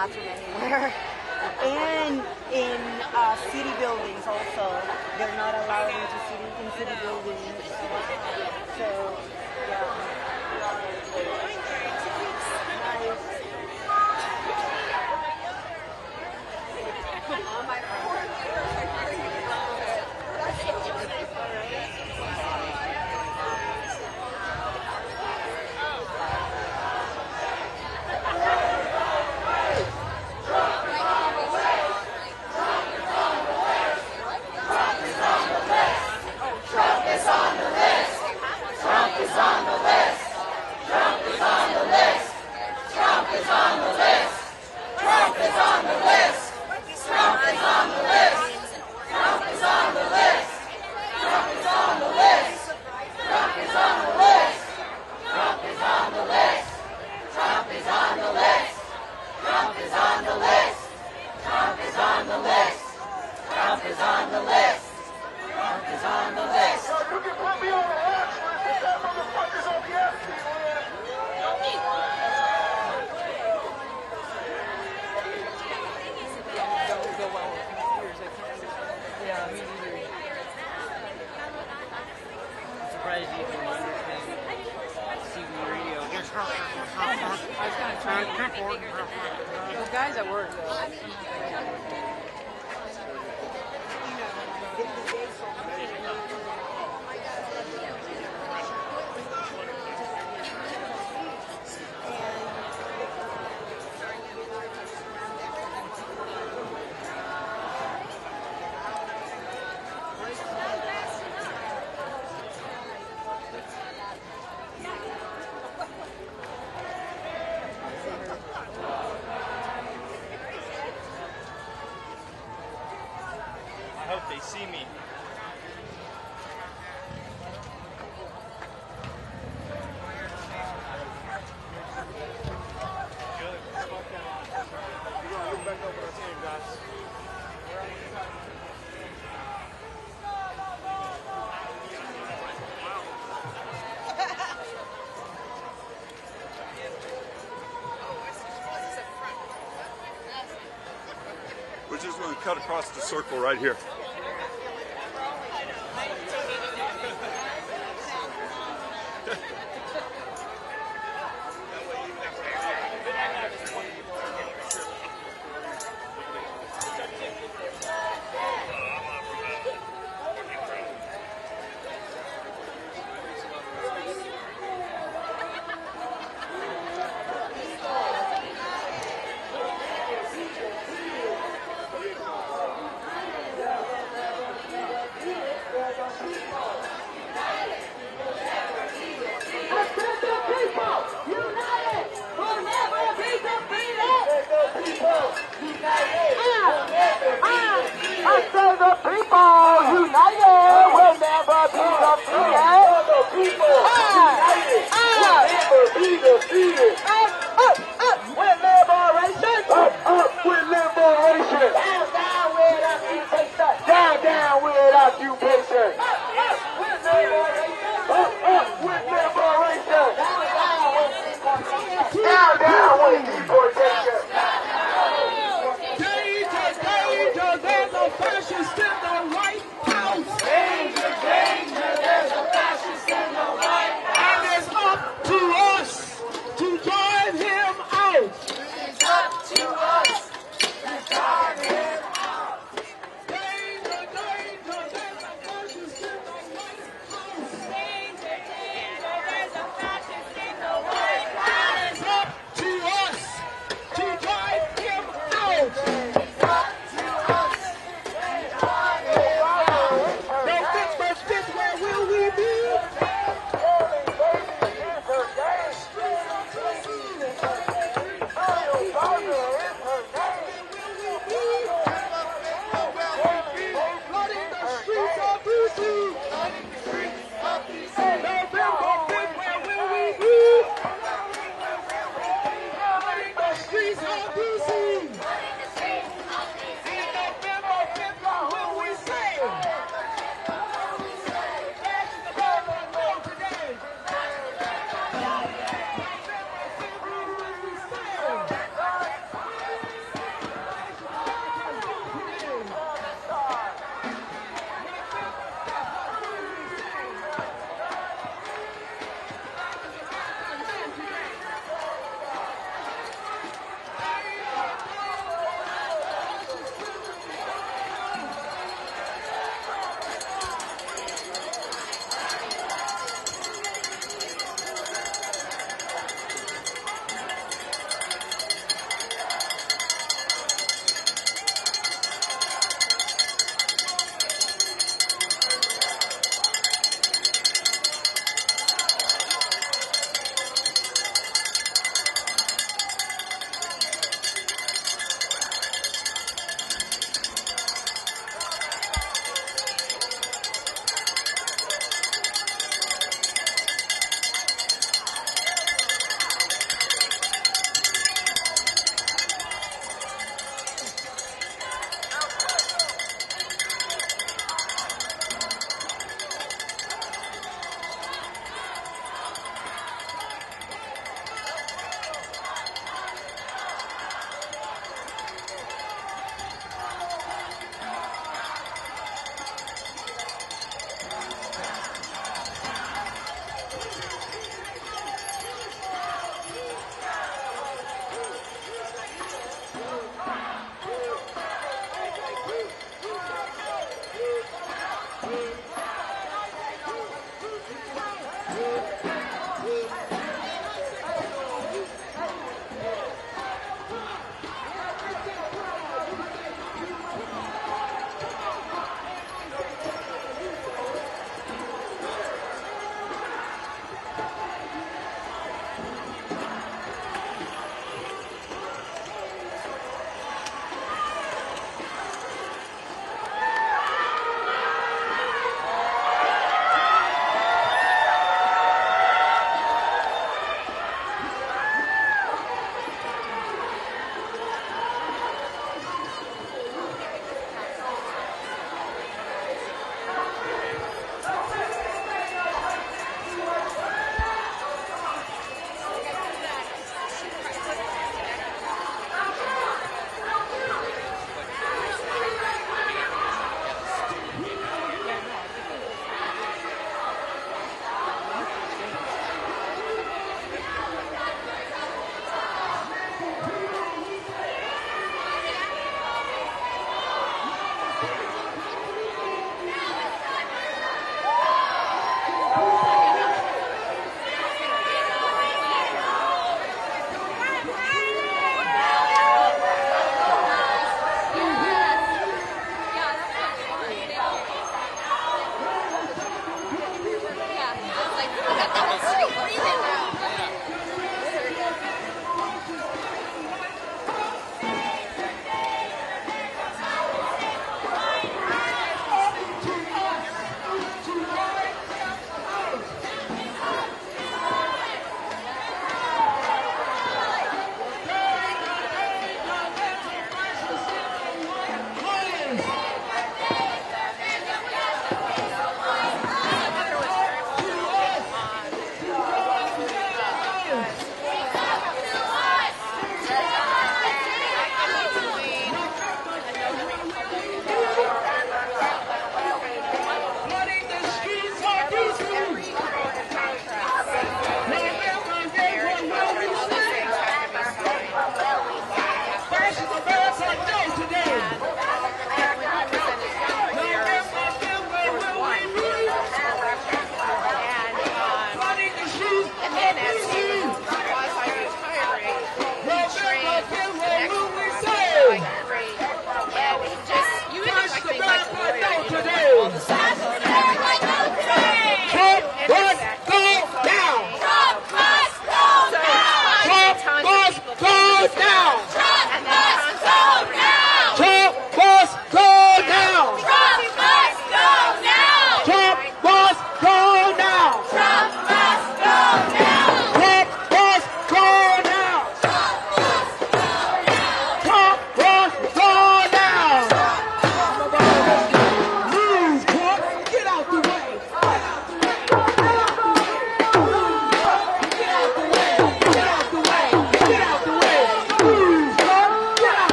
bathroom anywhere. And in city buildings also, they're not allowed in city buildings. So, yeah. Those guys at work, though. I hope they see me. We're just going to cut across the circle right here.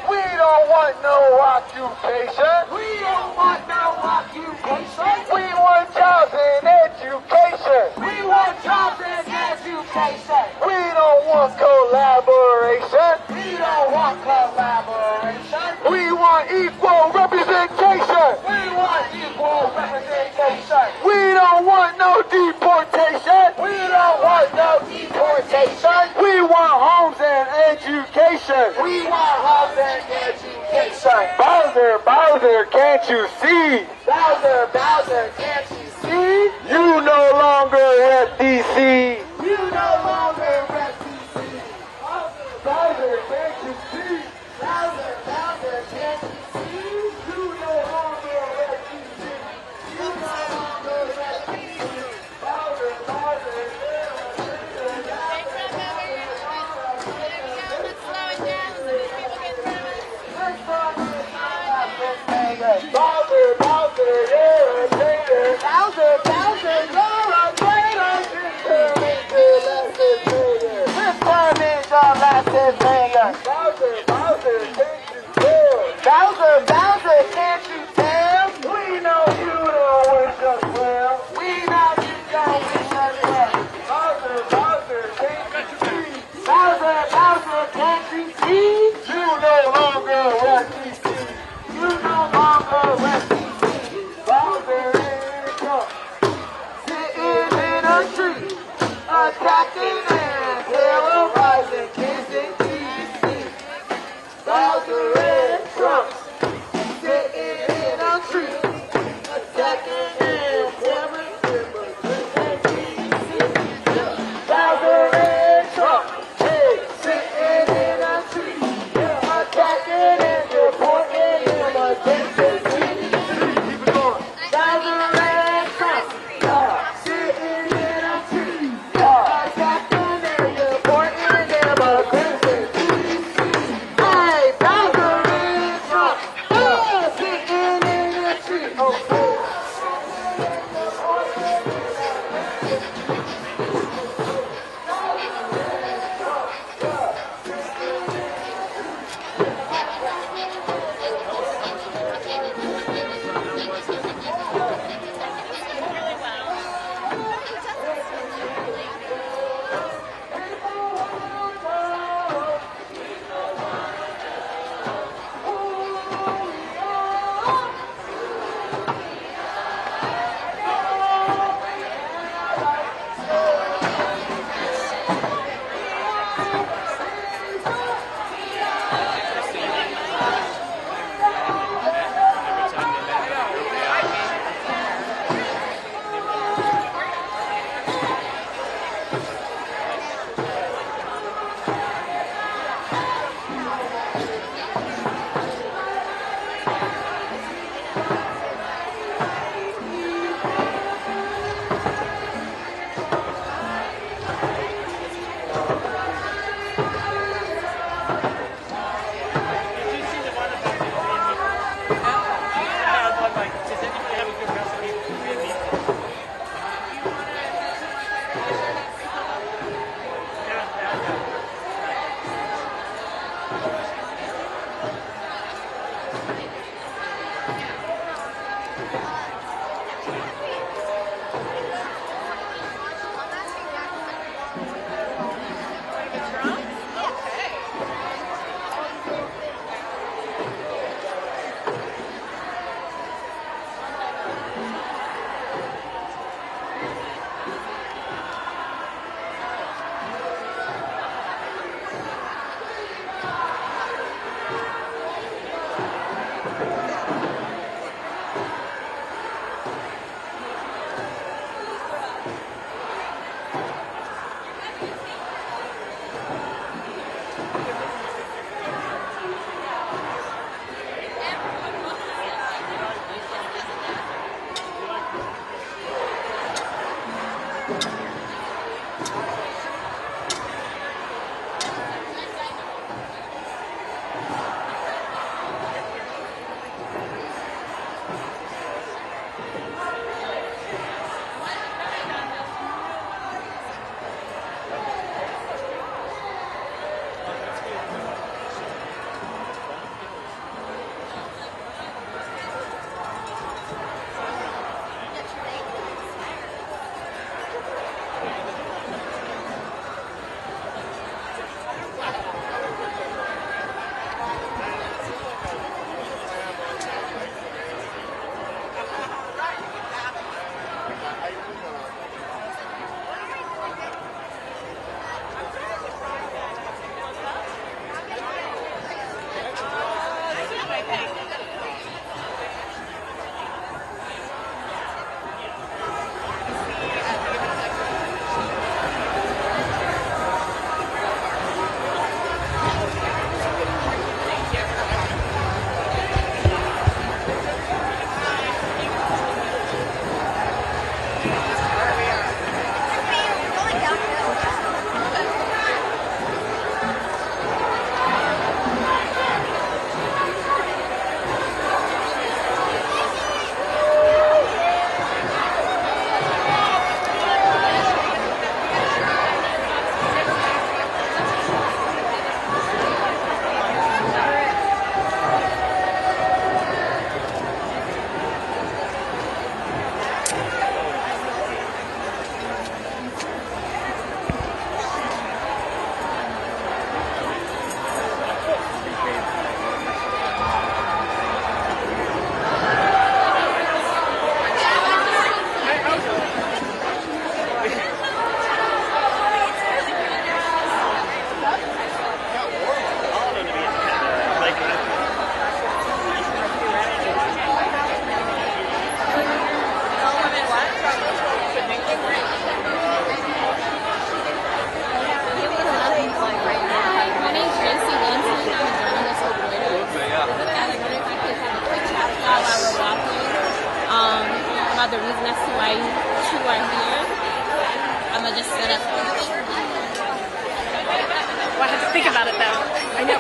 We don't want no occupation. We don't want no occupation. We want jobs and education. We want jobs and education. We don't want collaboration. We don't want collaboration. We want equal representation. We want equal representation. We don't want no deportation. We don't want no deportation. We want homes and education. We want homes and education. Bowser, Bowser, can't you see? Bowser, Bowser, can't you see? You no longer rep DC. You no longer rep DC. Bowser, Bowser, can't you see? Bowser, Bowser, can't you see? You no longer rep DC. You no longer rep DC. Bowser, Bowser, Bowser, Bowser, you're a traitor. Bowser, Bowser, you're a traitor. This time is your last finger. Bowser, Bowser, can't you tell? Bowser, Bowser, can't you tell? We know you don't wish us well. We know you don't wish us well. Bowser, Bowser, can't you see? Bowser, Bowser, can't you see? You no longer rep DC. You no longer rep DC. Bowser is drunk, sitting in a tree, attacking and terrorizing kids in DC. Bowser is drunk, sitting in a tree, attacking and terrorizing kids in DC. Bowser is drunk, sitting in a tree.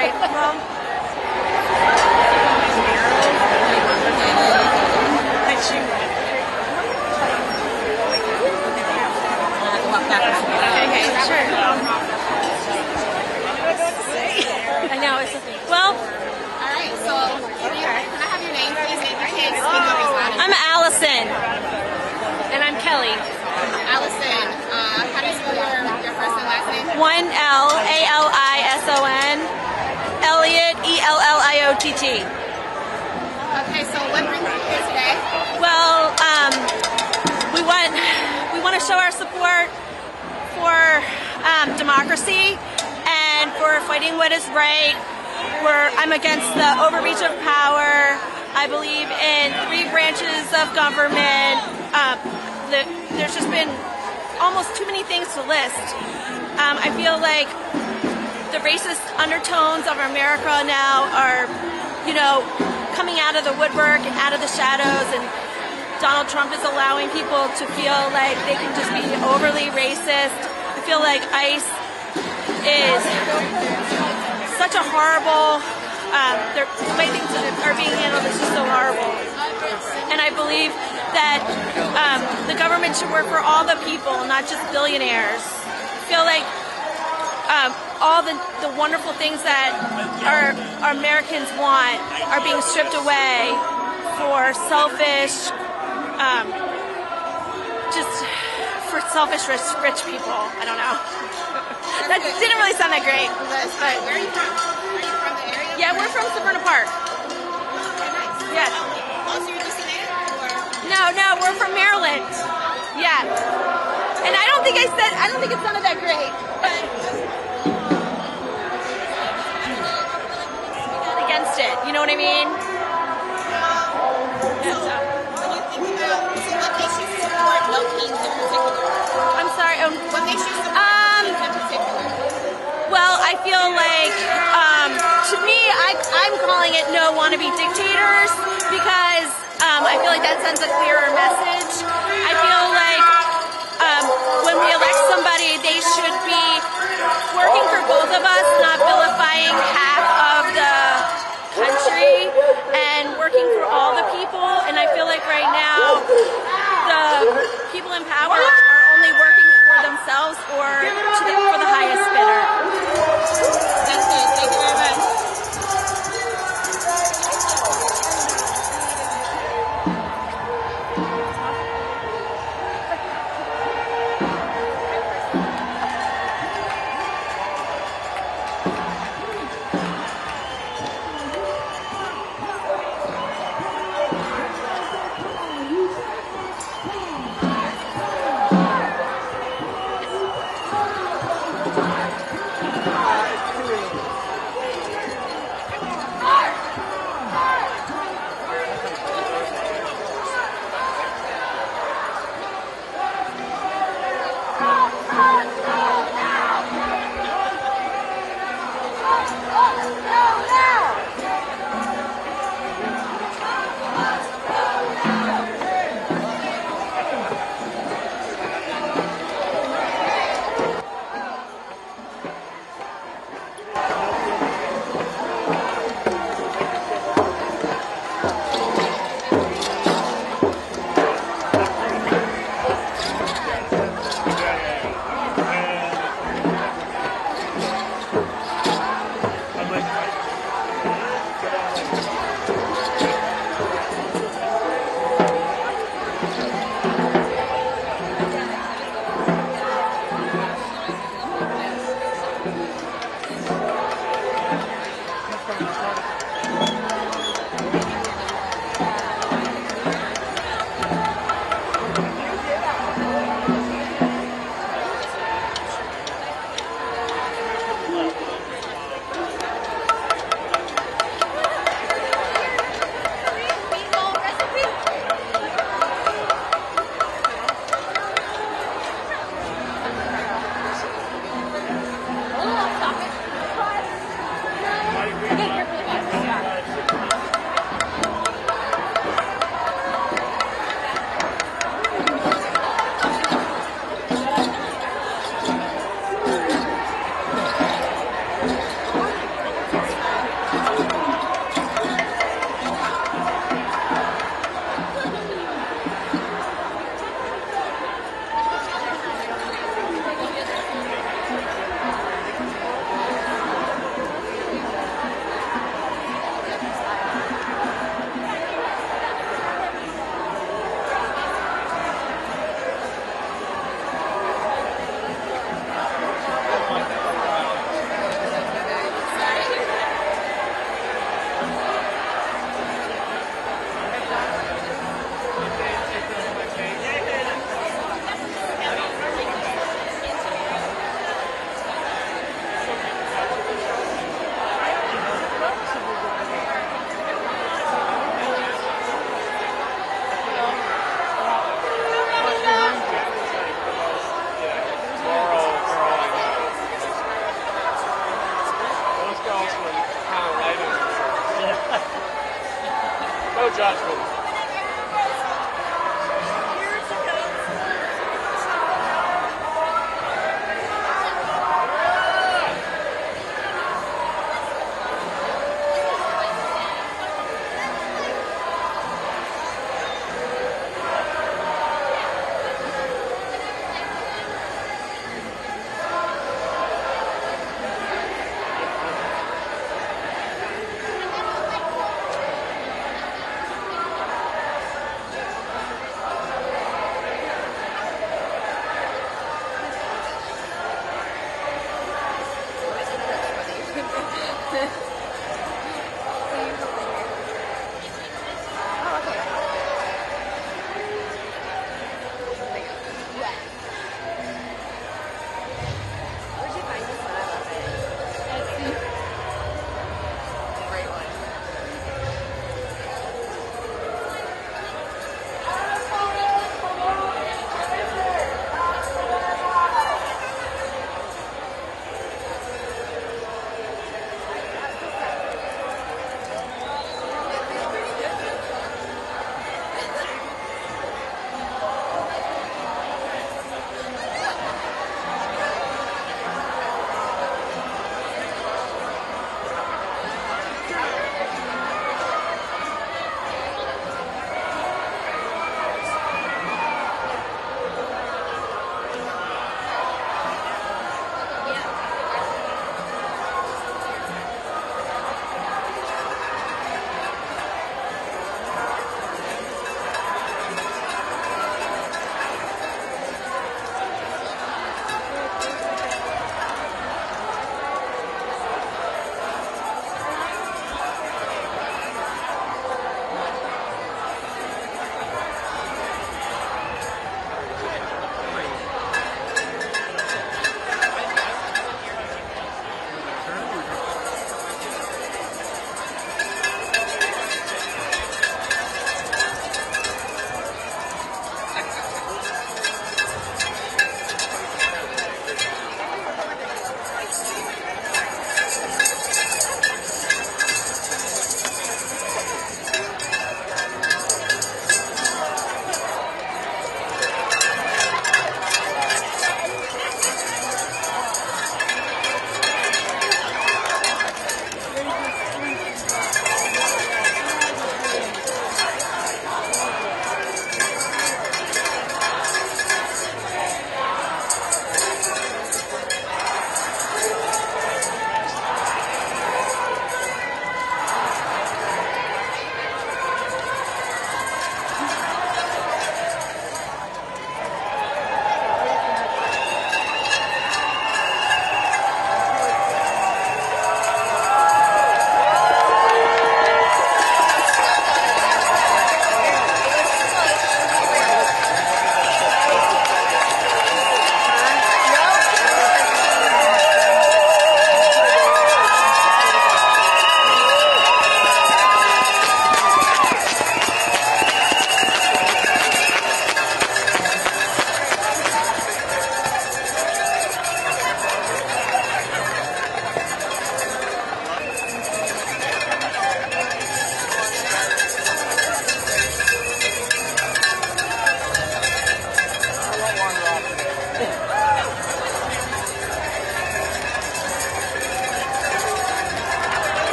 right, Mom? Okay, sure. I know, it's well. Alright, so can I have your name, please? If you can't speak up as loud as I'm Allison. And I'm Kelly. Allison, how do you spell your first and last name? 1L-A-L-I-S-O-N. Elliott, E-L-L-I-O-T-T. Okay, so what brings you here today? Well, we want to show our support for democracy and for fighting what is right. I'm against the overreach of power. I believe in 3 branches of government. There's just been almost too many things to list. I feel like the racist undertones of America now are, coming out of the woodwork and out of the shadows, and Donald Trump is allowing people to feel like they can just be overly racist. I feel like ICE is such a horrible, the way things are being handled is just so horrible. And I believe that the government should work for all the people, not just billionaires. I feel like all the wonderful things that our Americans want are being stripped away for selfish, rich people. I don't know. That didn't really sound that great. But Where are you from? Are you from the area? yeah, we're from Severna Park. Yes. Oh, so you're just in or? No, we're from Maryland. Yeah. And I don't think it sounded that great. But against it, you know what I mean? When you think about, so what makes you support no kings in particular? I'm sorry. What makes you support no kings in particular? Well, I feel like, to me, I'm calling it no wannabe dictators because I feel like that sends a clearer message. I feel like when we elect somebody, they should be working for both of us, not vilifying half of the country, and working for all the people. And I feel like right now, the people in power are only working for themselves or for the highest bidder. That's good. Thank you very much. judgment.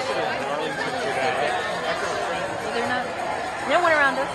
busted in Arlington today. They're not. No one around us.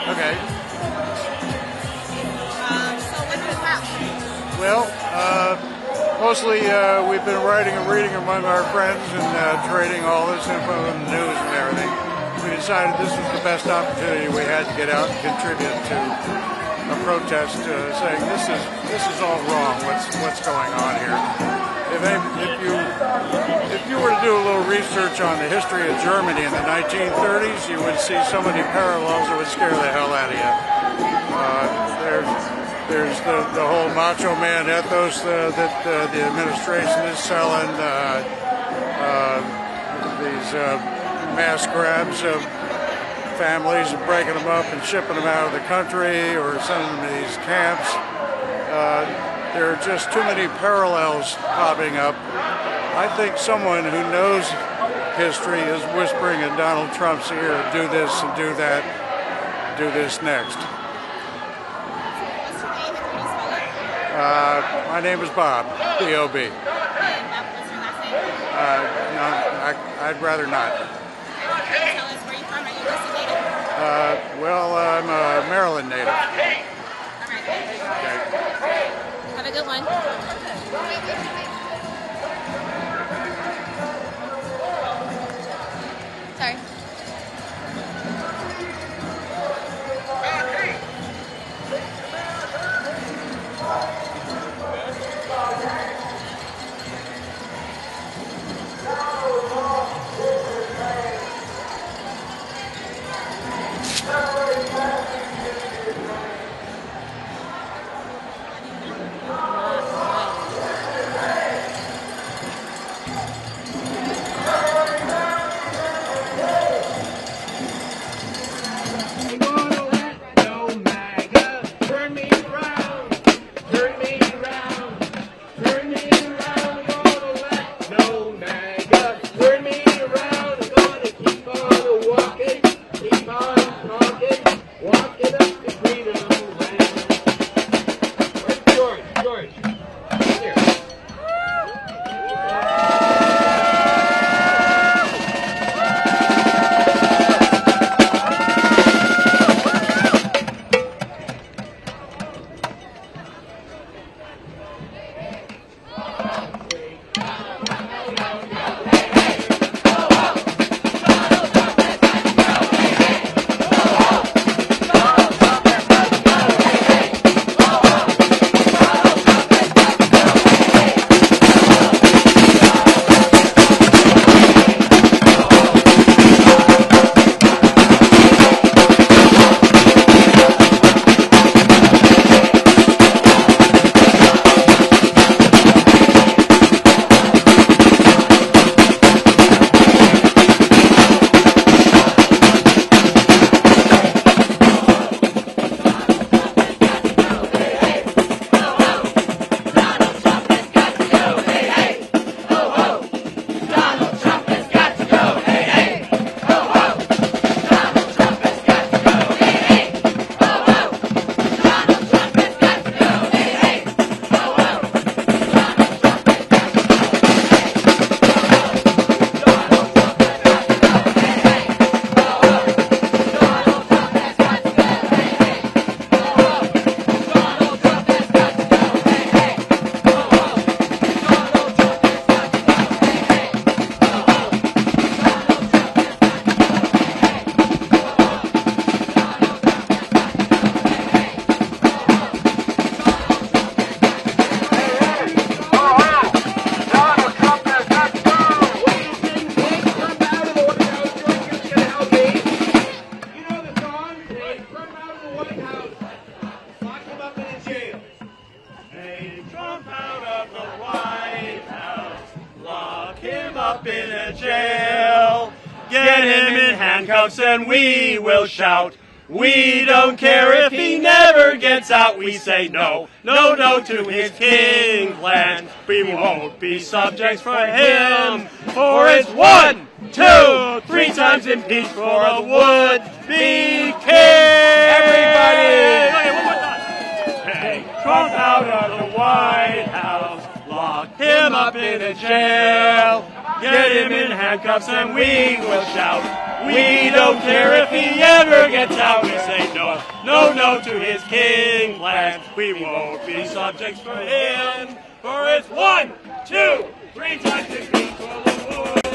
Okay. So what's this about? Well, mostly we've been writing and reading among our friends and trading all this info and news and everything. We decided this was the best opportunity we had to get out and contribute to a protest saying this is all wrong. What's going on here? If you were to do a little research on the history of Germany in the 1930s, you would see so many parallels that would scare the hell out of you. There's the whole macho man ethos that the administration is selling, these mass grabs of families and breaking them up and shipping them out of the country or sending them to these camps. There are just too many parallels popping up. I think someone who knows history is whispering in Donald Trump's ear, do this and do that, do this next. What's your name and how do you spell it? My name is Bob, B-O-B. And what's your last name? No, I'd rather not. Can you tell us where you're from? Are you a DC native? Well, I'm a Maryland native. All right. Okay. Have a good one. Sorry. Turn me around, turn me up in a jail. Get him in handcuffs and we will shout. We don't care if he never gets out. We say no, no, no to his king plan. We won't be subjects for him, for it's 1, 2, 3 times impeached for a would-be king. Everybody! Okay, one more time. Take Trump out of the White House. Lock him up in a jail. Get him in handcuffs and we will shout. We don't care if he ever gets out. We say no, no, no to his king plan. We won't be subjects for him, for it's 1, 2, 3 times impeached for the would.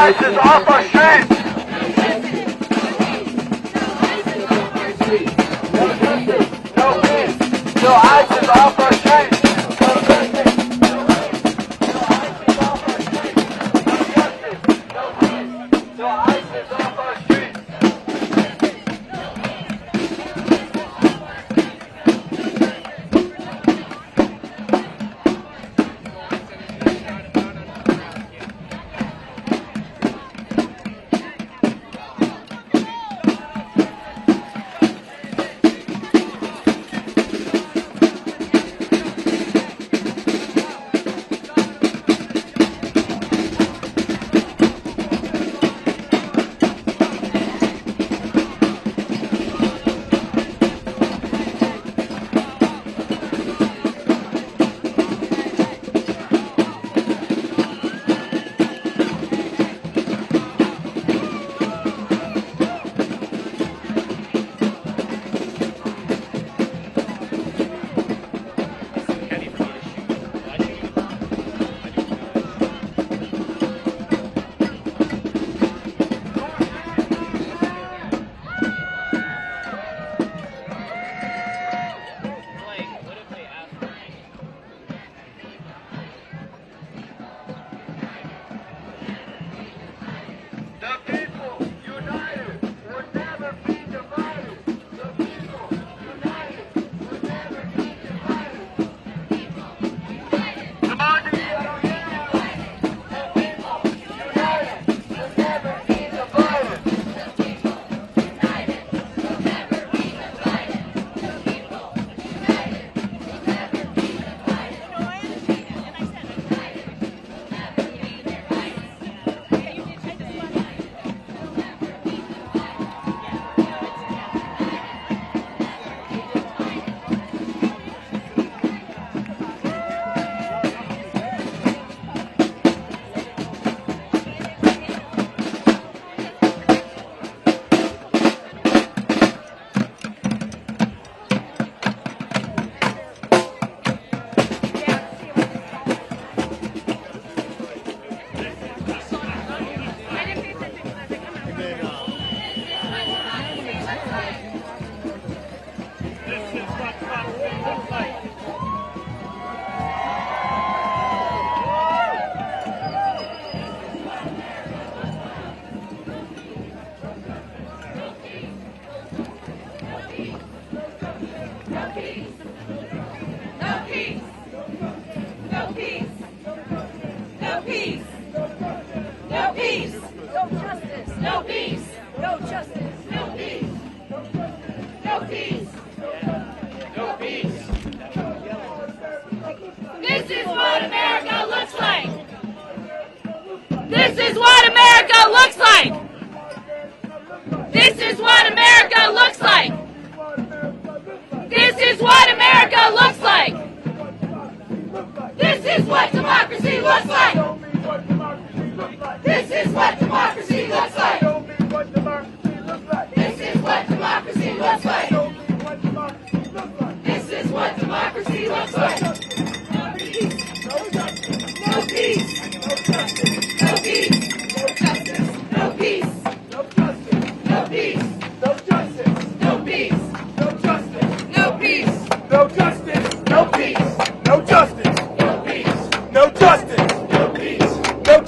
ISIS off our streets. No peace. No ISIS off our streets. No ISIS off our streets. This is what America looks like. This is what America looks like. This is what America looks like. This is what America looks like. This is what democracy looks like. This is what democracy looks like. This is what democracy looks like. This is what democracy looks like. No peace. No peace. No peace. No peace. No peace. No justice. No peace. No justice. No peace. No justice. No peace. No justice. No peace. No justice. No peace. No justice. No peace. No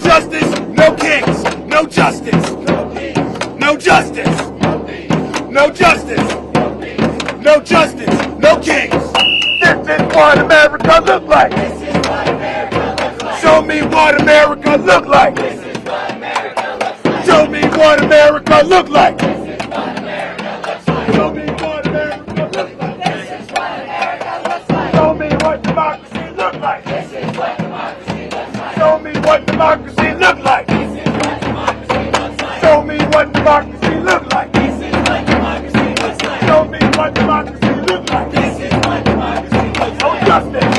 justice. No kings. No justice. No peace. No justice. No peace. No justice. No peace. No justice. No kings. This is what America look like. This is what America looks like. Show me what America look like. This is what America looks like. Show me what America look like. This is what America looks like. Show me what America look like. This is what America looks like. Show me what democracy look like. This is what democracy looks like. Show me what democracy look like. This is what democracy looks like. Show me what democracy look like. This is what democracy looks like. Show me what democracy look like. This is what democracy looks like. No justice.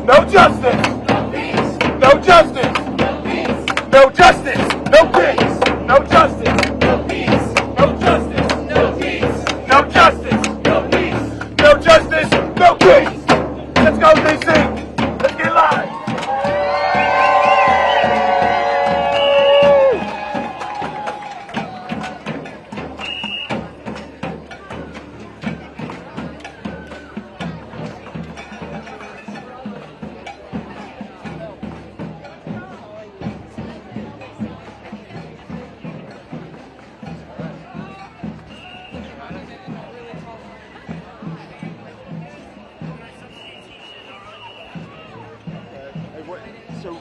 No justice. No peace. No justice. No peace. No justice. No peace. No justice. No peace. No justice. No peace. No justice. No peace. No justice. No peace. Let's go, DC. Let's get live. So,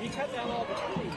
he cut down all the trees.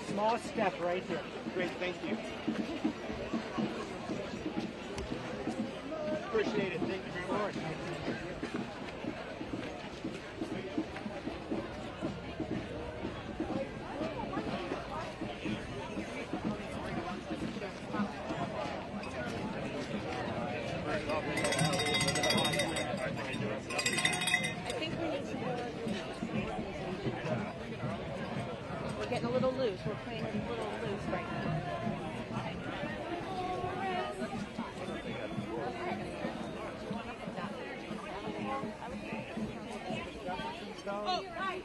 Small step right here. Great, thank you. Appreciate it. Thank you very much. We're getting a little loose. We're playing a little loose right now. Oh, right.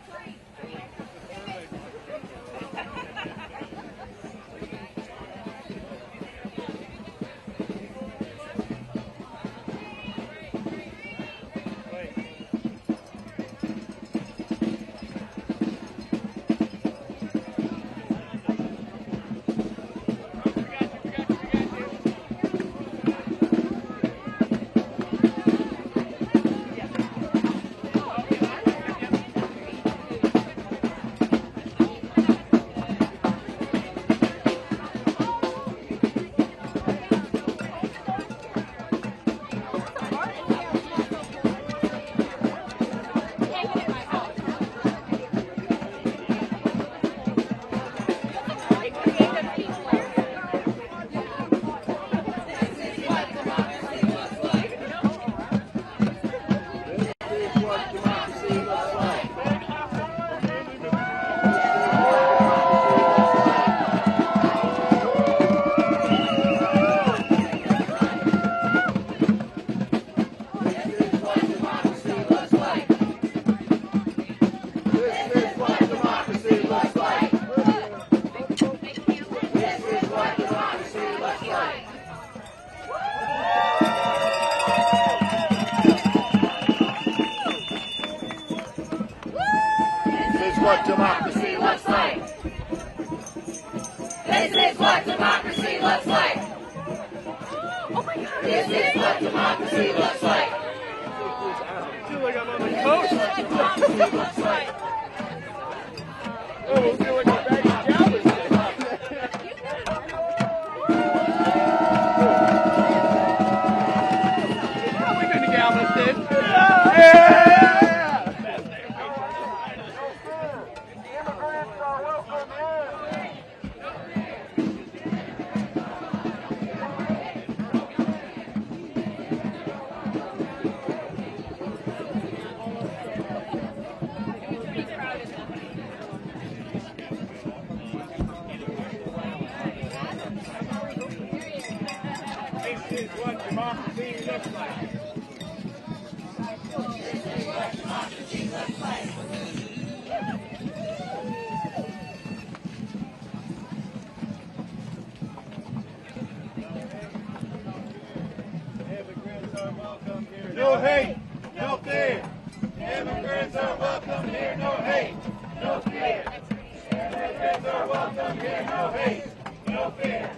what democracy looks like. This is what democracy looks like. This is what democracy looks like. I feel like I'm on the coast. Looks like. Oh, I feel like I'm back in Galveston. Oh, we've been to Galveston. Yeah! Immigrants are welcome in. This is what democracy looks like. No hate, no fear. Immigrants are welcome here, no hate, no fear. Immigrants are welcome here, no hate, no fear.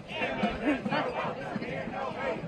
Immigrants are welcome here, no hate.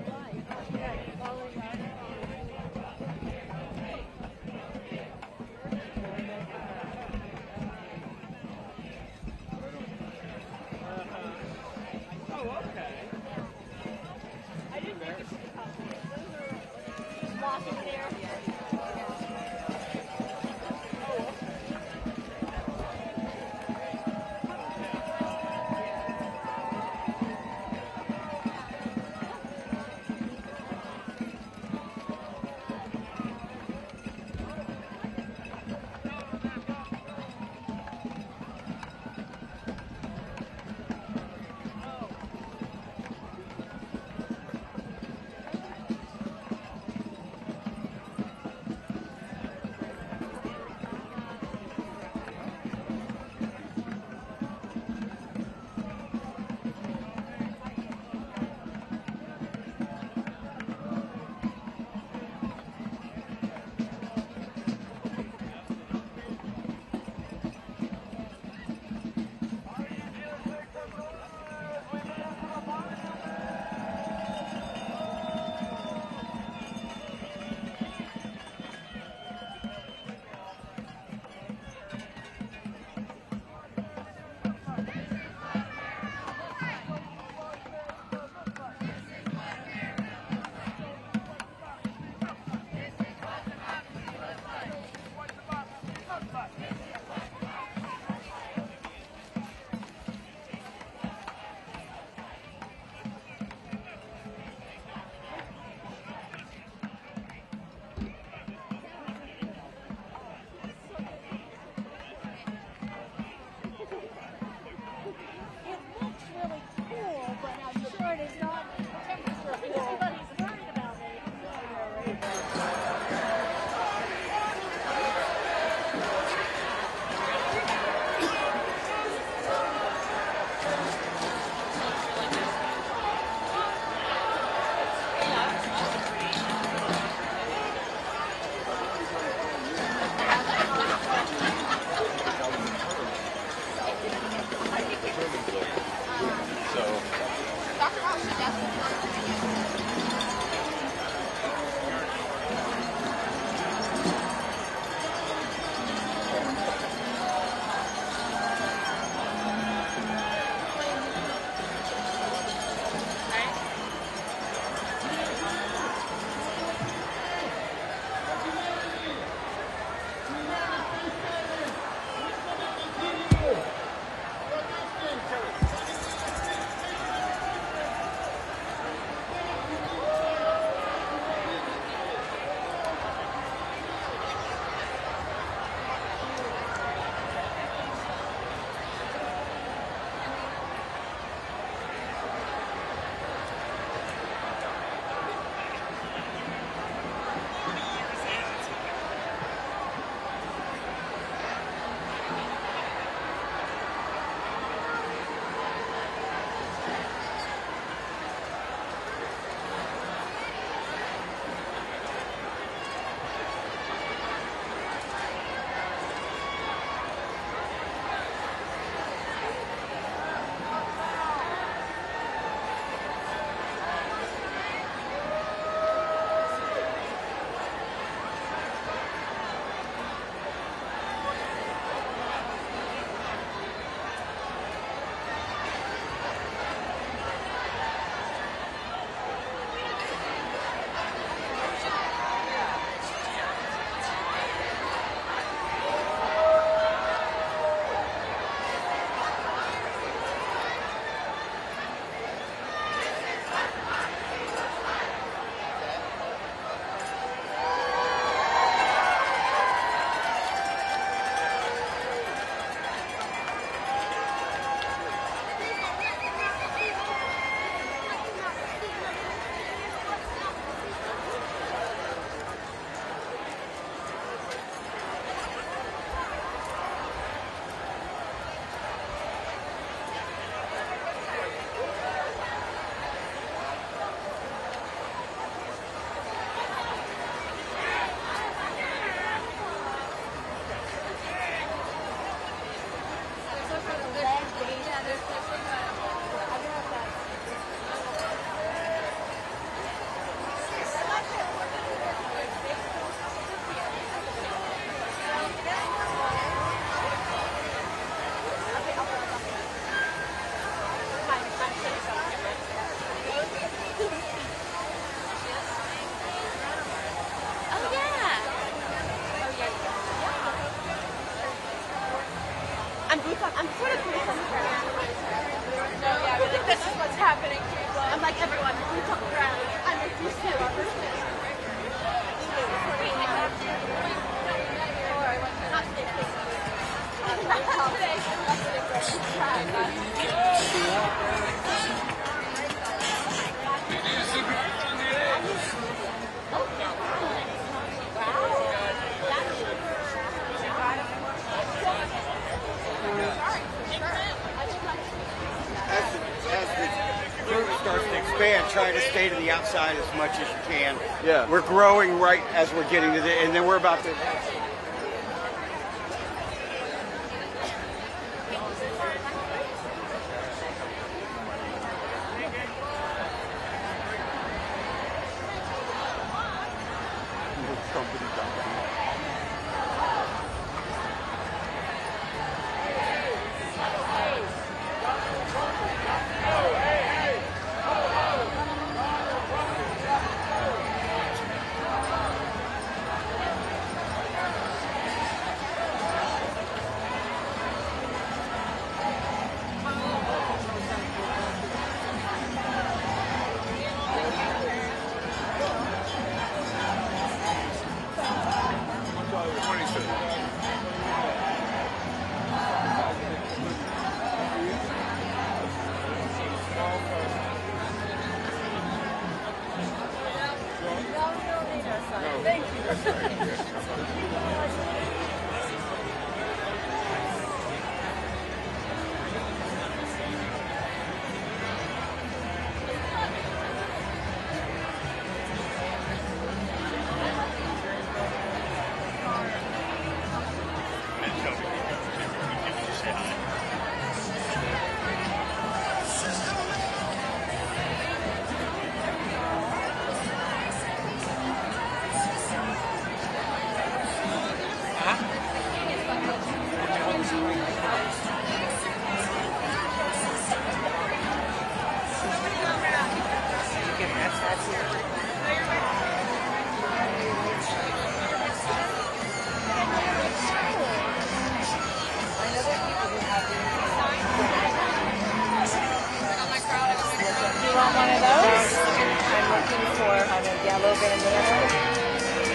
again, try to stay to the outside as much as you can. Yeah. We're growing right as we're getting to the, and then we're about to.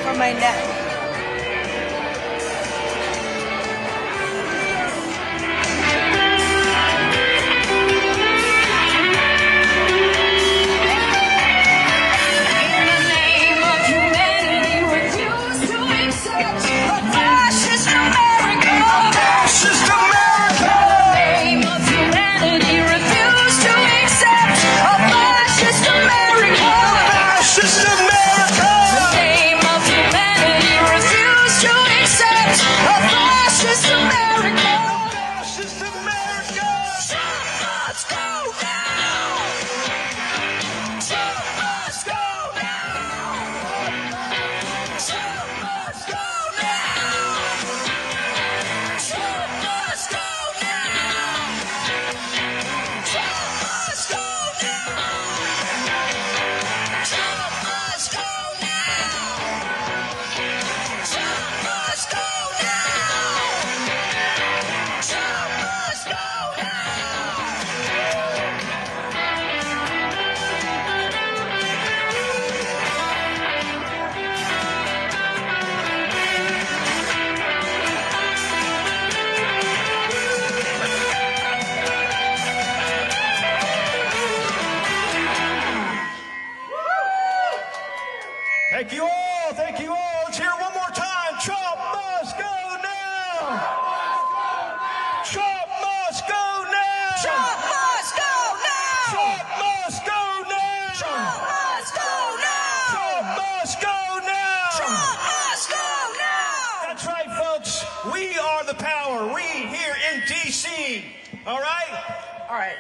For my neck. Thank you all. Thank you all. Let's hear it one more time. Trump must go now. Trump must go now. Trump must go now. Trump must go now. Trump must go now. Trump must go now. Trump must go now. That's right, folks. We are the power. We here in D.C. All right? All right.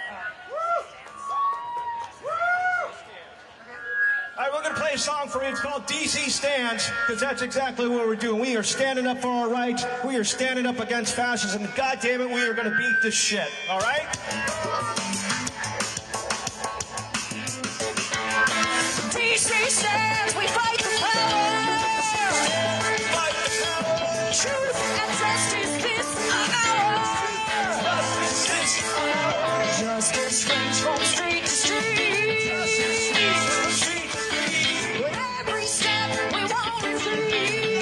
All right, we're going to play a song for you. It's called DC Stands, because that's exactly what we're doing. We are standing up for our rights. We are standing up against fascism. And God damn it, we are going to beat this shit. All right? DC stands, we fight the power. Fight the power. Truth and justice this hour. Justice rings from street to street. Justice rings from street. With every step we won't retreat.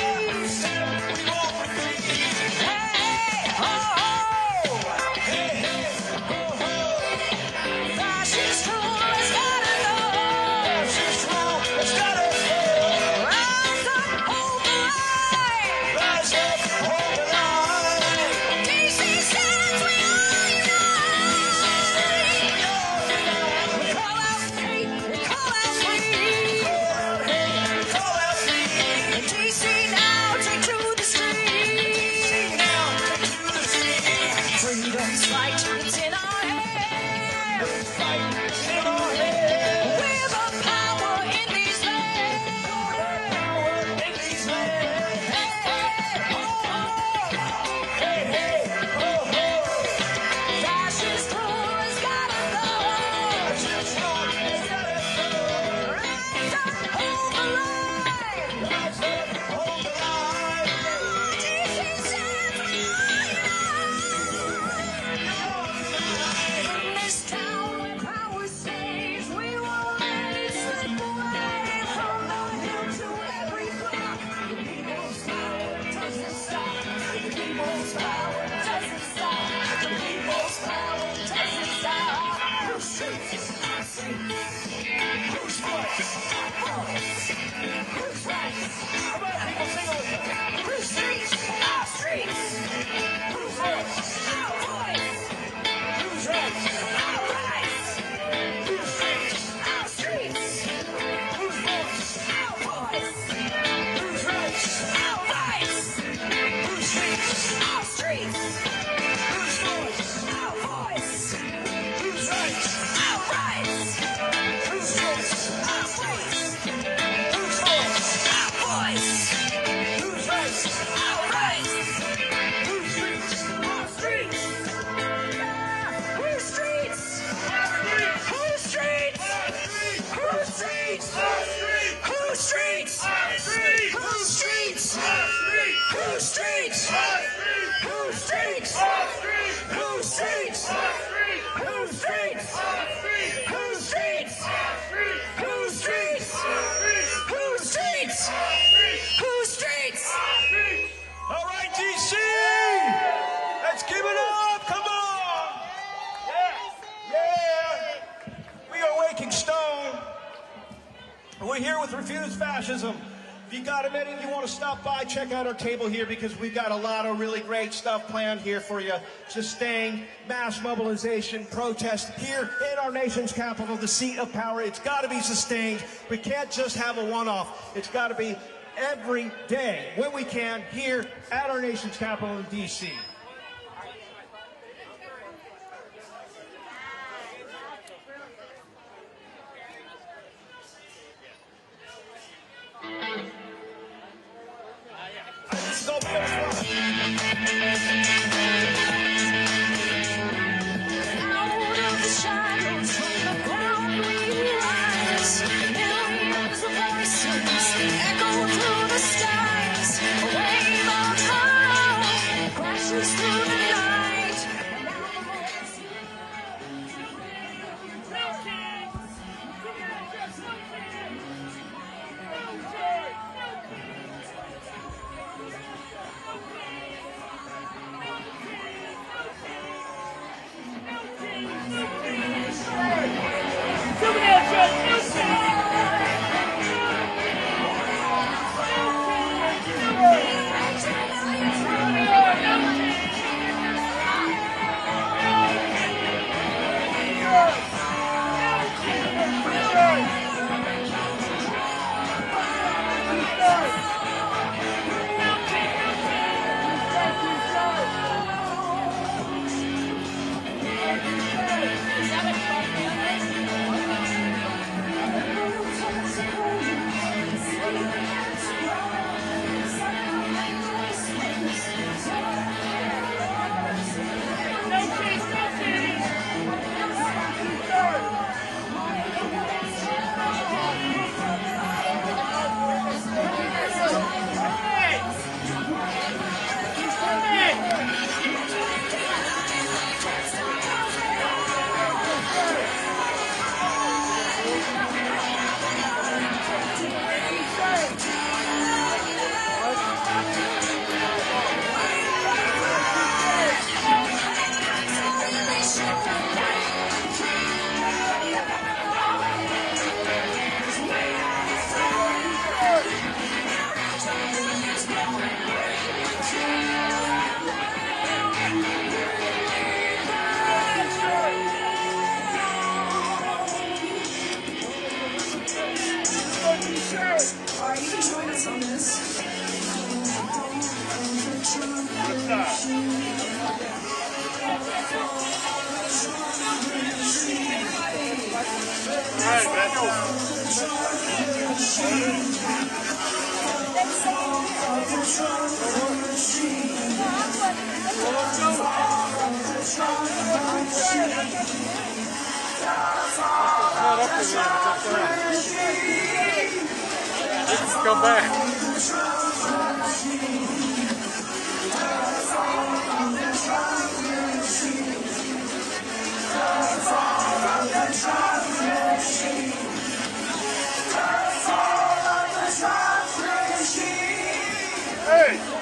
Hey, ho, ho. Hey, hey, ho, ho. Fascist rule has gotta go. Fascist rule has gotta go. All right, DC! Let's give it up! Come on! Yeah! We are Waking Stone. We're here with Refuse Fascism. If you got a minute, you want to stop by, check out our table here because we've got a lot of really great stuff planned here for you. Sustained mass mobilization, protest here in our nation's capital, the seat of power. It's got to be sustained. We can't just have a one-off. It's got to be every day when we can here at our nation's capital in D.C. Let's go back. Hey!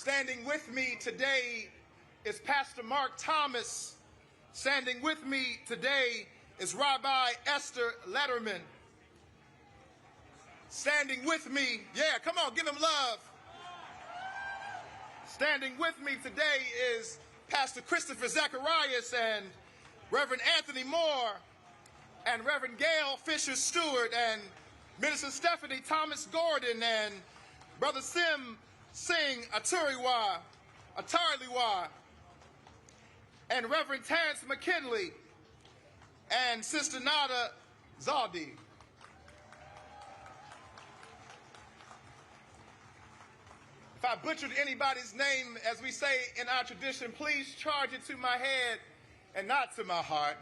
Standing with me today is Pastor Mark Thomas. Standing with me today is Rabbi Esther Letterman. Standing with me, yeah, come on, give him love. Standing with me today is Pastor Christopher Zacharias and Reverend Anthony Moore and Reverend Gail Fisher Stewart and Minister Stephanie Thomas Gordon and Brother Sim Singh Atariwa, and Reverend Terrence McKinley and Sister Nada Zaldi. If I butchered anybody's name, as we say in our tradition, please charge it to my head and not to my heart.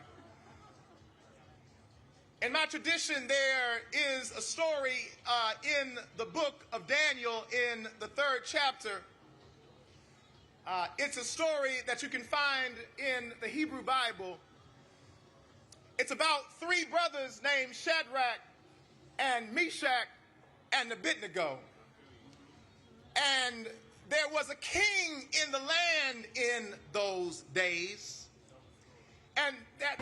In my tradition, there is a story in the book of Daniel in the 3rd chapter. It's a story that you can find in the Hebrew Bible. It's about 3 brothers named Shadrach and Meshach and Abednego. And there was a king in the land in those days. And that...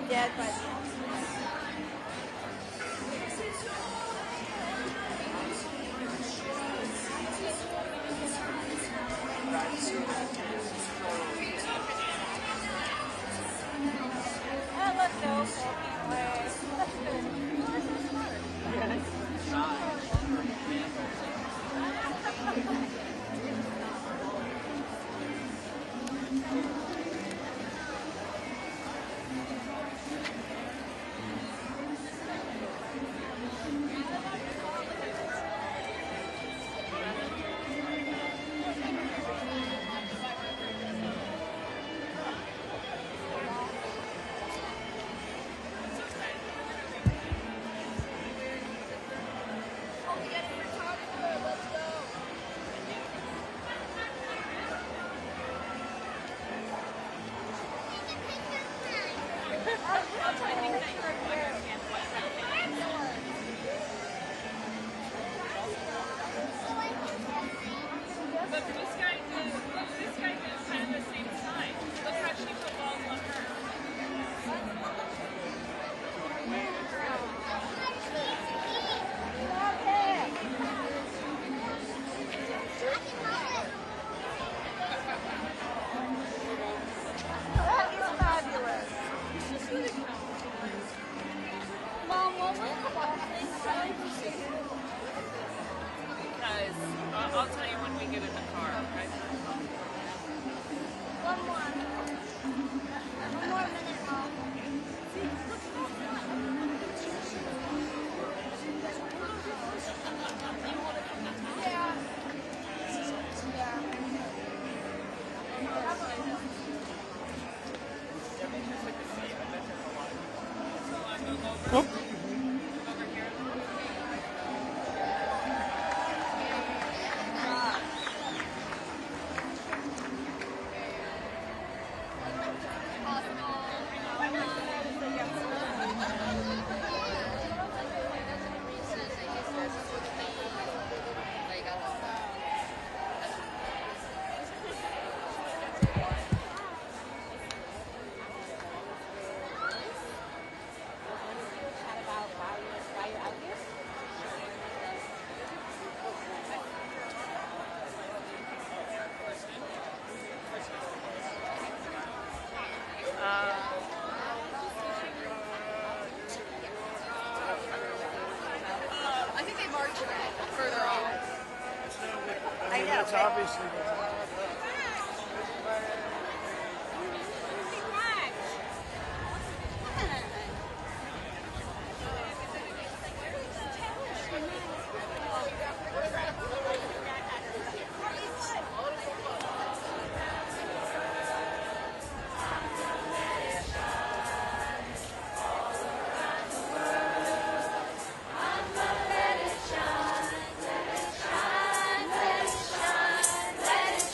Yes. that's obviously. Let it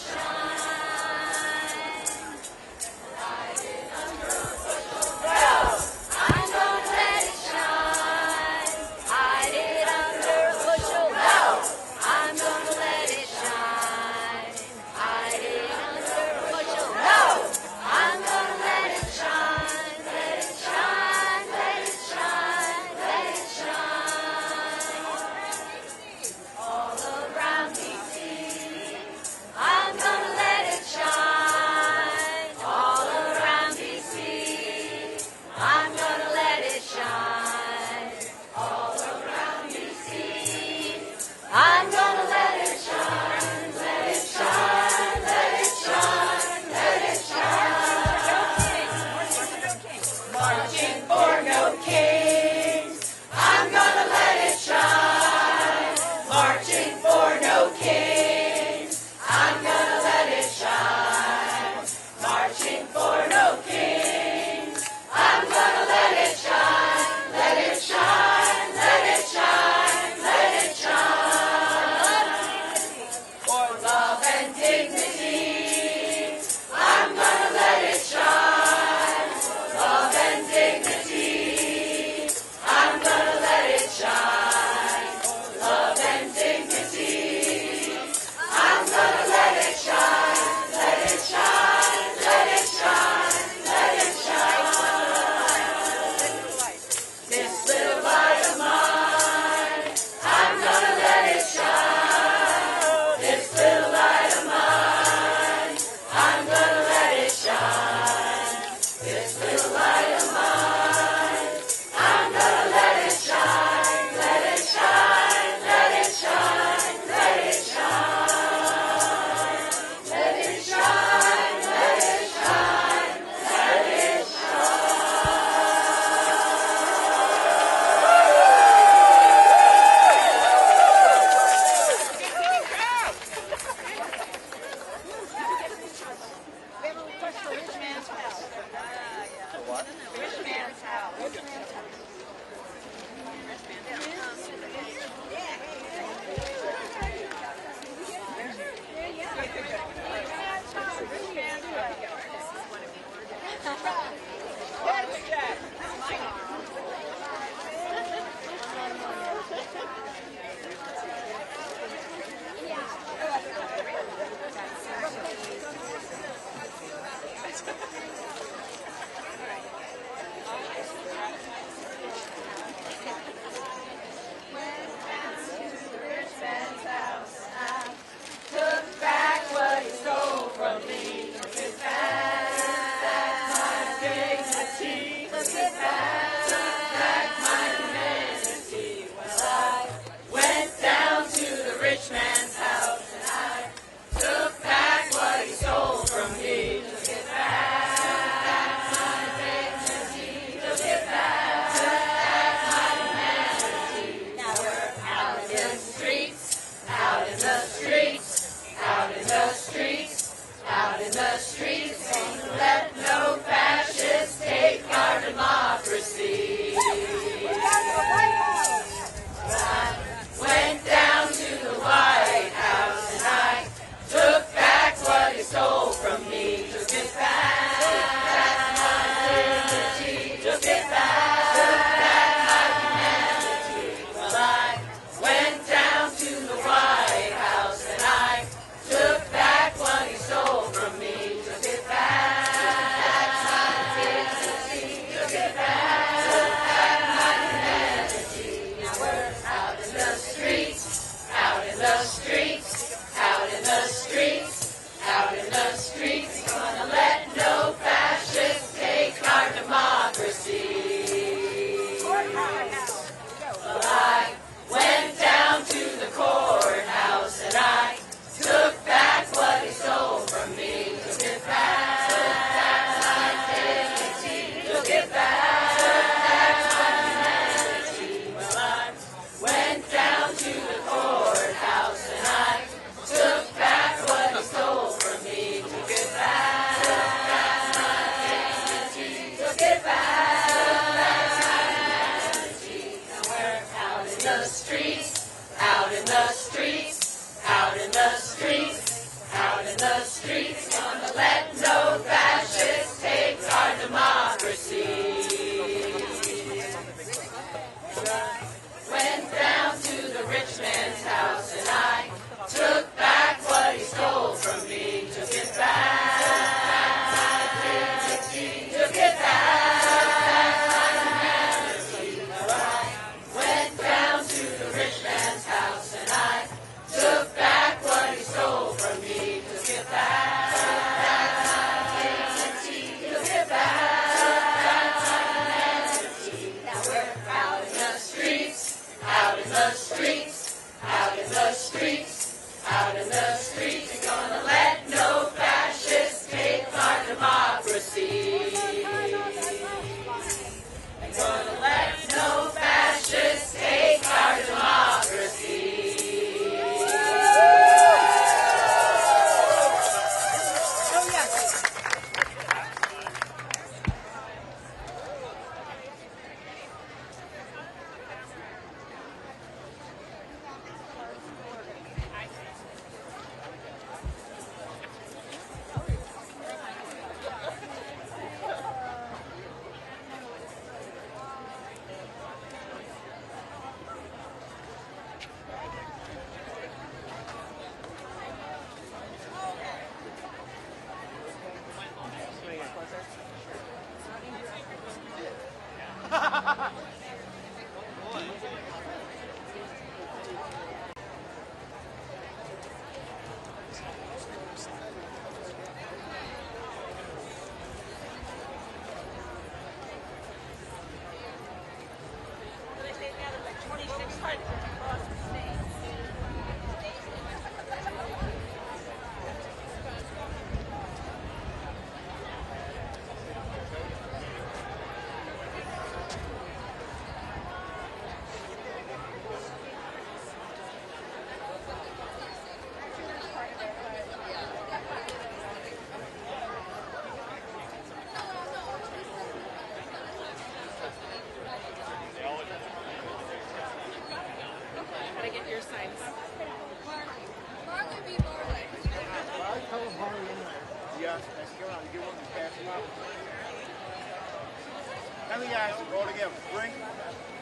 Now he asked, roll again. Bring.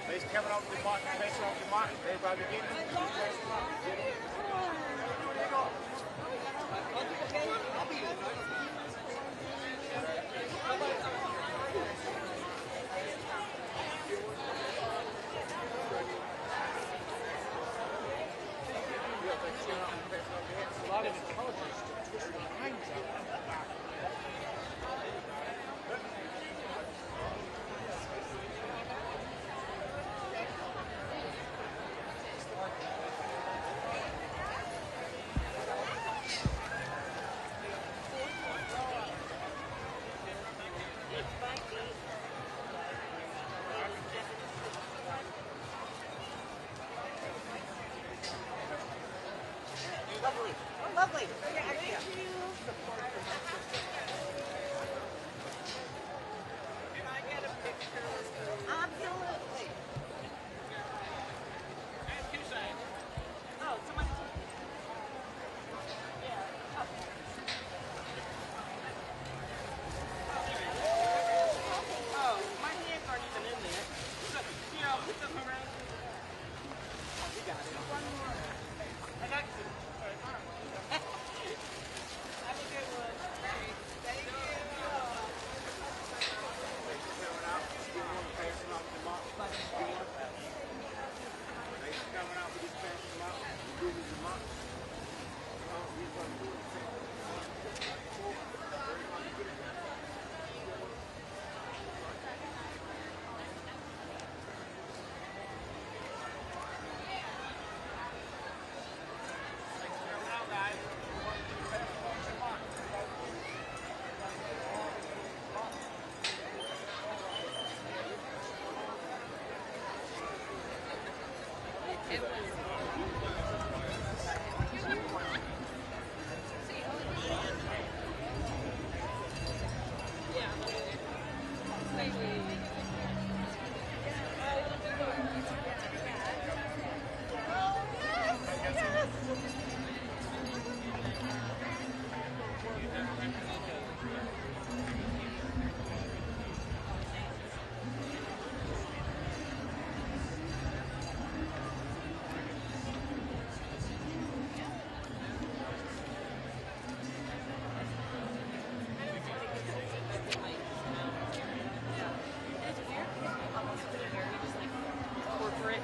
Face coming off the mark, face off the mark. Everybody begin. A lot of intelligence to twist their minds out. Lovely. Oh, lovely. Thank you. Can I get a picture? Absolutely. And two sides. Oh, somebody. Oh, my hands aren't even in there. So, you know, put them around. Oh, we got it. One more. I got you. Have a good one. Thank you. Coming out with these passing them out. Moving them up. He's going to do the same.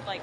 Like,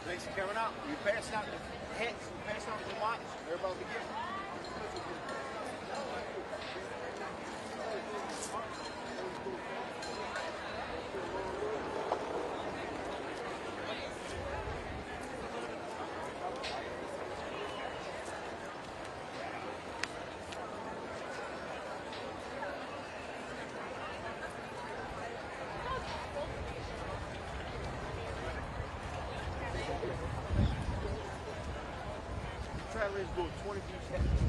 Legs are coming out. You passing out the heads. You passing out the marks. Everybody begin. Travelers go 20 seconds.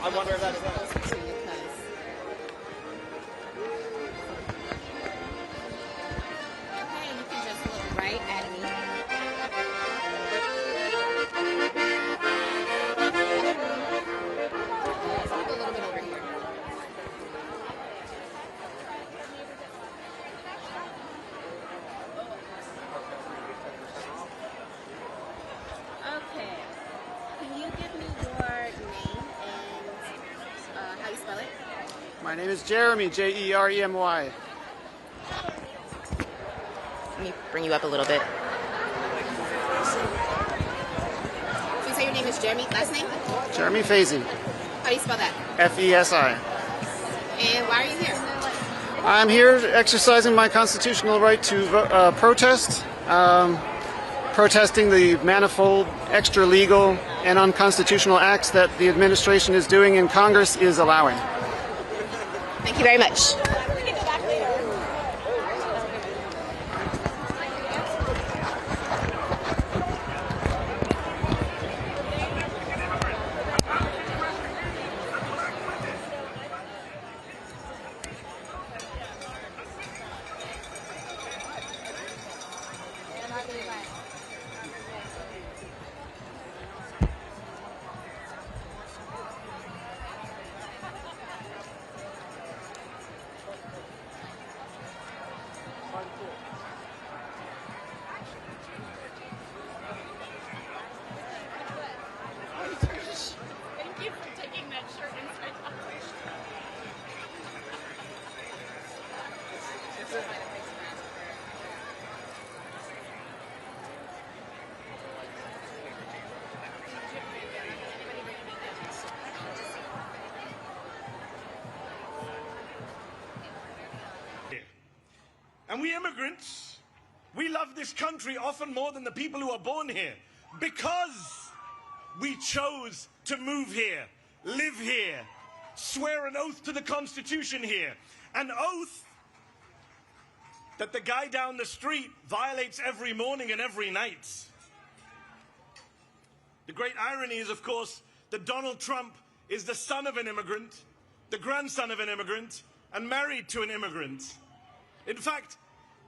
I wonder if that's Okay, you can just look right at me. Let's move a little bit over here. Okay. Can you give me your name and how you spell it? My name is Jeremy, Jeremy. Let me bring you up a little bit. So you say your name is Jeremy, last name? Jeremy Faisy, How do you spell that? F-E-S-I. And why are you here? I'm here exercising my constitutional right to protest, protesting the manifold, extra-legal, and unconstitutional acts that the administration is doing and Congress is allowing. Thank you very much. Thank you for taking that shirt inside out. And we immigrants, we love this country often more than the people who are born here because we chose to move here, live here, swear an oath to the Constitution here, an oath that the guy down the street violates every morning and every night. The great irony is, of course, that Donald Trump is the son of an immigrant, the grandson of an immigrant, and married to an immigrant. In fact,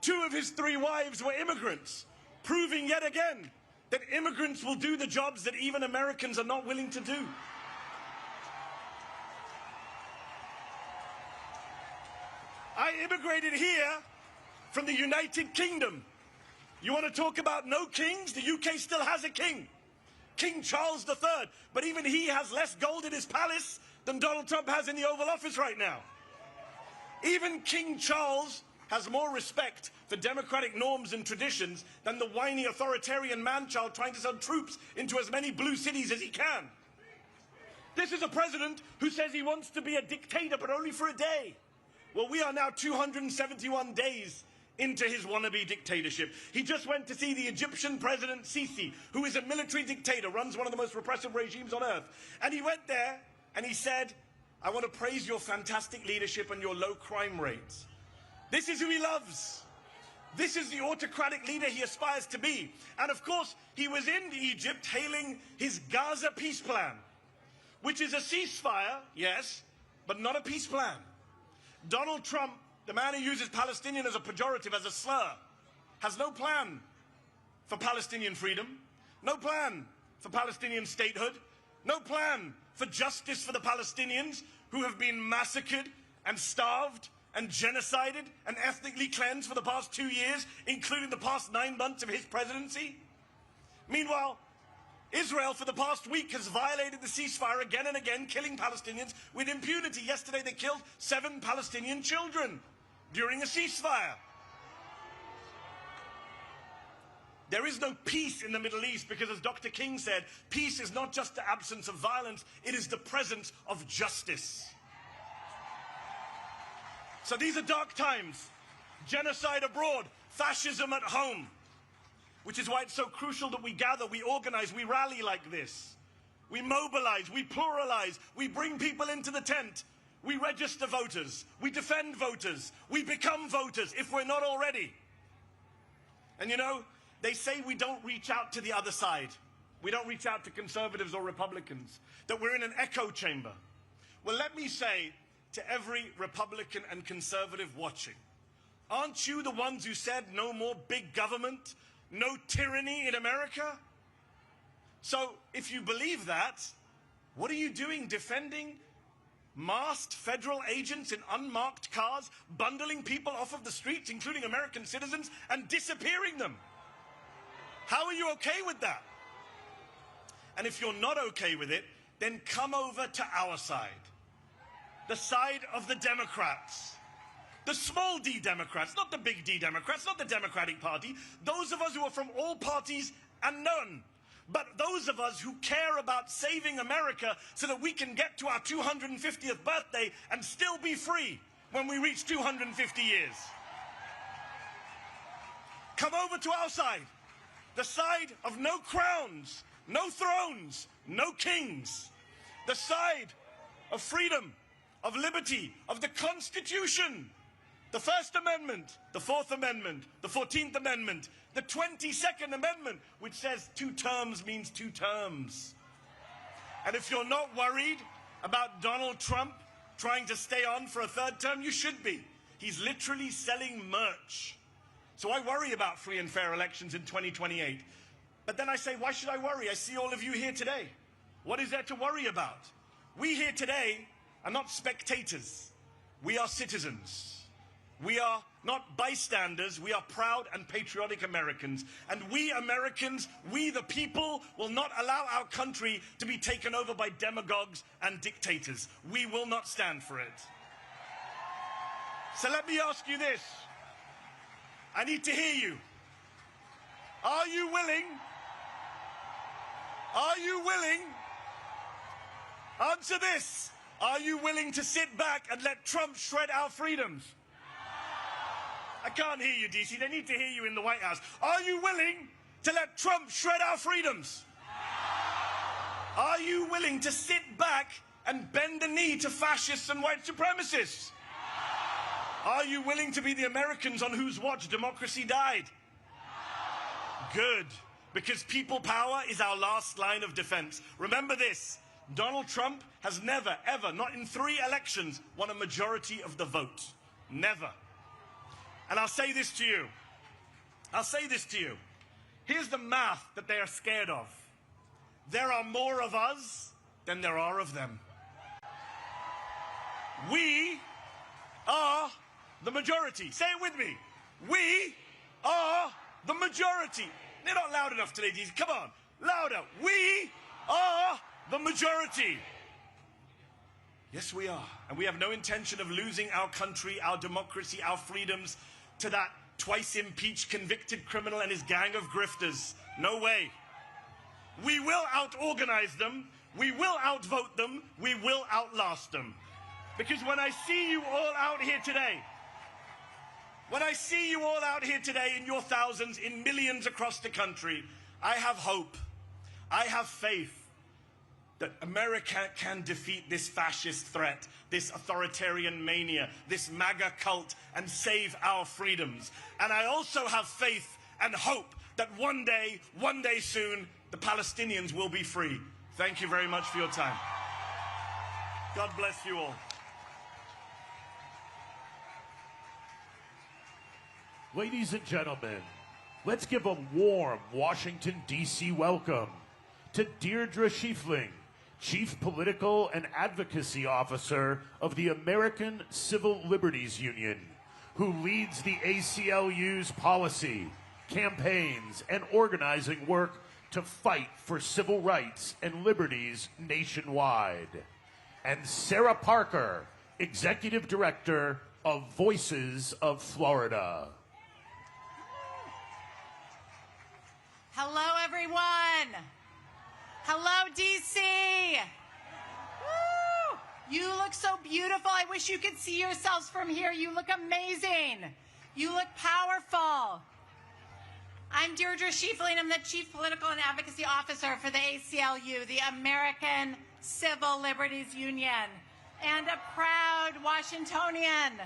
2 of his 3 wives were immigrants, proving yet again that immigrants will do the jobs that even Americans are not willing to do. I immigrated here from the United Kingdom. You want to talk about no kings? The UK still has a king, King Charles III, but even he has less gold in his palace than Donald Trump has in the Oval Office right now. Even King Charles has more respect for democratic norms and traditions than the whiny authoritarian man-child trying to send troops into as many blue cities as he can. This is a president who says he wants to be a dictator, but only for a day. Well, we are now 271 days into his wannabe dictatorship. He just went to see the Egyptian president Sisi, who is a military dictator, runs one of the most repressive regimes on earth. And he went there and he said, I want to praise your fantastic leadership and your low crime rates. This is who he loves. This is the autocratic leader he aspires to be. And of course, he was in Egypt hailing his Gaza peace plan, which is a ceasefire, yes, but not a peace plan. Donald Trump, the man who uses Palestinian as a pejorative, as a slur, has no plan for Palestinian freedom, no plan for Palestinian statehood, no plan for justice for the Palestinians who have been massacred and starved and genocided and ethnically cleansed for the past 2 years, including the past 9 months of his presidency. Meanwhile, Israel for the past week has violated the ceasefire again and again, killing Palestinians with impunity. Yesterday they killed 7 Palestinian children during a ceasefire. There is no peace in the Middle East because, as Dr. King said, peace is not just the absence of violence, it is the presence of justice. So these are dark times. Genocide abroad, fascism at home. Which is why it's so crucial that we gather, we organize, we rally like this. We mobilize, we pluralize, we bring people into the tent. We register voters, we defend voters, we become voters if we're not already. And you know, they say we don't reach out to the other side. We don't reach out to conservatives or Republicans, that we're in an echo chamber. Well, let me say to every Republican and conservative watching, aren't you the ones who said no more big government? No tyranny in America? So if you believe that, what are you doing defending masked federal agents in unmarked cars, bundling people off of the streets, including American citizens, and disappearing them? How are you okay with that? And if you're not okay with it, then come over to our side. The side of the Democrats. The small d Democrats, not the big D Democrats, not the Democratic Party. Those of us who are from all parties and none. But those of us who care about saving America so that we can get to our 250th birthday and still be free when we reach 250 years. Come over to our side. The side of no crowns, no thrones, no kings. The side of freedom, of liberty, of the Constitution. The First Amendment, the Fourth Amendment, the 14th Amendment, the 22nd Amendment, which says 2 terms means 2 terms. And if you're not worried about Donald Trump trying to stay on for a 3rd term, you should be. He's literally selling merch. So I worry about free and fair elections in 2028. But then I say, why should I worry? I see all of you here today. What is there to worry about? We here today are not spectators. We are citizens. We are not bystanders, we are proud and patriotic Americans. And we Americans, we the people, will not allow our country to be taken over by demagogues and dictators. We will not stand for it. So let me ask you this. I need to hear you. Are you willing? Are you willing? Answer this. Are you willing to sit back and let Trump shred our freedoms? I can't hear you, DC. They need to hear you in the White House. Are you willing to let Trump shred our freedoms? Are you willing to sit back and bend the knee to fascists and white supremacists? Are you willing to be the Americans on whose watch democracy died? Good, because people power is our last line of defense. Remember this, Donald Trump has never, ever, not in 3 elections, won a majority of the vote. Never. And I'll say this to you. I'll say this to you. Here's the math that they are scared of. There are more of us than there are of them. We are the majority. Say it with me. We are the majority. They're not loud enough today, Jesus. Come on. Louder. We are the majority. Yes, we are. And we have no intention of losing our country, our democracy, our freedoms to that twice impeached convicted criminal and his gang of grifters. No way. We will out-organize them. We will outvote them. We will outlast them. Because when I see you all out here today, when I see you all out here today in your thousands, in millions across the country, I have hope. I have faith that America can defeat this fascist threat, this authoritarian mania, this MAGA cult, and save our freedoms. And I also have faith and hope that one day soon, the Palestinians will be free. Thank you very much for your time. God bless you all. Ladies and gentlemen, let's give a warm Washington, D.C. welcome to Deirdre Schiefling, Chief Political and Advocacy Officer of the American Civil Liberties Union, who leads the ACLU's policy, campaigns, and organizing work to fight for civil rights and liberties nationwide. And Sarah Parker, Executive Director of Voices of Florida. Hello, everyone. Hello, DC. Woo! You look so beautiful. I wish you could see yourselves from here. You look amazing. You look powerful. I'm Deirdre Schiefling. I'm the Chief Political and Advocacy Officer for the ACLU, the American Civil Liberties Union, and a proud Washingtonian.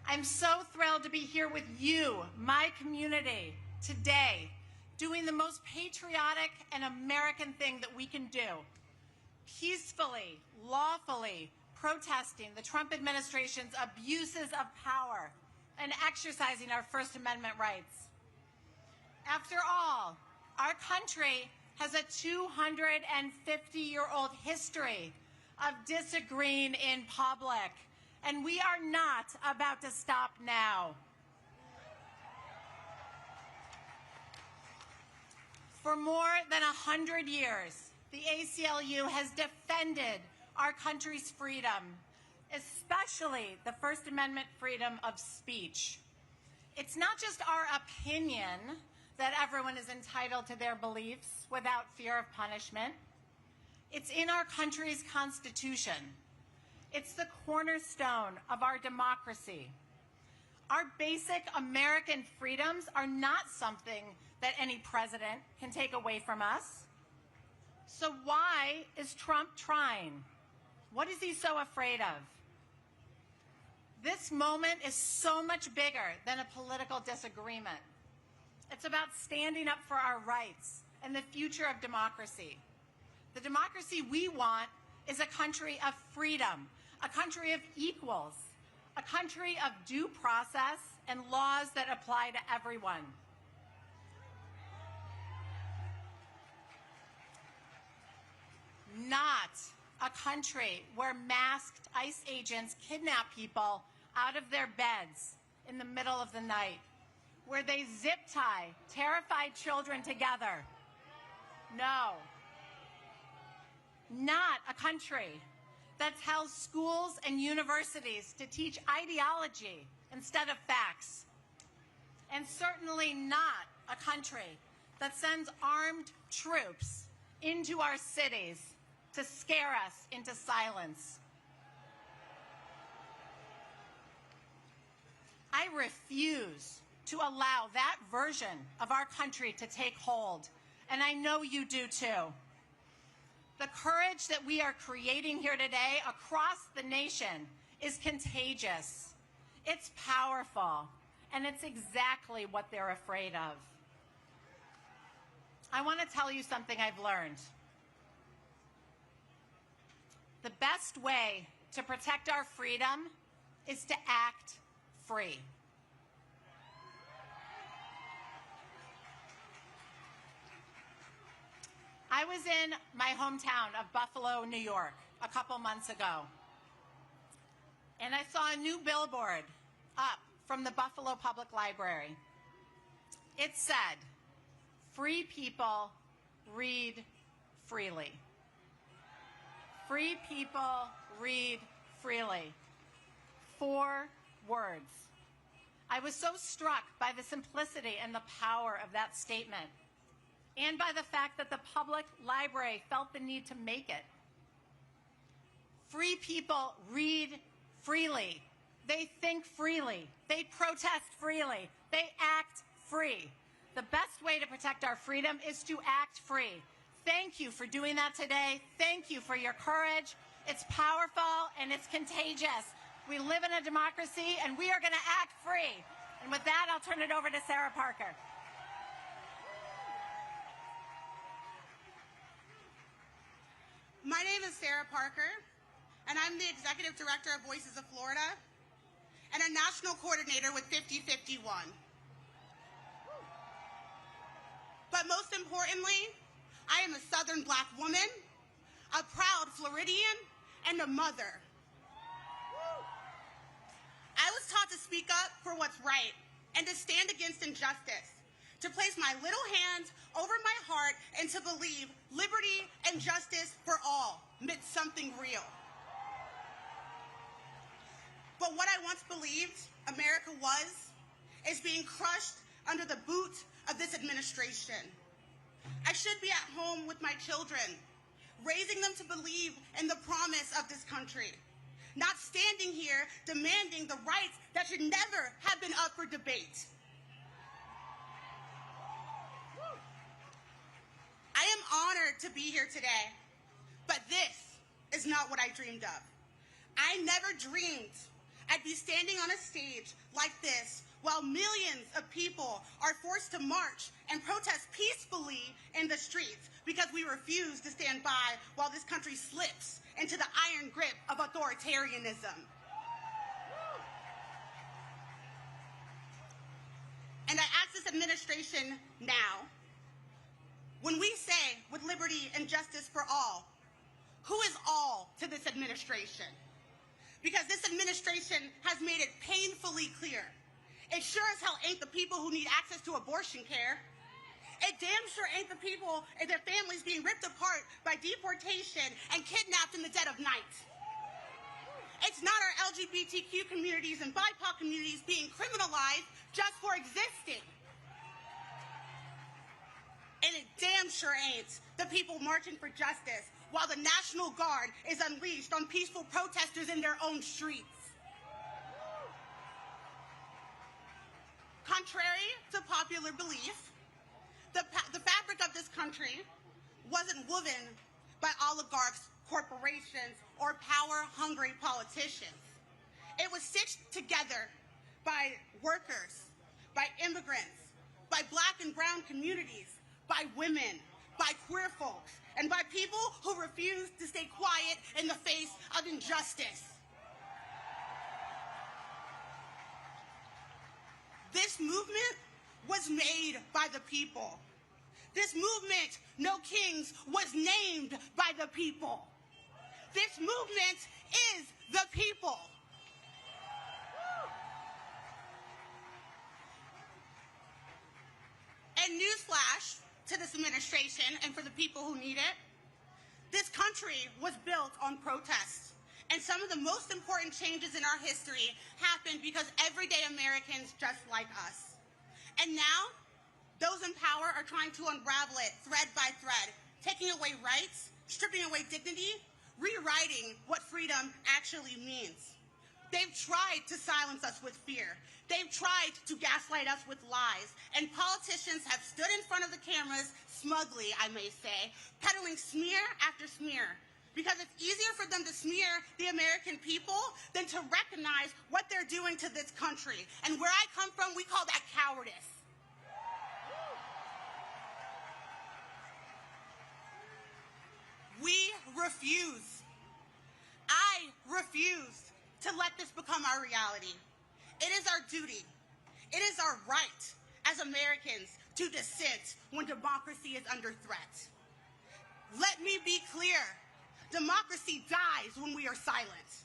I'm so thrilled to be here with you, my community, today, doing the most patriotic and American thing that we can do, peacefully, lawfully protesting the Trump administration's abuses of power and exercising our First Amendment rights. After all, our country has a 250-year-old history of disagreeing in public, and we are not about to stop now. For more than 100 years, the ACLU has defended our country's freedom, especially the First Amendment freedom of speech. It's not just our opinion that everyone is entitled to their beliefs without fear of punishment. It's in our country's Constitution. It's the cornerstone of our democracy. Our basic American freedoms are not something that any president can take away from us. So why is Trump trying? What is he so afraid of? This moment is so much bigger than a political disagreement. It's about standing up for our rights and the future of democracy. The democracy we want is a country of freedom, a country of equals, a country of due process and laws that apply to everyone. Not a country where masked ICE agents kidnap people out of their beds in the middle of the night, where they zip tie terrified children together. No. Not a country that tells schools and universities to teach ideology instead of facts. And certainly not a country that sends armed troops into our cities to scare us into silence. I refuse to allow that version of our country to take hold, and I know you do too. The courage that we are creating here today across the nation is contagious. It's powerful, and it's exactly what they're afraid of. I want to tell you something I've learned. The best way to protect our freedom is to act free. I was in my hometown of Buffalo, New York, a couple months ago, and I saw a new billboard up from the Buffalo Public Library. It said, "Free people read freely." Free people read freely. 4 words. I was so struck by the simplicity and the power of that statement, and by the fact that the public library felt the need to make it. Free people read freely. They think freely. They protest freely. They act free. The best way to protect our freedom is to act free. Thank you for doing that today. Thank you for your courage. It's powerful and it's contagious. We live in a democracy and we are going to act free. And with that, I'll turn it over to Sarah Parker. My name is Sarah Parker, and I'm the Executive Director of Voices of Florida and a National Coordinator with 5051. But But most importantly, I am a Southern Black woman, a proud Floridian, and a mother. I was taught to speak up for what's right and to stand against injustice, to place my little hand over my heart and to believe liberty and justice for all meant something real. But what I once believed America was is being crushed under the boot of this administration. I should be at home with my children, raising them to believe in the promise of this country, not standing here demanding the rights that should never have been up for debate. I am honored to be here today, but this is not what I dreamed of. I never dreamed I'd be standing on a stage like this while millions of people are forced to march and protest peacefully in the streets because we refuse to stand by while this country slips into the iron grip of authoritarianism. And I ask this administration now, when we say with liberty and justice for all, who is all to this administration? Because this administration has made it painfully clear. It sure as hell ain't the people who need access to abortion care. It damn sure ain't the people and their families being ripped apart by deportation and kidnapped in the dead of night. It's not our LGBTQ communities and BIPOC communities being criminalized just for existing. And it damn sure ain't the people marching for justice while the National Guard is unleashed on peaceful protesters in their own streets. Contrary to popular belief, the fabric of this country wasn't woven by oligarchs, corporations, or power-hungry politicians. It was stitched together by workers, by immigrants, by Black and brown communities, by women, by queer folks, and by people who refuse to stay quiet in the face of injustice. This movement was made by the people. This movement, No Kings, was named by the people. This movement is the people. And newsflash to this administration and for the people who need it, this country was built on protest. And some of the most important changes in our history happened because everyday Americans just like us. And now, those in power are trying to unravel it thread by thread, taking away rights, stripping away dignity, rewriting what freedom actually means. They've tried to silence us with fear. They've tried to gaslight us with lies. And politicians have stood in front of the cameras, smugly, I may say, peddling smear after smear. Because it's easier for them to smear the American people than to recognize what they're doing to this country. And where I come from, we call that cowardice. We refuse. I refuse to let this become our reality. It is our duty. It is our right as Americans to dissent when democracy is under threat. Let me be clear. Democracy dies when we are silent.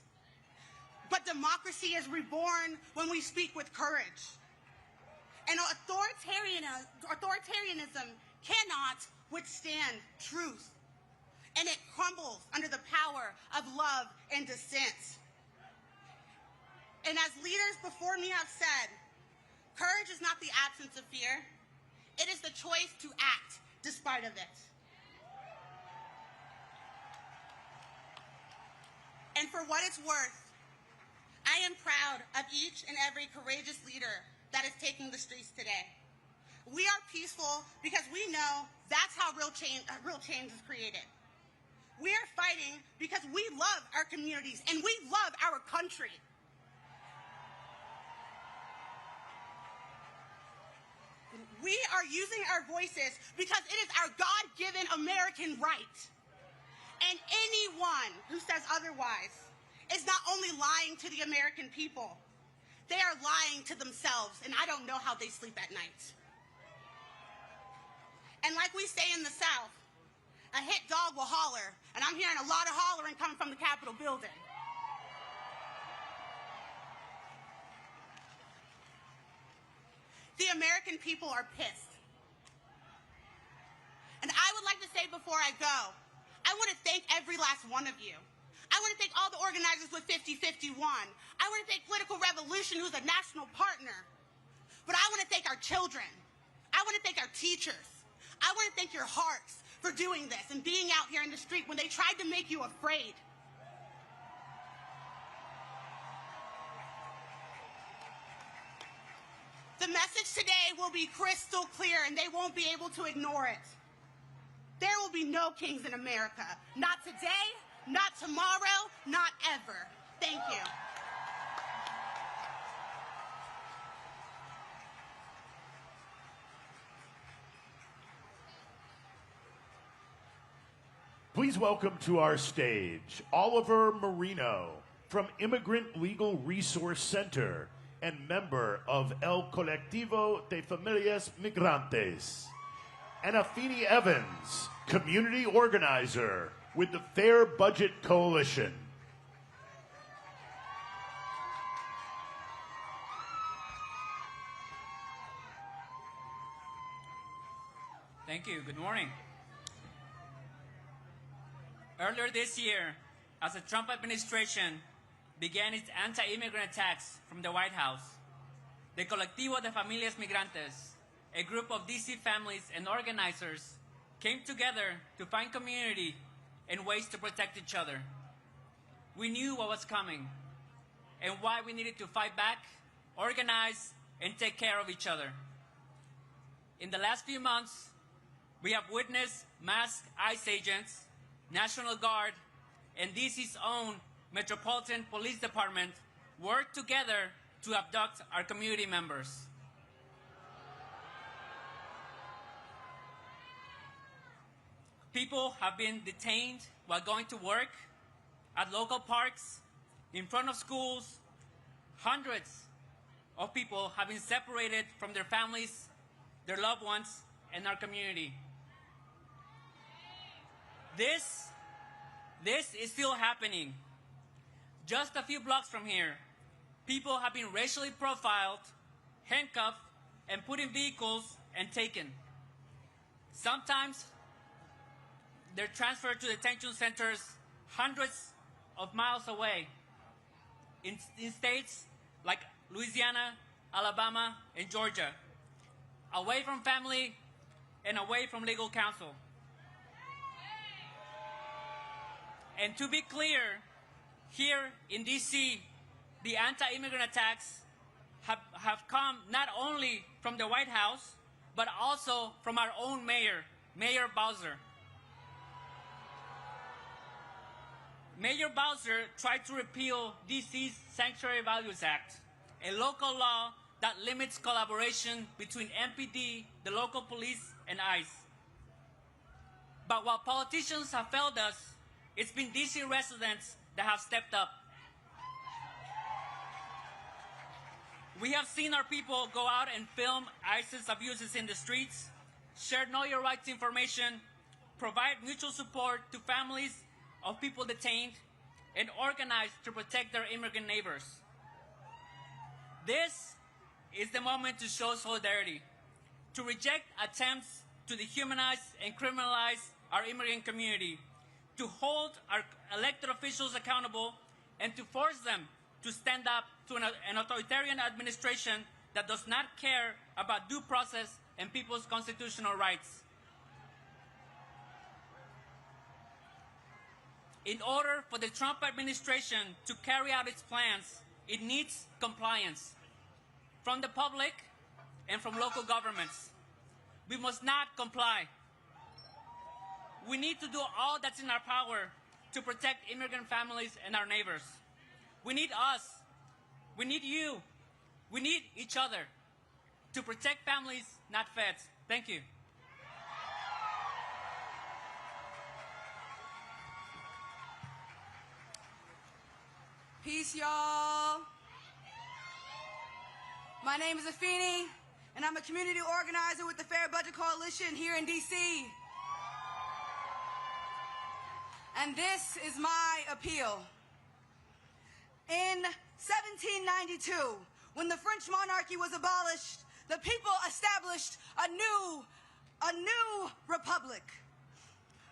But democracy is reborn when we speak with courage. And authoritarianism cannot withstand truth. And it crumbles under the power of love and dissent. And as leaders before me have said, courage is not the absence of fear. It is the choice to act despite of it. And for what it's worth, I am proud of each and every courageous leader that is taking the streets today. We are peaceful because we know that's how real change is created. We are fighting because we love our communities and we love our country. We are using our voices because it is our God-given American right. And anyone who says otherwise is not only lying to the American people, they are lying to themselves, and I don't know how they sleep at night. And like we say in the South, a hit dog will holler, and I'm hearing a lot of hollering coming from the Capitol building. The American people are pissed. And I would like to say before I go, I want to thank every last one of you. I want to thank all the organizers with 5051. I want to thank Political Revolution, who's a national partner. But I want to thank our children. I want to thank our teachers. I want to thank your hearts for doing this and being out here in the street when they tried to make you afraid. The message today will be crystal clear, and they won't be able to ignore it. There will be no kings in America. Not today, not tomorrow, not ever. Thank you. Please welcome to our stage Oliver Marino from Immigrant Legal Resource Center and member of El Colectivo de Familias Migrantes, and Afeni Evans, community organizer with the Fair Budget Coalition. Thank you. Good morning. Earlier this year, as the Trump administration began its anti-immigrant attacks from the White House, the Colectivo de Familias Migrantes, a group of DC families and organizers, came together to find community and ways to protect each other. We knew what was coming and why we needed to fight back, organize, and take care of each other. In the last few months, we have witnessed masked ICE agents, National Guard, and DC's own Metropolitan Police Department work together to abduct our community members. People have been detained while going to work, at local parks, in front of schools. Hundreds of people have been separated from their families, their loved ones, and our community. This is still happening. Just a few blocks from here, people have been racially profiled, handcuffed, and put in vehicles and taken. Sometimes they're transferred to detention centers hundreds of miles away in states like Louisiana, Alabama, and Georgia, away from family and away from legal counsel. And to be clear, here in DC, the anti-immigrant attacks have come not only from the White House, but also from our own mayor, Mayor Bowser. Mayor Bowser tried to repeal DC's Sanctuary Values Act, a local law that limits collaboration between MPD, the local police, and ICE. But while politicians have failed us, it's been DC residents that have stepped up. We have seen our people go out and film ISIS abuses in the streets, share Know Your Rights information, provide mutual support to families of people detained, and organize to protect their immigrant neighbors. This is the moment to show solidarity, to reject attempts to dehumanize and criminalize our immigrant community, to hold our elected officials accountable, and to force them to stand up to an authoritarian administration that does not care about due process and people's constitutional rights. In order for the Trump administration to carry out its plans, it needs compliance from the public and from local governments. We must not comply. We need to do all that's in our power to protect immigrant families and our neighbors. We need us. We need you. We need each other to protect families, not feds. Thank you. Peace, y'all. My name is Afeni, and I'm a community organizer with the Fair Budget Coalition here in D.C. And this is my appeal. In 1792, when the French monarchy was abolished, the people established a new republic.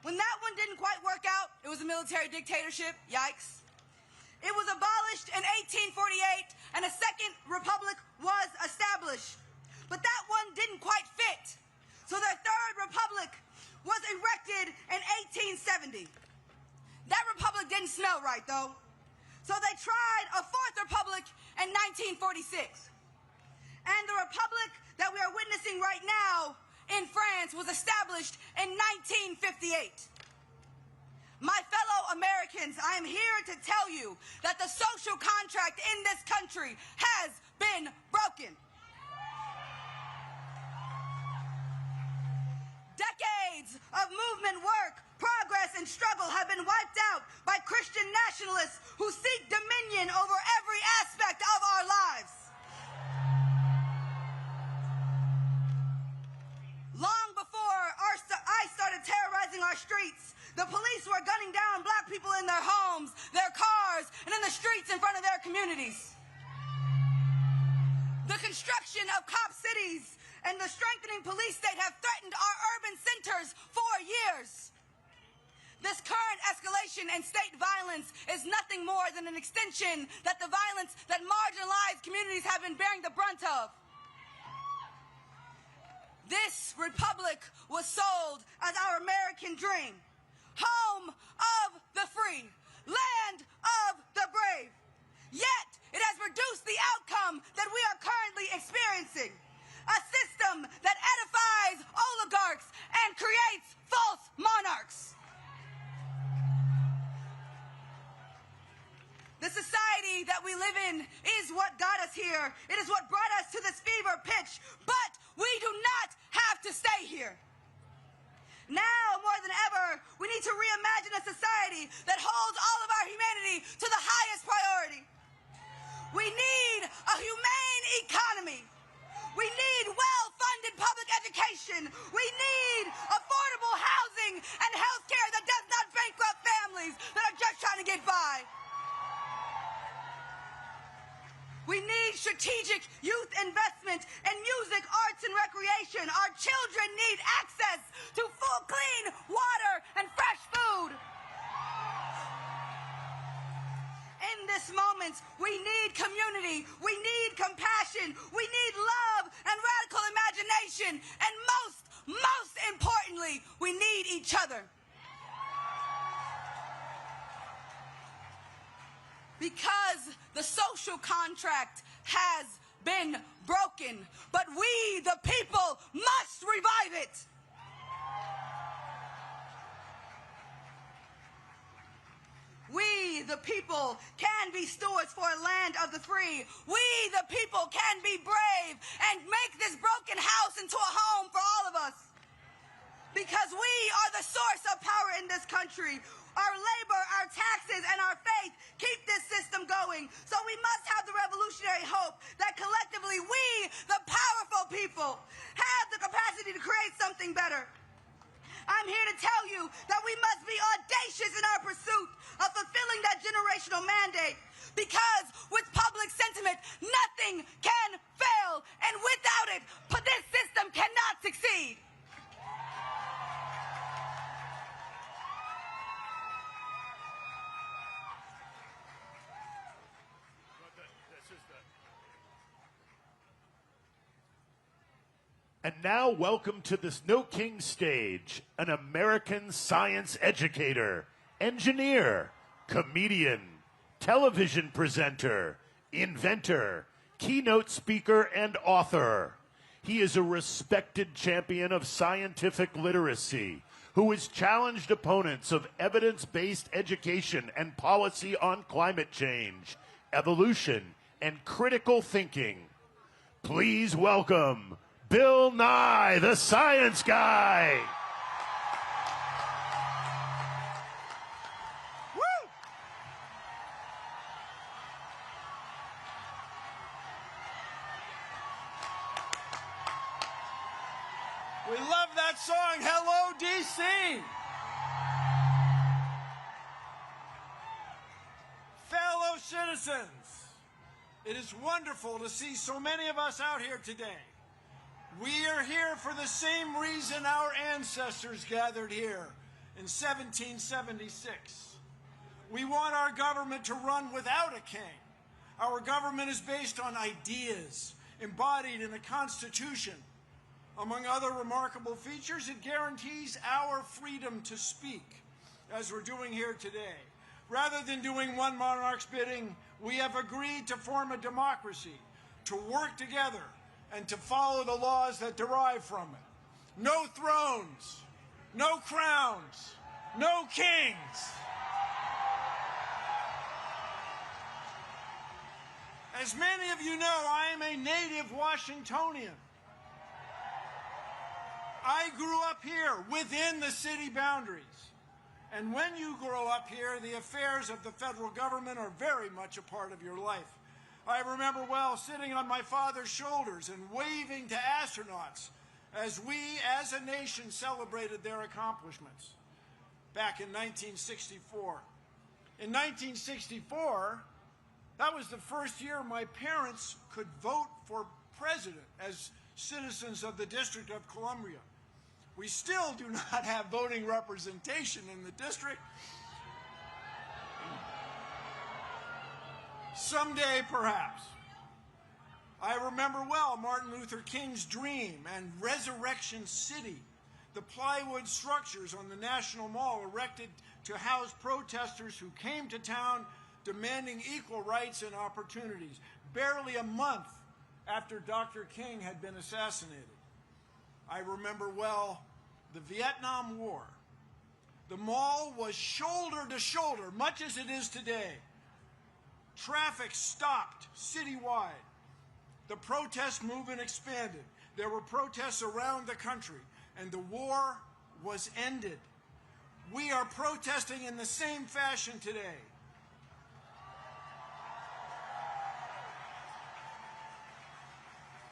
When that one didn't quite work out, it was a military dictatorship, yikes. It was abolished in 1848, and a second republic was established. But that one didn't quite fit. So their third republic was erected in 1870. That republic didn't smell right, though. So they tried a fourth republic in 1946. And the republic that we are witnessing right now in France was established in 1958. My fellow Americans, I am here to tell you that the social contract in this country has been broken. Decades of movement work, progress, and struggle have been wiped out by Christian nationalists who seek dominion over every aspect of our lives. Long before I started terrorizing our streets, the police were gunning down black people in their homes, their cars, and in the streets in front of their communities. The construction of cop cities and the strengthening police state have threatened our urban centers for years. This current escalation in state violence is nothing more than an extension that the violence that marginalized communities have been bearing the brunt of. This republic was sold as our American dream. Home of the free, land of the brave. Yet, it has produced the outcome that we are currently experiencing. A system that edifies oligarchs and creates false monarchs. The society that we live in is what got us here. It is what brought us to this fever pitch, but we do not have to stay here. Now, more than ever, we need to reimagine a society that holds all of our humanity to the highest priority. We need a humane economy. We need well-funded public education. We need affordable housing and health care that does not bankrupt families that are just trying to get by. We need strategic youth investment in music, arts, and recreation. Our children need access to full, clean water and fresh food. In this moment, we need community. We need compassion. We need love and radical imagination. And most importantly, we need each other. Because the social contract has been broken, but we, the people, must revive it. We, the people, can be stewards for a land of the free. We, the people, can be brave and make this broken house into a home for all of us. Because we are the source of power in this country. Our labor, our taxes, and our faith keep this system going. So we must have the revolutionary hope that collectively we, the powerful people, have the capacity to create something better. I'm here to tell you that we must be audacious in our pursuit of fulfilling that generational mandate. Because with public sentiment, nothing can fail. And without it, this system cannot succeed. And now, welcome to the Snow King stage, an American science educator, engineer, comedian, television presenter, inventor, keynote speaker, and author. He is a respected champion of scientific literacy who has challenged opponents of evidence-based education and policy on climate change, evolution, and critical thinking. Please welcome Bill Nye, the Science Guy. Woo! We love that song. Hello, DC. Fellow citizens, it is wonderful to see so many of us out here today. We are here for the same reason our ancestors gathered here in 1776. We want our government to run without a king. Our government is based on ideas embodied in the Constitution. Among other remarkable features, it guarantees our freedom to speak, as we're doing here today. Rather than doing one monarch's bidding, we have agreed to form a democracy, to work together, and to follow the laws that derive from it. No thrones, no crowns, no kings. As many of you know, I am a native Washingtonian. I grew up here within the city boundaries. And when you grow up here, the affairs of the federal government are very much a part of your life. I remember well sitting on my father's shoulders and waving to astronauts as we, as a nation, celebrated their accomplishments back in 1964. In 1964, that was the first year my parents could vote for president as citizens of the District of Columbia. We still do not have voting representation in the district. Someday, perhaps. I remember well Martin Luther King's dream and Resurrection City, the plywood structures on the National Mall erected to house protesters who came to town demanding equal rights and opportunities, barely a month after Dr. King had been assassinated. I remember well the Vietnam War. The mall was shoulder to shoulder, much as it is today. Traffic stopped citywide. The protest movement expanded. There were protests around the country, and the war was ended. We are protesting in the same fashion today.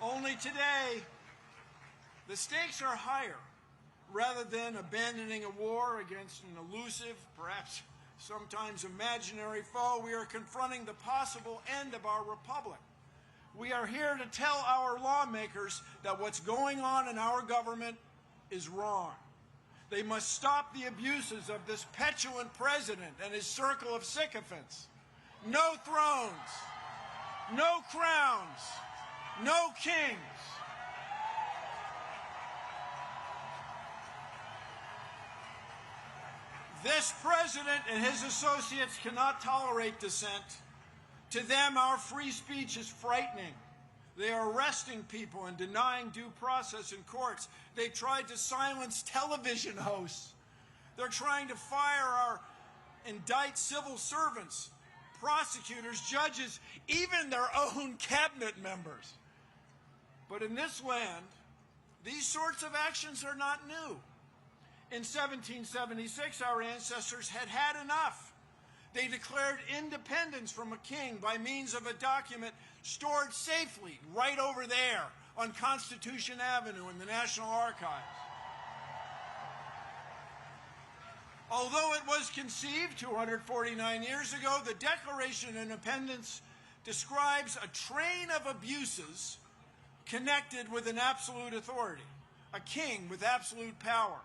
Only today, the stakes are higher. Rather than abandoning a war against an elusive, perhaps sometimes imaginary foe, we are confronting the possible end of our republic. We are here to tell our lawmakers that what's going on in our government is wrong. They must stop the abuses of this petulant president and his circle of sycophants. No thrones, no crowns, no kings. This president and his associates cannot tolerate dissent. To them, our free speech is frightening. They are arresting people and denying due process in courts. They've tried to silence television hosts. They're trying to fire or indict civil servants, prosecutors, judges, even their own cabinet members. But in this land, these sorts of actions are not new. In 1776, our ancestors had had enough. They declared independence from a king by means of a document stored safely right over there on Constitution Avenue in the National Archives. Although it was conceived 249 years ago, the Declaration of Independence describes a train of abuses connected with an absolute authority, a king with absolute power.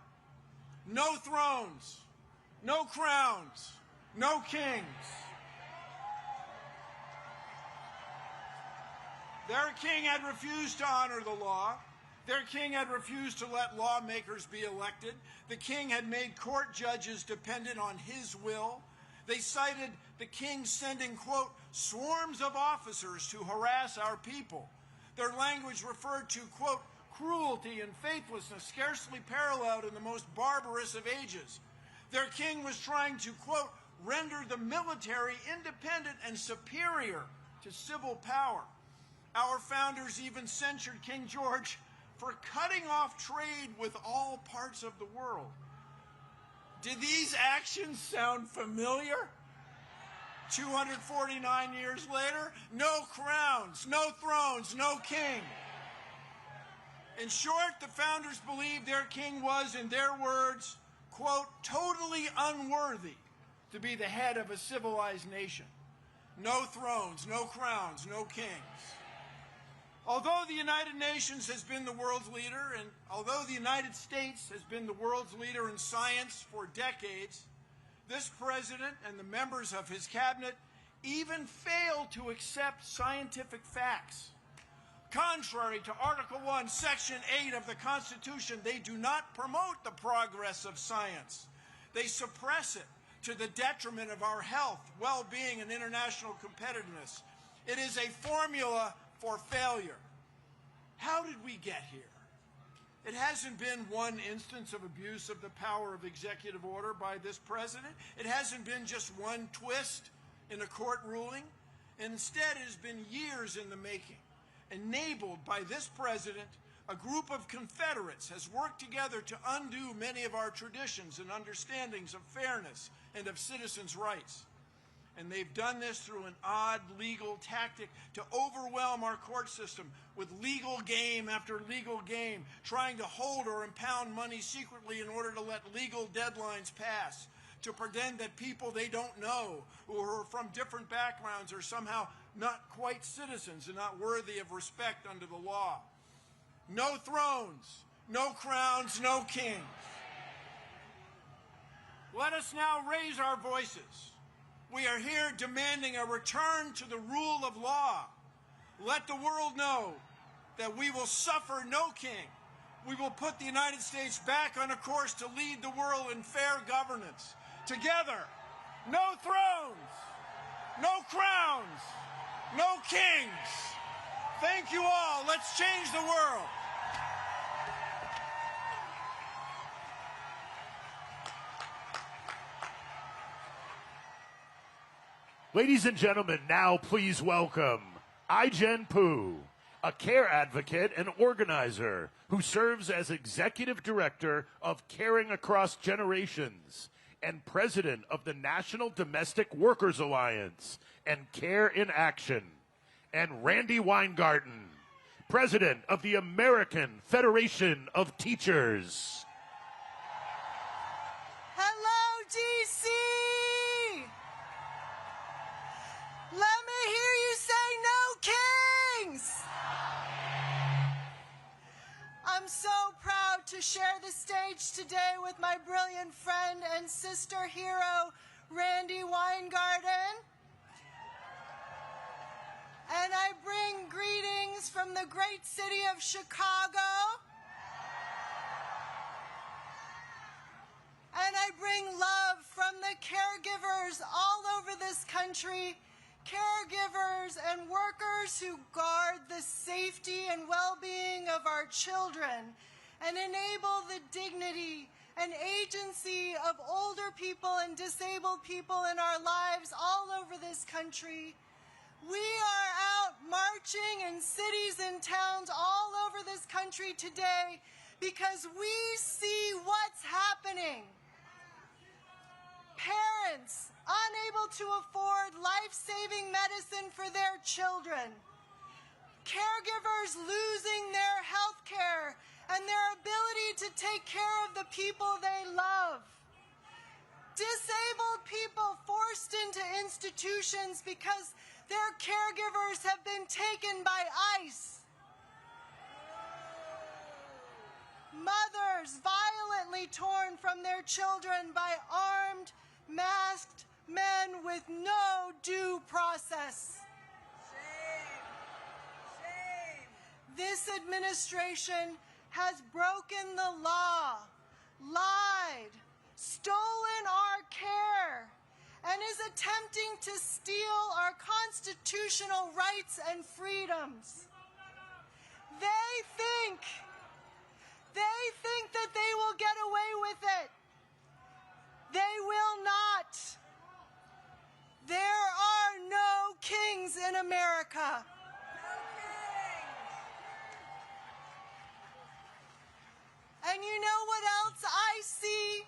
No thrones, no crowns, no kings. Their king had refused to honor the law. Their king had refused to let lawmakers be elected. The king had made court judges dependent on his will. They cited the king sending, quote, swarms of officers to harass our people. Their language referred to, quote, cruelty and faithlessness scarcely paralleled in the most barbarous of ages. Their king was trying to, quote, render the military independent and superior to civil power. Our founders even censured King George for cutting off trade with all parts of the world. Did these actions sound familiar? 249 years later, no crowns, no thrones, no king. In short, the founders believed their king was, in their words, quote, totally unworthy to be the head of a civilized nation. No thrones, no crowns, no kings. Although the United Nations has been the world's leader, and although the United States has been the world's leader in science for decades, this president and the members of his cabinet even fail to accept scientific facts. Contrary to Article 1, Section 8 of the Constitution, they do not promote the progress of science. They suppress it to the detriment of our health, well-being, and international competitiveness. It is a formula for failure. How did we get here? It hasn't been one instance of abuse of the power of executive order by this president. It hasn't been just one twist in a court ruling. Instead, it has been years in the making. Enabled by this president, a group of Confederates has worked together to undo many of our traditions and understandings of fairness and of citizens' rights. And they've done this through an odd legal tactic to overwhelm our court system with legal game after legal game, trying to hold or impound money secretly in order to let legal deadlines pass, to pretend that people they don't know, who are from different backgrounds, are somehow not quite citizens and not worthy of respect under the law. No thrones, no crowns, no kings. Let us now raise our voices. We are here demanding a return to the rule of law. Let the world know that we will suffer no king. We will put the United States back on a course to lead the world in fair governance. Together, no thrones, no crowns, no kings. Thank you all. Let's change the world. Ladies and gentlemen, now please welcome I-Jen Poo, a care advocate and organizer who serves as executive director of Caring Across Generations and president of the National Domestic Workers Alliance and Care in Action, and Randy Weingarten, president of the American Federation of Teachers. Hello, DC! Let me hear you say no kings! I'm so proud to share the stage today with my brilliant friend and sister hero, Randy Weingarten. And I bring greetings from the great city of Chicago. And I bring love from the caregivers all over this country, caregivers and workers who guard the safety and well-being of our children and enable the dignity and agency of older people and disabled people in our lives all over this country. We are out marching in cities and towns all over this country today because we see what's happening. Parents unable to afford life-saving medicine for their children. Caregivers losing their health care and their ability to take care of the people they love. Disabled people forced into institutions because their caregivers have been taken by ICE. Mothers violently torn from their children by armed, masked men with no due process. Shame. Shame. This administration has broken the law, lied, stolen our care, and is attempting to steal our constitutional rights and freedoms. They think that they will get away with it. They will not. There are no kings in America. And you know what else I see?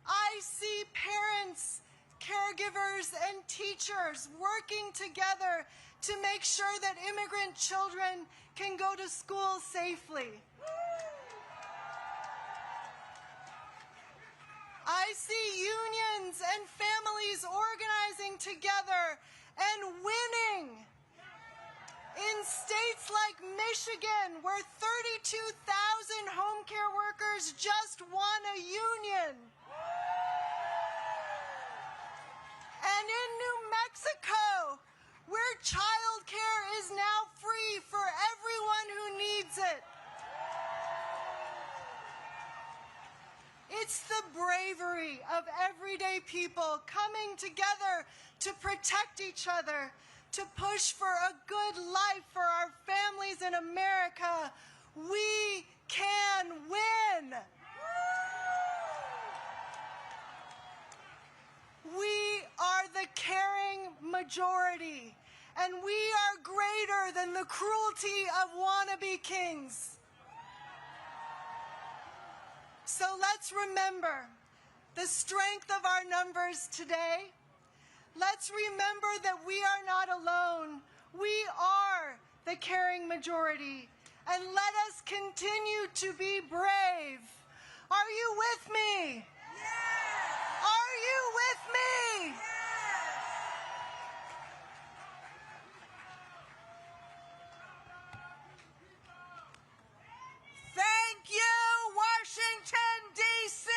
I see parents, caregivers, and teachers working together to make sure that immigrant children can go to school safely. I see unions and families organizing together and winning. In states like Michigan, where 32,000 home care workers just won a union. And in New Mexico, where child care is now free for everyone who needs it. It's the bravery of everyday people coming together to protect each other, to push for a good life for our families in America. We can win. We are the caring majority, and we are greater than the cruelty of wannabe kings. So let's remember the strength of our numbers today. Let's remember that we are not alone. We are the caring majority. And let us continue to be brave. Are you with me? Yeah. Are you with me? Yeah. Thank you, Washington, D.C.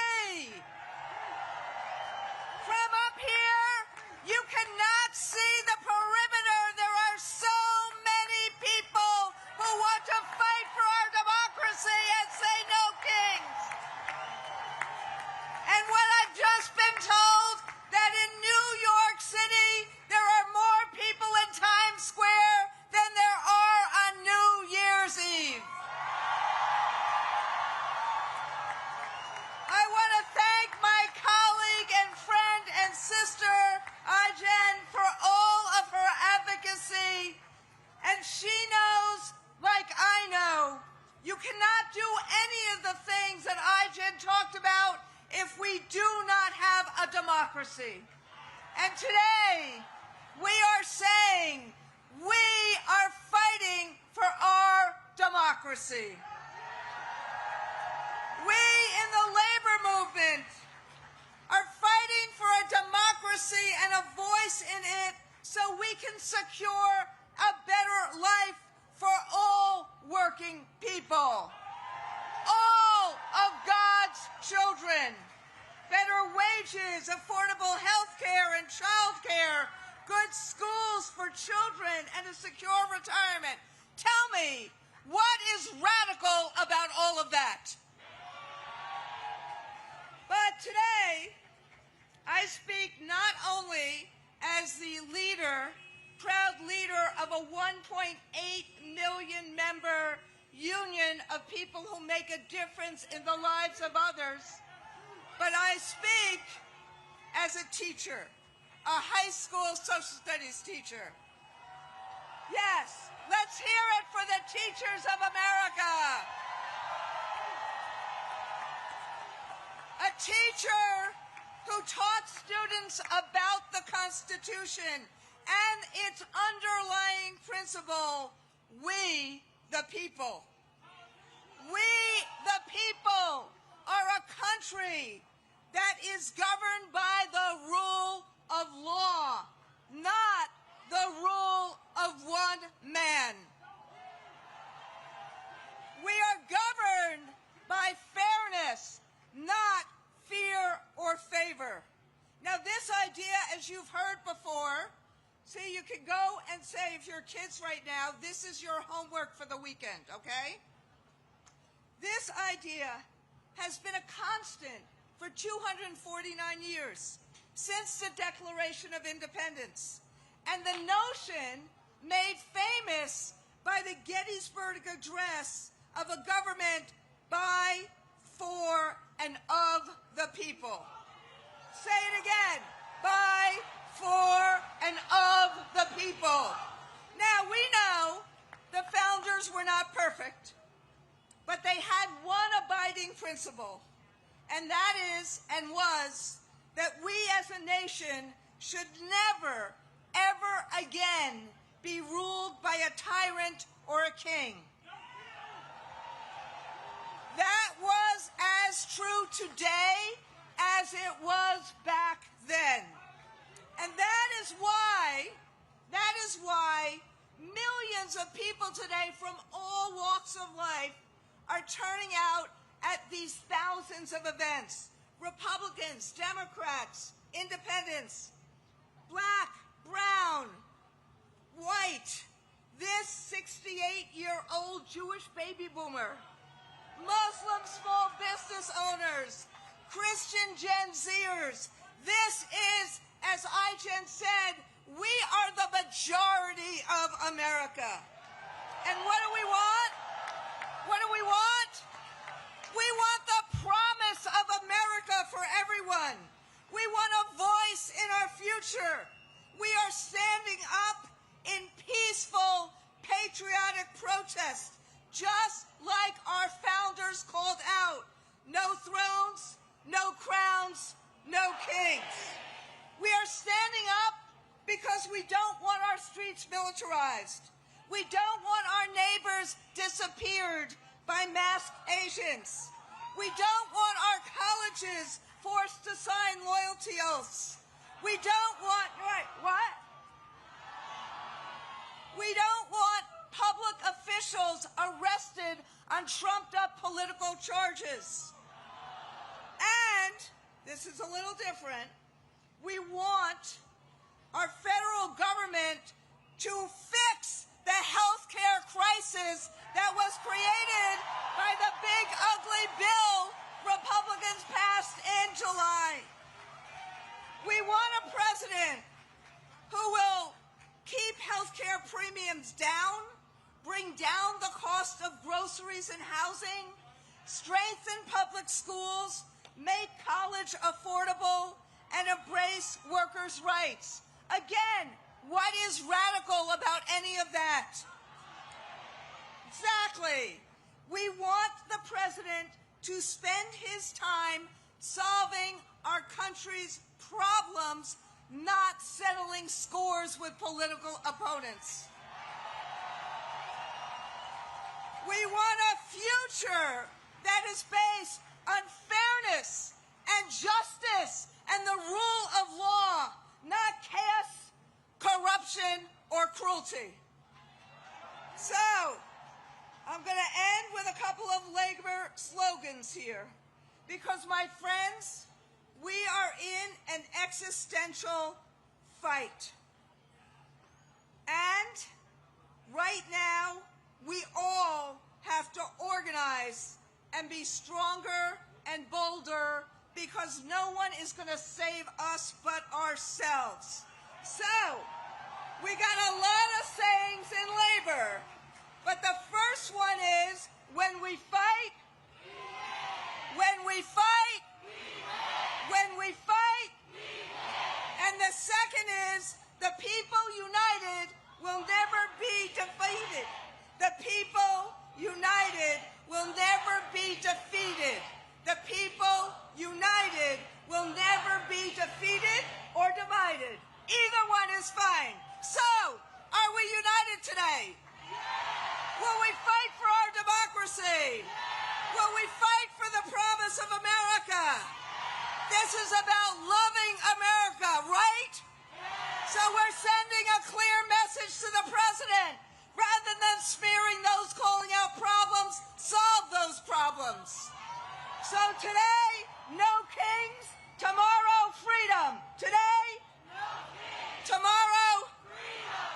From up here, you cannot see the perimeter. There are so many people who want to fight for our democracy and say no kings. And what I've just been told, that in New York City, there are more people in Times Square than there are on New Year's Eve. I want to thank my colleague and friend and sister, Ajen, for all of her advocacy. And she knows, like I know, you cannot do any of the things that Ajen talked about if we do not have a democracy. And today, we are saying we are fighting for our democracy. We in the labor movement are fighting for a democracy and a voice in it so we can secure a better life for all working people. All of God's children. Better wages, affordable health care and child care, good schools for children, and a secure retirement. Tell me, what is radical about all of that? But today, I speak not only as the leader, proud leader of a 1.8 million member union of people who make a difference in the lives of others, but I speak as a teacher, a high school social studies teacher. Yes, let's hear it for the teachers of America. A teacher who taught students about the Constitution and its underlying principle, we the people. We the people are a country that is governed by the rule of law, not the rule of one man. We are governed by fairness, not fear or favor. Now this idea, as you've heard before, see, you can go and say, if you're kids right now, this is your homework for the weekend, okay? This idea has been a constant for 249 years, since the Declaration of Independence. And the notion made famous by the Gettysburg Address of a government by, for, and of the people. Say it again. By, for, and of the people. Now, we know the founders were not perfect, but they had one abiding principle, and that is and was that we as a nation should never, ever again be ruled by a tyrant or a king. That was as true today as it was back then. And that is why millions of people today from all walks of life are turning out at these thousands of events. Republicans, Democrats, independents, black, brown, white, this 68-year-old Jewish baby boomer, Muslim small business owners, Christian Gen Zers. This is, as iGen said, we are the majority of America. And what do we want? What do we want? We want the promise of America for everyone. We want a voice in our future. We are standing up in peaceful, patriotic protest, just like our founders called out. No thrones, no crowns, no kings. We are standing up because we don't want our streets militarized. We don't want our neighbors disappeared by masked Asians. We don't want our colleges forced to sign loyalty oaths. We don't want, what? We don't want public officials arrested on trumped-up political charges. And, this is a little different, we want our federal government to fix the healthcare crisis that was created by the big, ugly bill Republicans passed in July. We want a president who will keep healthcare premiums down, bring down the cost of groceries and housing, strengthen public schools, make college affordable, and embrace workers' rights. Again, what is radical about any of that? Exactly. We want the president to spend his time solving our country's problems, not settling scores with political opponents. We want a future that is based on fairness and justice and the rule of law, not chaos, corruption, or cruelty. So, I'm going to end with a couple of labor slogans here. Because, my friends, we are in an existential fight. And right now, we all have to organize and be stronger and bolder, because no one is going to save us but ourselves. So, we got a lot of sayings in labor, but the first one is, when we fight, when we fight, when we fight, and the second is, the people united will never be defeated. The people united will never be defeated. The people united will never be defeated or divided. Either one is fine. So, are we united today? Will we fight for our democracy? Will we fight for the promise of America? This is about loving America, right? So we're sending a clear message to the president. Rather than smearing those calling out problems, solve those problems. So today, no kings. Tomorrow, freedom. Today, no kings. Tomorrow, freedom.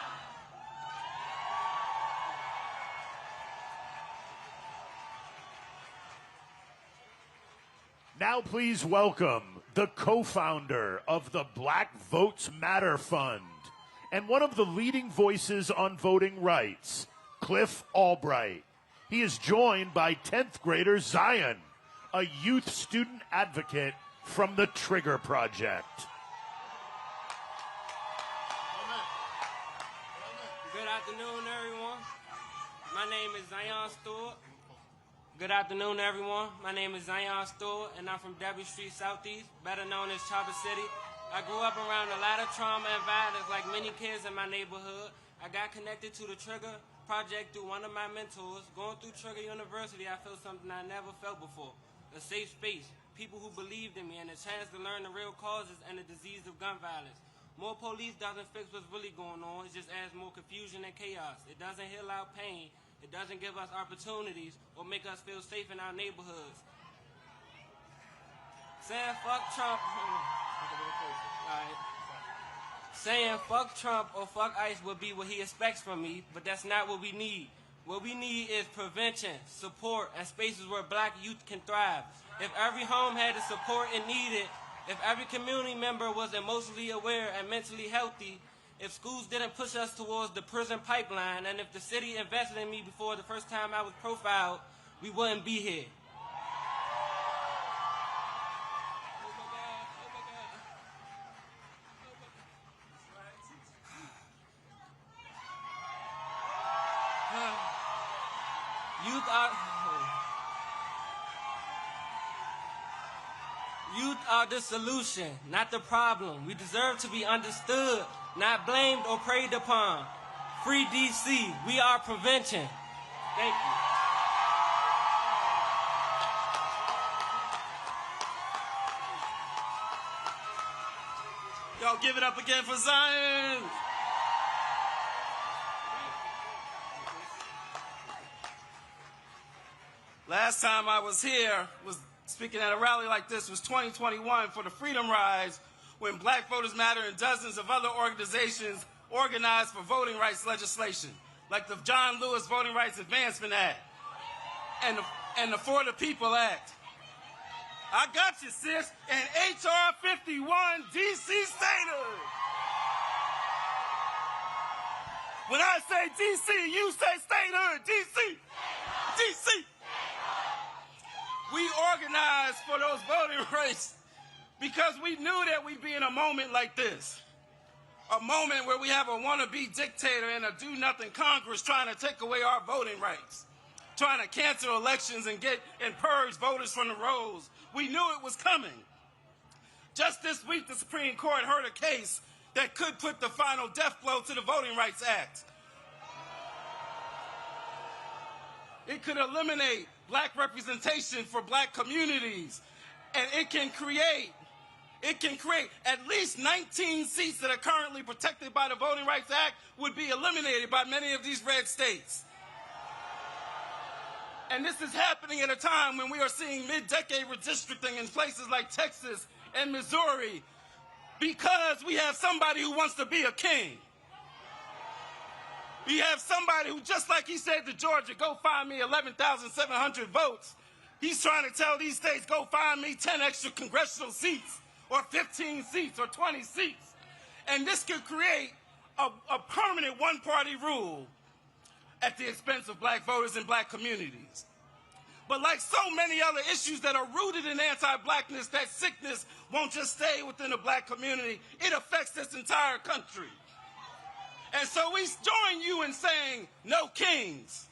Now please welcome the co-founder of the Black Votes Matter Fund and one of the leading voices on voting rights, Cliff Albright. He is joined by 10th grader Zion, a youth student advocate from the Trigger Project. Good afternoon, everyone. My name is Zion Stewart. Good afternoon, everyone. My name is Zion Stewart, and I'm from Debbie Street Southeast, better known as Chopper City. I grew up around a lot of trauma and violence like many kids in my neighborhood. I got connected to the Trigger Project through one of my mentors. Going through Trigger University, I felt something I never felt before. A safe space, people who believed in me, and a chance to learn the real causes and the disease of gun violence. More police doesn't fix what's really going on. It just adds more confusion and chaos. It doesn't heal our pain. It doesn't give us opportunities or make us feel safe in our neighborhoods. Saying fuck Trump. Saying fuck Trump or fuck ICE would be what he expects from me, but that's not what we need. What we need is prevention, support, and spaces where black youth can thrive. If every home had the support it needed, if every community member was emotionally aware and mentally healthy, if schools didn't push us towards the prison pipeline, and if the city invested in me before the first time I was profiled, we wouldn't be here. Youth are the solution, not the problem. We deserve to be understood, not blamed or preyed upon. Free DC. We are prevention. Thank you. Y'all give it up again for Zion. Last time I was here, was speaking at a rally like this, was 2021 for the Freedom Rise, when Black Voters Matter and dozens of other organizations organized for voting rights legislation, like the John Lewis Voting Rights Advancement Act and the For the People Act. I got you, sis, and HR 51 DC statehood. When I say DC, you say statehood. DC. DC. We organized for those voting rights because we knew that we'd be in a moment like this. A moment where we have a wannabe dictator and a do-nothing Congress trying to take away our voting rights, trying to cancel elections and purge voters from the rolls. We knew it was coming. Just this week, the Supreme Court heard a case that could put the final death blow to the Voting Rights Act. It could eliminate black representation for black communities, and it can create at least 19 seats that are currently protected by the Voting Rights Act would be eliminated by many of these red states. And this is happening at a time when we are seeing mid-decade redistricting in places like Texas and Missouri because we have somebody who wants to be a king. We have somebody who, just like he said to Georgia, go find me 11,700 votes, he's trying to tell these states, go find me 10 extra congressional seats or 15 seats or 20 seats. And this could create a permanent one-party rule at the expense of black voters and black communities. But like so many other issues that are rooted in anti-blackness, that sickness won't just stay within the black community, it affects this entire country. And so we join you in saying, no kings.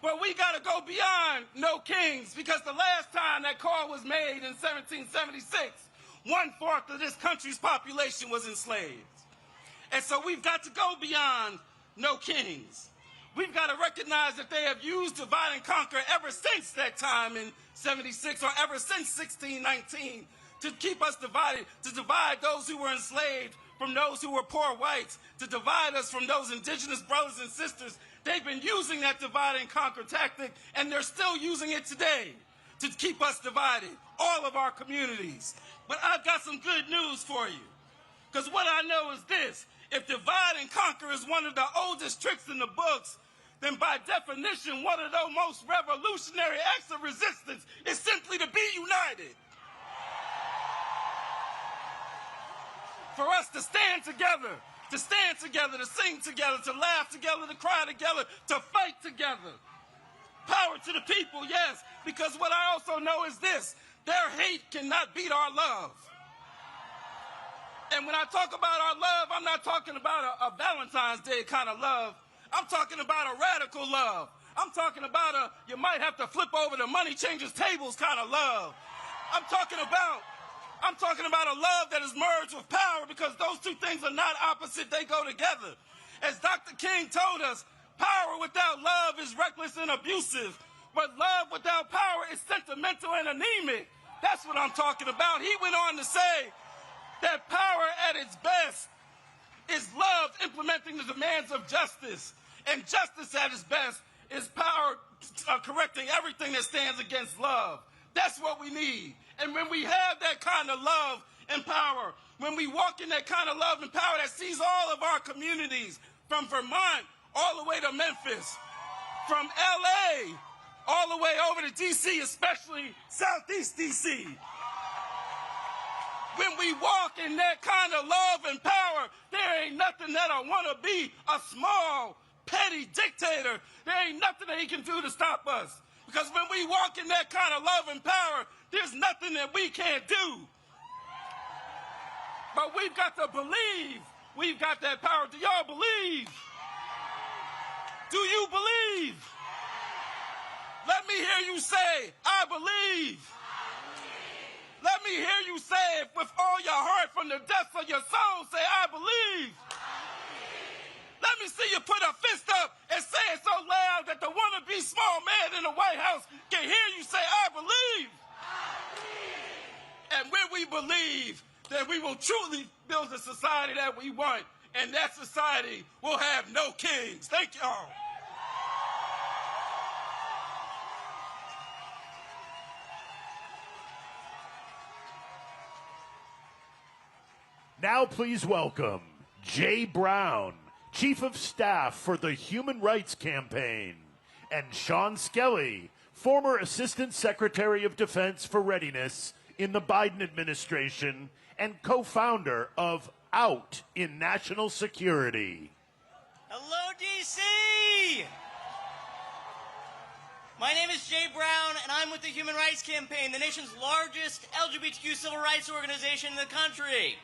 But we got to go beyond no kings, because the last time that call was made in 1776, 1/4 of this country's population was enslaved. And so we've got to go beyond no kings. We've got to recognize that they have used divide and conquer ever since that time in 76, or ever since 1619, to keep us divided, to divide those who were enslaved from those who were poor whites, to divide us from those indigenous brothers and sisters. They've been using that divide and conquer tactic, and they're still using it today to keep us divided, all of our communities. But I've got some good news for you, because what I know is this: if divide and conquer is one of the oldest tricks in the books, then by definition, one of the most revolutionary acts of resistance is simply to be united. For us to stand together, to sing together, to laugh together, to cry together, to fight together. Power to the people, yes, because what I also know is this: their hate cannot beat our love. And when I talk about our love, I'm not talking about a Valentine's Day kind of love. I'm talking about a radical love. I'm talking about a you might have to flip over the money changers tables kind of love. I'm talking about a love that is merged with power, because those two things are not opposite, they go together. As Dr. King told us, power without love is reckless and abusive, but love without power is sentimental and anemic. That's what I'm talking about. He went on to say that power at its best is love implementing the demands of justice, and justice at its best is power correcting everything that stands against love. That's what we need. And when we have that kind of love and power, when we walk in that kind of love and power that sees all of our communities, from Vermont all the way to Memphis, from LA all the way over to DC, especially Southeast DC. When we walk in that kind of love and power, there ain't nothing that I want to be a small, petty dictator. There ain't nothing that he can do to stop us. Because when we walk in that kind of love and power, there's nothing that we can't do. But we've got to believe we've got that power. Do y'all believe? Do you believe? Let me hear you say, I believe. Let me hear you say it with all your heart from the depths of your soul. Say, I believe. Let me see you put a fist up and say it so loud that the wannabe small man in the White House can hear you say, I believe. And when we believe, then we will truly build the society that we want. And that society will have no kings. Thank y'all. Now please welcome Jay Brown, Chief of Staff for the Human Rights Campaign, and Sean Skelly, former Assistant Secretary of Defense for Readiness in the Biden administration and co-founder of Out in National Security. Hello, D.C. My name is Jay Brown, and I'm with the Human Rights Campaign, the nation's largest LGBTQ civil rights organization in the country.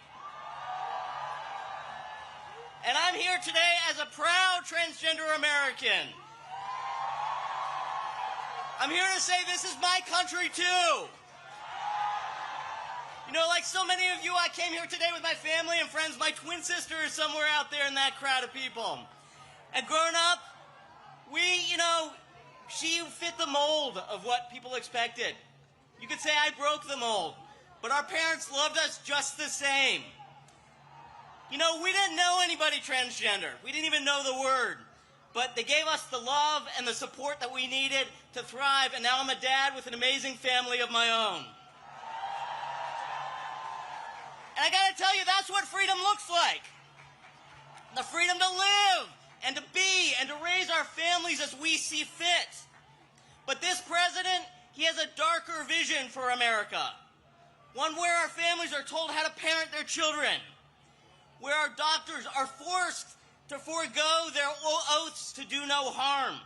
And I'm here today as a proud transgender American. I'm here to say this is my country, too. You know, like so many of you, I came here today with my family and friends. My twin sister is somewhere out there in that crowd of people. And growing up, she fit the mold of what people expected. You could say I broke the mold, but our parents loved us just the same. You know, we didn't know anybody transgender. We didn't even know the word. But they gave us the love and the support that we needed to thrive, and now I'm a dad with an amazing family of my own. And I gotta tell you, that's what freedom looks like. The freedom to live and to be and to raise our families as we see fit. But this president, he has a darker vision for America. One where our families are told how to parent their children, where our doctors are forced to forego their oaths to do no harm,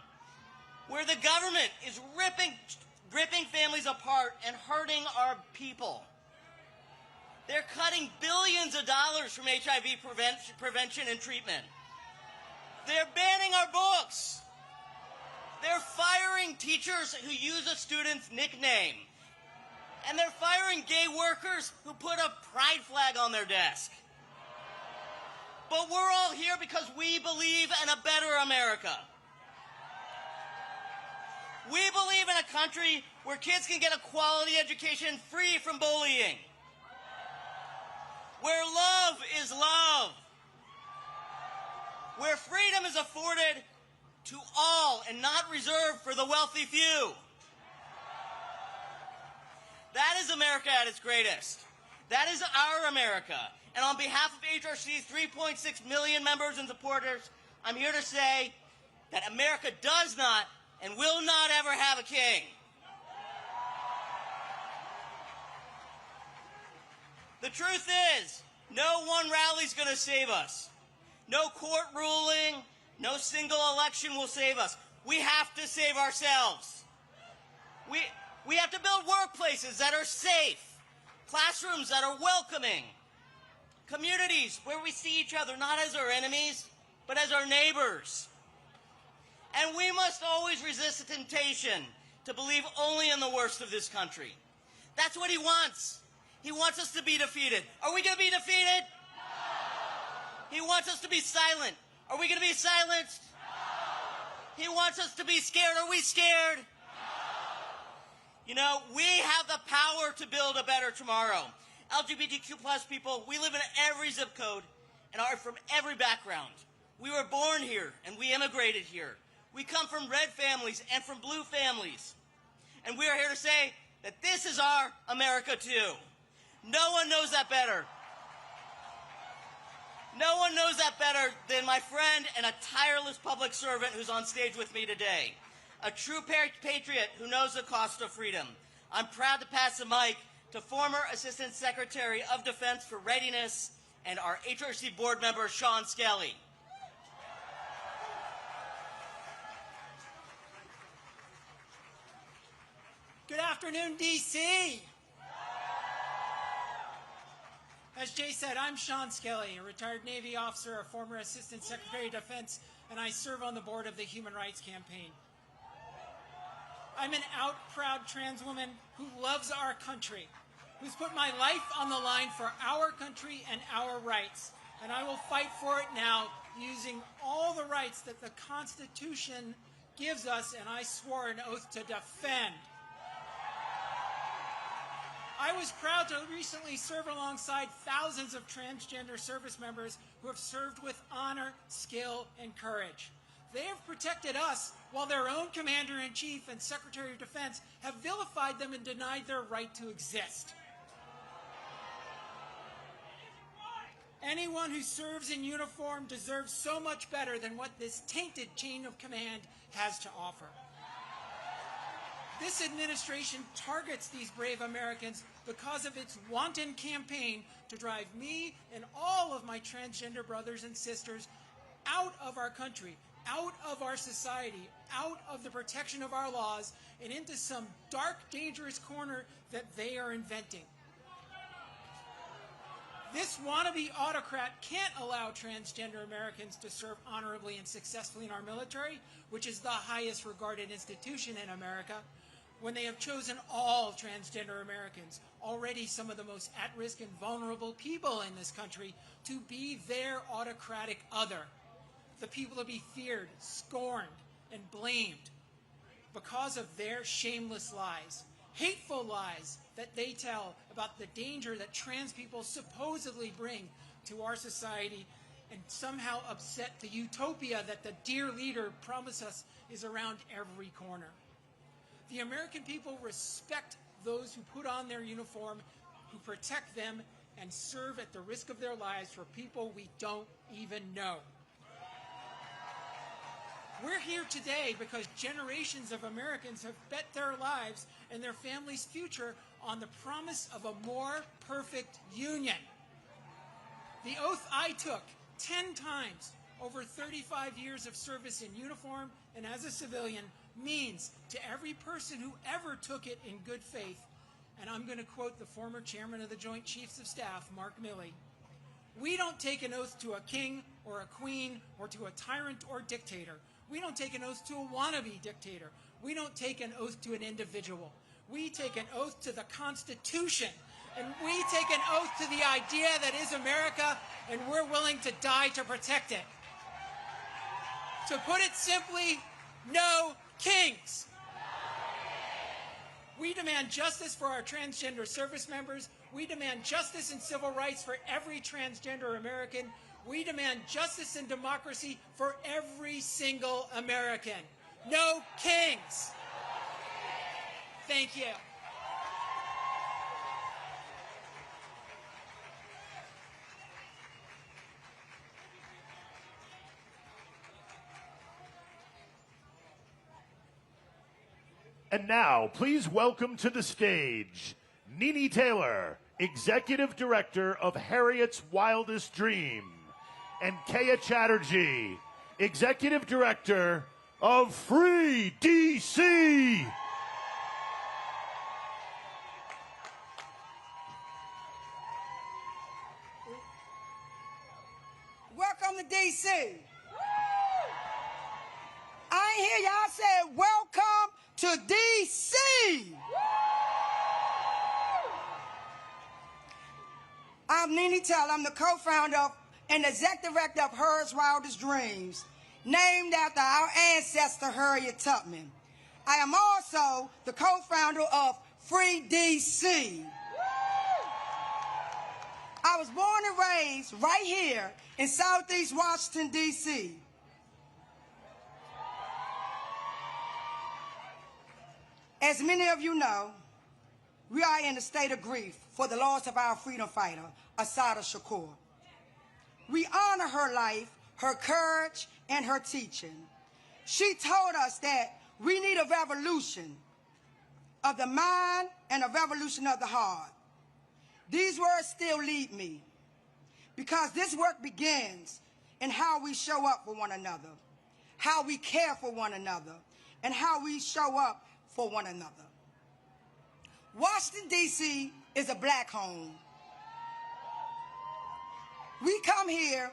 where the government is ripping families apart and hurting our people. They're cutting billions of dollars from HIV prevention and treatment. They're banning our books. They're firing teachers who use a student's nickname. And they're firing gay workers who put a pride flag on their desk. But we're all here because we believe in a better America. We believe in a country where kids can get a quality education free from bullying, where love is love, where freedom is afforded to all and not reserved for the wealthy few. That is America at its greatest. That is our America. And on behalf of HRC's 3.6 million members and supporters, I'm here to say that America does not and will not ever have a king. The truth is, no one rally's going to save us. No court ruling, no single election will save us. We have to save ourselves. We have to build workplaces that are safe, classrooms that are welcoming, communities where we see each other not as our enemies, but as our neighbors. And we must always resist the temptation to believe only in the worst of this country. That's what he wants. He wants us to be defeated. Are we going to be defeated? No. He wants us to be silent. Are we going to be silenced? He wants us to be scared. Are we scared? You know, we have the power to build a better tomorrow. LGBTQ plus people, we live in every zip code and are from every background. We were born here and we immigrated here. We come from red families and from blue families. And we are here to say that this is our America too. No one knows that better. No one knows that better than my friend and a tireless public servant who's on stage with me today. A true patriot who knows the cost of freedom. I'm proud to pass the mic to former Assistant Secretary of Defense for Readiness and our HRC board member, Sean Skelly. Good afternoon, D.C. As Jay said, I'm Sean Skelly, a retired Navy officer, a former Assistant Secretary of Defense, and I serve on the board of the Human Rights Campaign. I'm an out, proud trans woman who loves our country, who's put my life on the line for our country and our rights. And I will fight for it now using all the rights that the Constitution gives us, and I swore an oath to defend. I was proud to recently serve alongside thousands of transgender service members who have served with honor, skill, and courage. They have protected us while their own Commander-in-Chief and Secretary of Defense have vilified them and denied their right to exist. Anyone who serves in uniform deserves so much better than what this tainted chain of command has to offer. This administration targets these brave Americans because of its wanton campaign to drive me and all of my transgender brothers and sisters out of our country, out of our society, out of the protection of our laws, and into some dark, dangerous corner that they are inventing. This wannabe autocrat can't allow transgender Americans to serve honorably and successfully in our military, which is the highest regarded institution in America, when they have chosen all transgender Americans, already some of the most at-risk and vulnerable people in this country, to be their autocratic other, the people to be feared, scorned, and blamed because of their shameless lies, hateful lies that they tell about the danger that trans people supposedly bring to our society, and somehow upset the utopia that the dear leader promised us is around every corner. The American people respect those who put on their uniform, who protect them, and serve at the risk of their lives for people we don't even know. We're here today because generations of Americans have bet their lives and their families' future on the promise of a more perfect union. The oath I took 10 times over 35 years of service in uniform and as a civilian means to every person who ever took it in good faith, and I'm going to quote the former chairman of the Joint Chiefs of Staff, Mark Milley, we don't take an oath to a king or a queen or to a tyrant or dictator. We don't take an oath to a wannabe dictator. We don't take an oath to an individual. We take an oath to the Constitution, and we take an oath to the idea that is America, and we're willing to die to protect it. To put it simply, no kings. We demand justice for our transgender service members. We demand justice and civil rights for every transgender American. We demand justice and democracy for every single American. No kings. Thank you. And now, please welcome to the stage, Nene Taylor, Executive Director of Harriet's Wildest Dream, and Kaya Chatterjee, Executive Director of Free DC. Welcome to DC. I ain't hear y'all say welcome to DC. I'm Nene Taylor. I'm the co-founder of and executive director of Hers Wildest Dreams, named after our ancestor Harriet Tubman. I am also the co-founder of Free DC. I was born and raised right here in Southeast Washington, D.C. As many of you know, we are in a state of grief for the loss of our freedom fighter, Assata Shakur. We honor her life, her courage, and her teaching. She told us that we need a revolution of the mind and a revolution of the heart. These words still lead me because this work begins in how we show up for one another, how we care for one another, and how we show up for one another. Washington, D.C. is a black home. We come here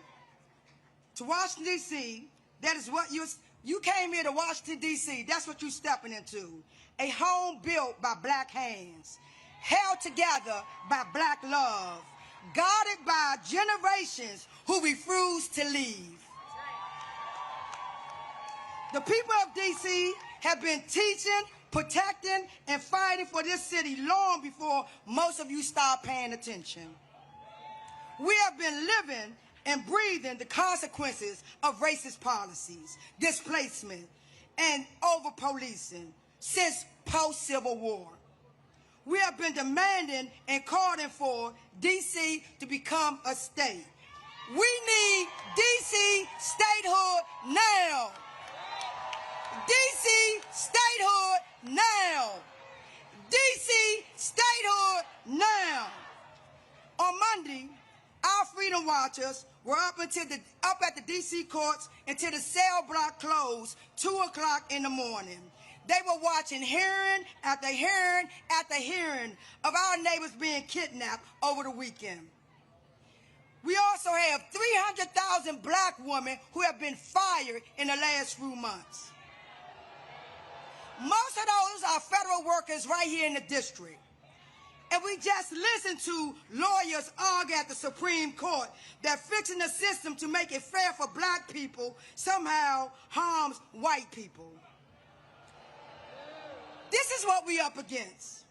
to Washington, D.C. That is what you came here to Washington, D.C. That's what you're stepping into. A home built by black hands, held together by black love, guarded by generations who refuse to leave. The people of D.C. have been teaching, protecting, and fighting for this city long before most of you start paying attention. We have been living and breathing the consequences of racist policies, displacement, and over-policing since post-Civil War. We have been demanding and calling for D.C. to become a state. We need D.C. statehood now. D.C. statehood now. D.C. statehood now. On Monday, our freedom watchers were up at the D.C. courts until the cell block closed 2 o'clock in the morning. They were watching hearing after hearing after hearing of our neighbors being kidnapped over the weekend. We also have 300,000 black women who have been fired in the last few months. Most of those are federal workers right here in the district. And we just listened to lawyers argue at the Supreme Court that fixing the system to make it fair for black people somehow harms white people. This is what we're up against.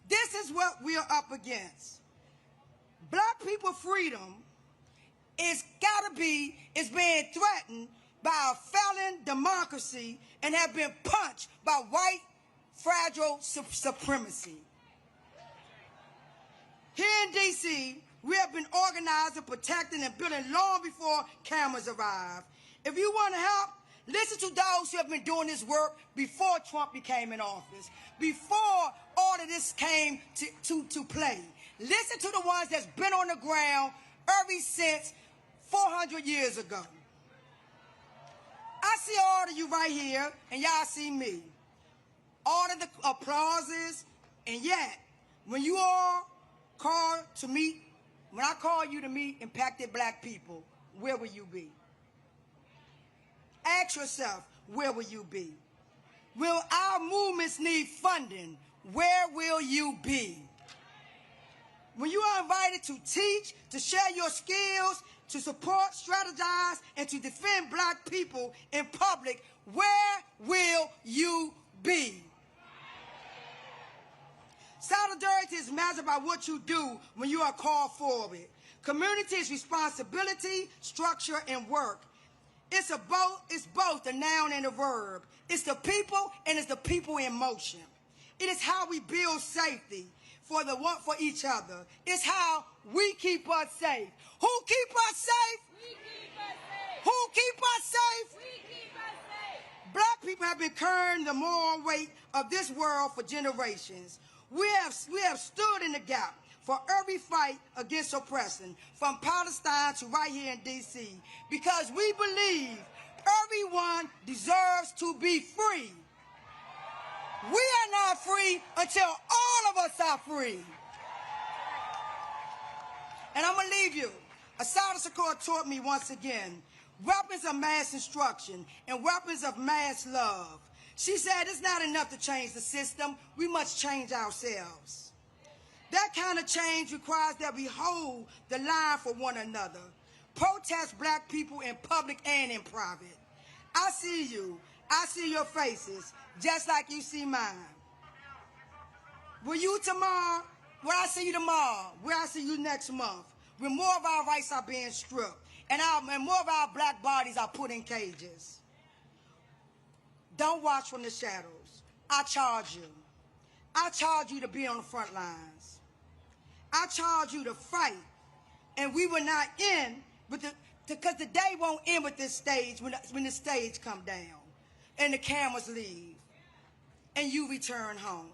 This is what we are up against. Black people freedom is being threatened by a felon democracy and have been punched by white fragile supremacy. Here in D.C., we have been organizing, protecting, and building long before cameras arrived. If you want to help, listen to those who have been doing this work before Trump became in office, before all of this came to play. Listen to the ones that's been on the ground ever since 400 years ago. I see all of you right here, and y'all see me. All of the applauses, and yet, when you all called to meet, when I call you to meet impacted black people, where will you be? Ask yourself, where will you be? Will our movements need funding? Where will you be? When you are invited to teach, to share your skills, to support, strategize, and to defend black people in public, where will you be? Solidarity is measured by what you do when you are called forward. Community is responsibility, structure, and work. It's both the noun and the verb. It's the people and it's the people in motion. It is how we build safety for each other. It's how we keep us safe. Who keep us safe? We keep us safe. Who keep us safe? We keep us safe. Black people have been carrying the moral weight of this world for generations. We have stood in the gap for every fight against oppression, from Palestine to right here in D.C., because we believe everyone deserves to be free. We are not free until all of us are free. And I'm going to leave you. Assata Shakur taught me once again, weapons of mass instruction and weapons of mass love. She said it's not enough to change the system. We must change ourselves. That kind of change requires that we hold the line for one another. Protest black people in public and in private. I see you. I see your faces, just like you see mine. Will you tomorrow? Will I see you tomorrow? Will I see you next month? When more of our rights are being stripped and more of our black bodies are put in cages. Don't watch from the shadows. I charge you. I charge you to be on the front lines. I charge you to fight. And we will not end with because the day won't end with this stage when the stage come down and the cameras leave and you return home.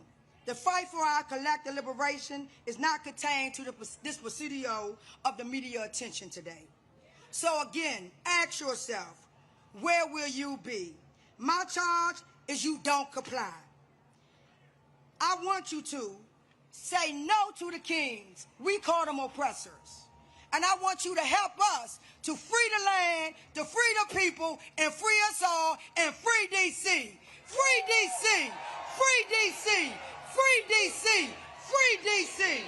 The fight for our collective liberation is not contained to this presidio of the media attention today. So again, ask yourself, where will you be? My charge is you don't comply. I want you to say no to the kings. We call them oppressors. And I want you to help us to free the land, to free the people, and free us all, and free D.C. Free D.C. Free D.C. Free D.C. Free D.C.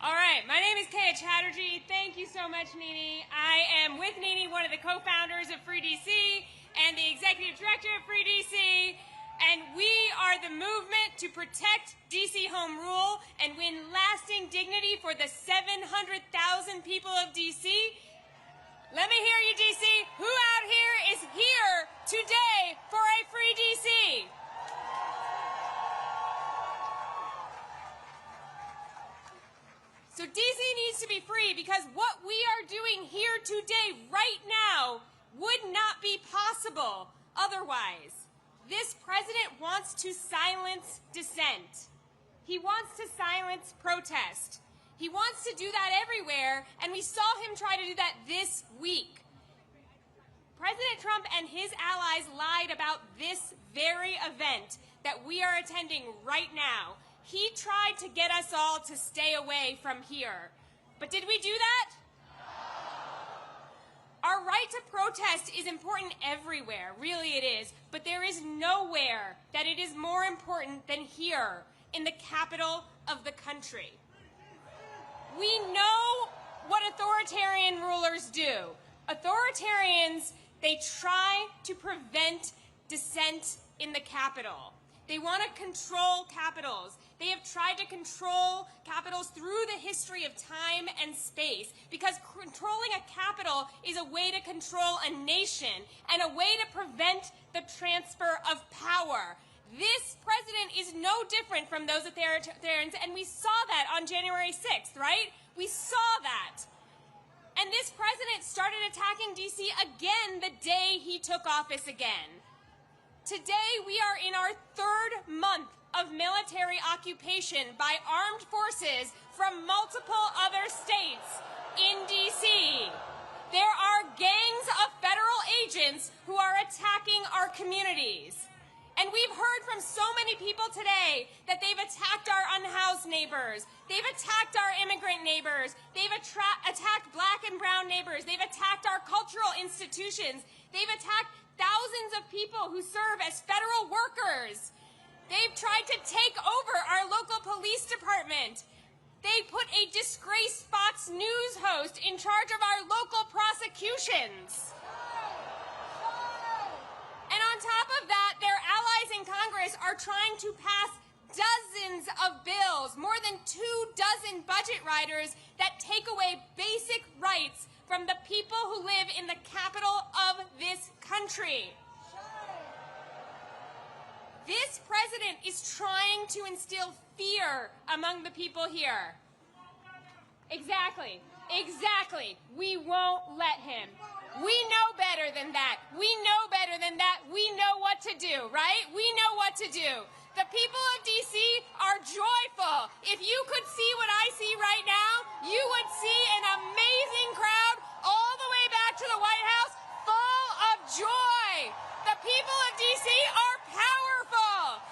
All right, my name is Kaya Chatterjee. Thank you so much, Nini. I am with Nini, one of the co-founders of Free DC and the executive director of Free DC. And we are the movement to protect DC home rule and win lasting dignity for the 700,000 people of DC. Let me hear you, DC. Who out here is here today for a Free DC? So DC needs to be free because what we are doing here today, right now, would not be possible otherwise. This president wants to silence dissent. He wants to silence protest. He wants to do that everywhere, and we saw him try to do that this week. President Trump and his allies lied about this very event that we are attending right now. He tried to get us all to stay away from here. But did we do that? Our right to protest is important everywhere, really it is, but there is nowhere that it is more important than here, in the capital of the country. We know what authoritarian rulers do. Authoritarians, they try to prevent dissent in the capital. They want to control capitals. They have tried to control capitals through the history of time and space because controlling a capital is a way to control a nation and a way to prevent the transfer of power. This president is no different from those authoritarians, and we saw that on January 6th, right? We saw that. And this president started attacking D.C. again the day he took office again. Today, we are in our third month of military occupation by armed forces from multiple other states in D.C. There are gangs of federal agents who are attacking our communities. And we've heard from so many people today that they've attacked our unhoused neighbors. They've attacked our immigrant neighbors. They've attacked black and brown neighbors. They've attacked our cultural institutions. They've attacked thousands of people who serve as federal workers. They've tried to take over our local police department. They put a disgraced Fox News host in charge of our local prosecutions. And on top of that, their allies in Congress are trying to pass dozens of bills, more than 24 budget riders that take away basic rights from the people who live in the capital of this country. This president is trying to instill fear among the people here. Exactly. Exactly. We won't let him. We know better than that. We know better than that. We know what to do, right? We know what to do. The people of D.C. are joyful. If you could see what I see right now, you would see an amazing crowd all the way back to the White House full of joy. The people of D.C. are powerful.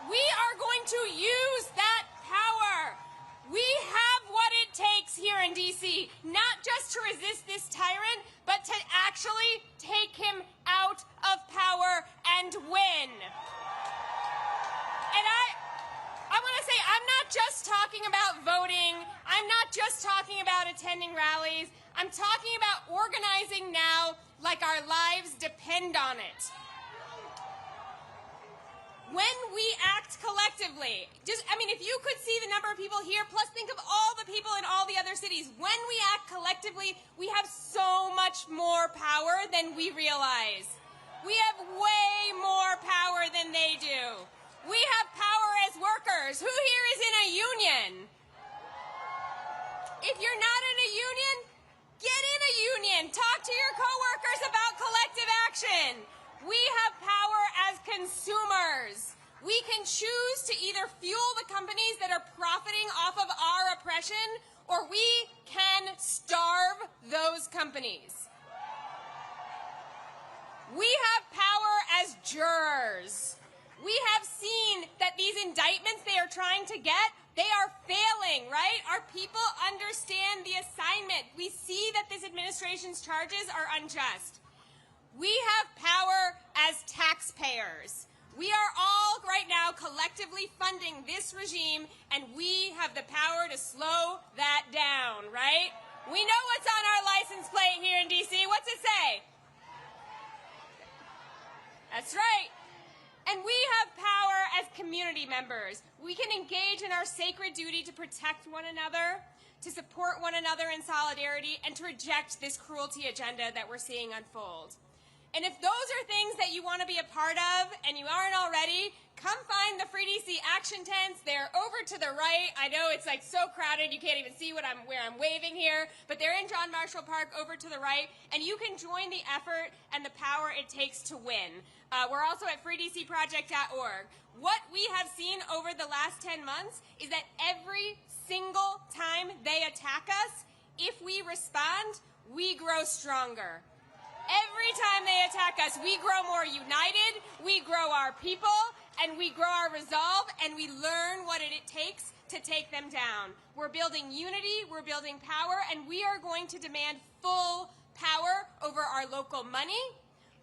We are going to use that power. We have what it takes here in D.C. democracy, not just to resist this tyrant, but to actually take him out of power and win. And I want to say, I'm not just talking about voting. I'm not just talking about attending rallies. I'm talking about organizing now like our lives depend on it. When we act collectively, if you could see the number of people here, plus think of all the people in all the other cities, when we act collectively, we have so much more power than we realize. We have way more power than they do. We have power as workers. Who here is in a union? If you're not in a union, get in a union. Talk to your coworkers about collective action. We have power as consumers. We can choose to either fuel the companies that are profiting off of our oppression, or we can starve those companies. We have power as jurors. We have seen that these indictments they are trying to get, they are failing, right? Our people understand the assignment. We see that this administration's charges are unjust. We have power as taxpayers. We are all right now collectively funding this regime, and we have the power to slow that down, right? We know what's on our license plate here in D.C. What's it say? That's right. And we have power as community members. We can engage in our sacred duty to protect one another, to support one another in solidarity, and to reject this cruelty agenda that we're seeing unfold. And if those are things that you want to be a part of and you aren't already, come find the Free DC action tents. They're over to the right. I know it's like so crowded you can't even see where I'm waving here, but they're in John Marshall Park over to the right, and you can join the effort and the power it takes to win. We're also at freedcproject.org. What we have seen over the last 10 months is that every single time they attack us, if we respond, we grow stronger. Every time they attack us, we grow more united, we grow our people, and we grow our resolve, and we learn what it takes to take them down. We're building unity, we're building power, and we are going to demand full power over our local money,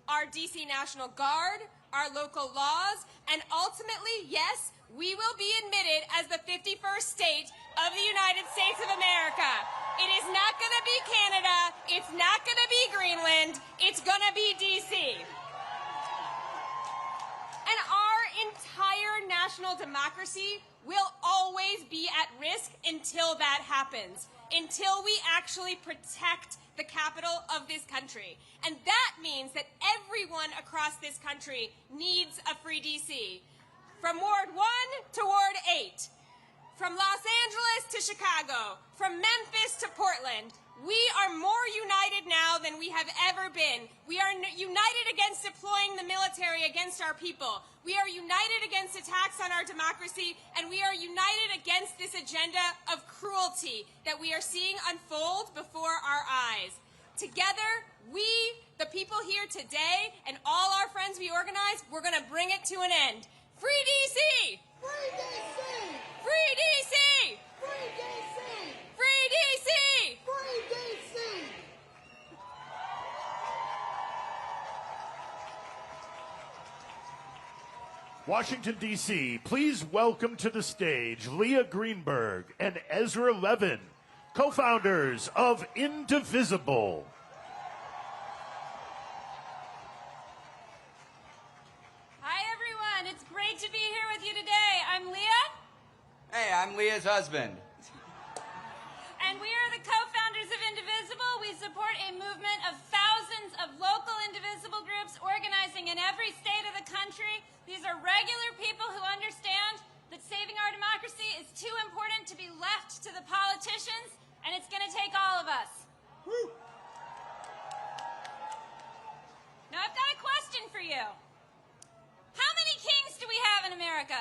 our DC National Guard, our local laws, and ultimately, yes, we will be admitted as the 51st state of the United States of America. It is not going to be Canada. It's not going to be Greenland. It's going to be D.C. And our entire national democracy will always be at risk until that happens, until we actually protect the capital of this country. And that means that everyone across this country needs a free D.C. From Ward 1 to Ward 8. From Los Angeles to Chicago, from Memphis to Portland, we are more united now than we have ever been. We are united against deploying the military against our people. We are united against attacks on our democracy, and we are united against this agenda of cruelty that we are seeing unfold before our eyes. Together, we, the people here today, and all our friends we organize, we're going to bring it to an end. Free D.C.! Free D.C.! Free D.C.! Free D.C.! Free D.C.! Free D.C.! Washington, D.C., please welcome to the stage Leah Greenberg and Ezra Levin, co-founders of Indivisible. To be here with you today. I'm Leah. Hey, I'm Leah's husband. And we are the co-founders of Indivisible. We support a movement of thousands of local indivisible groups organizing in every state of the country. These are regular people who understand that saving our democracy is too important to be left to the politicians, and it's going to take all of us. Woo. Now, I've got a question for you. How many kings do we have in America?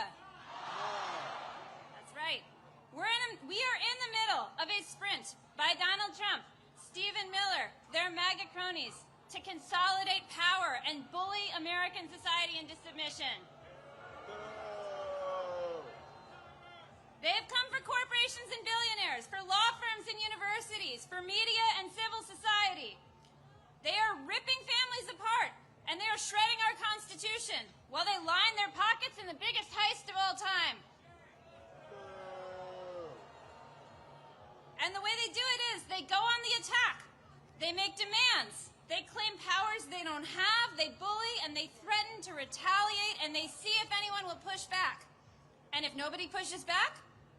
That's right. We are in the middle of a sprint by Donald Trump, Stephen Miller, their MAGA cronies, to consolidate power and bully American society into submission. They have come for corporations and billionaires, for law firms and universities, for they go on the attack. They make demands. They claim powers they don't have. They bully and they threaten to retaliate, and they see if anyone will push back. And if nobody pushes back,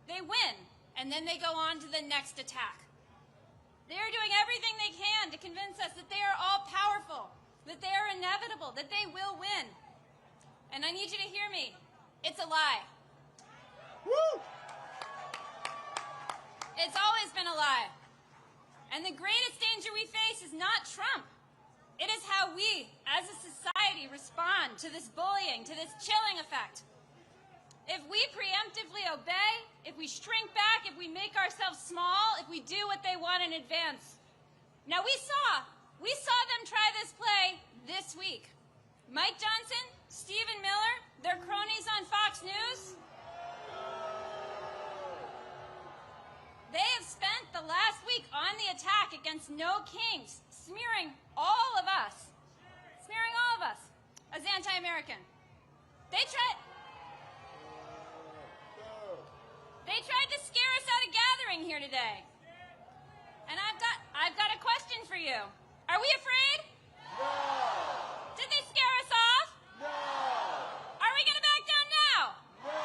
they win. And then they go on to the next attack. They are doing everything they can to convince us that they are all powerful, that they are inevitable, that they will win. And I need you to hear me. It's a lie. Woo! It's always been a lie. And the greatest danger we face is not Trump. It is how we, as a society, respond to this bullying, to this chilling effect. If we preemptively obey, if we shrink back, if we make ourselves small, if we do what they want in advance. Now we saw them try this play this week. Mike Johnson, Stephen Miller, their cronies on Fox News. They have spent the last week on the attack against No Kings, smearing all of us as anti-American. They tried to scare us out of gathering here today. And I've got a question for you. Are we afraid? No! Did they scare us off? No! Are we going to back down now? No!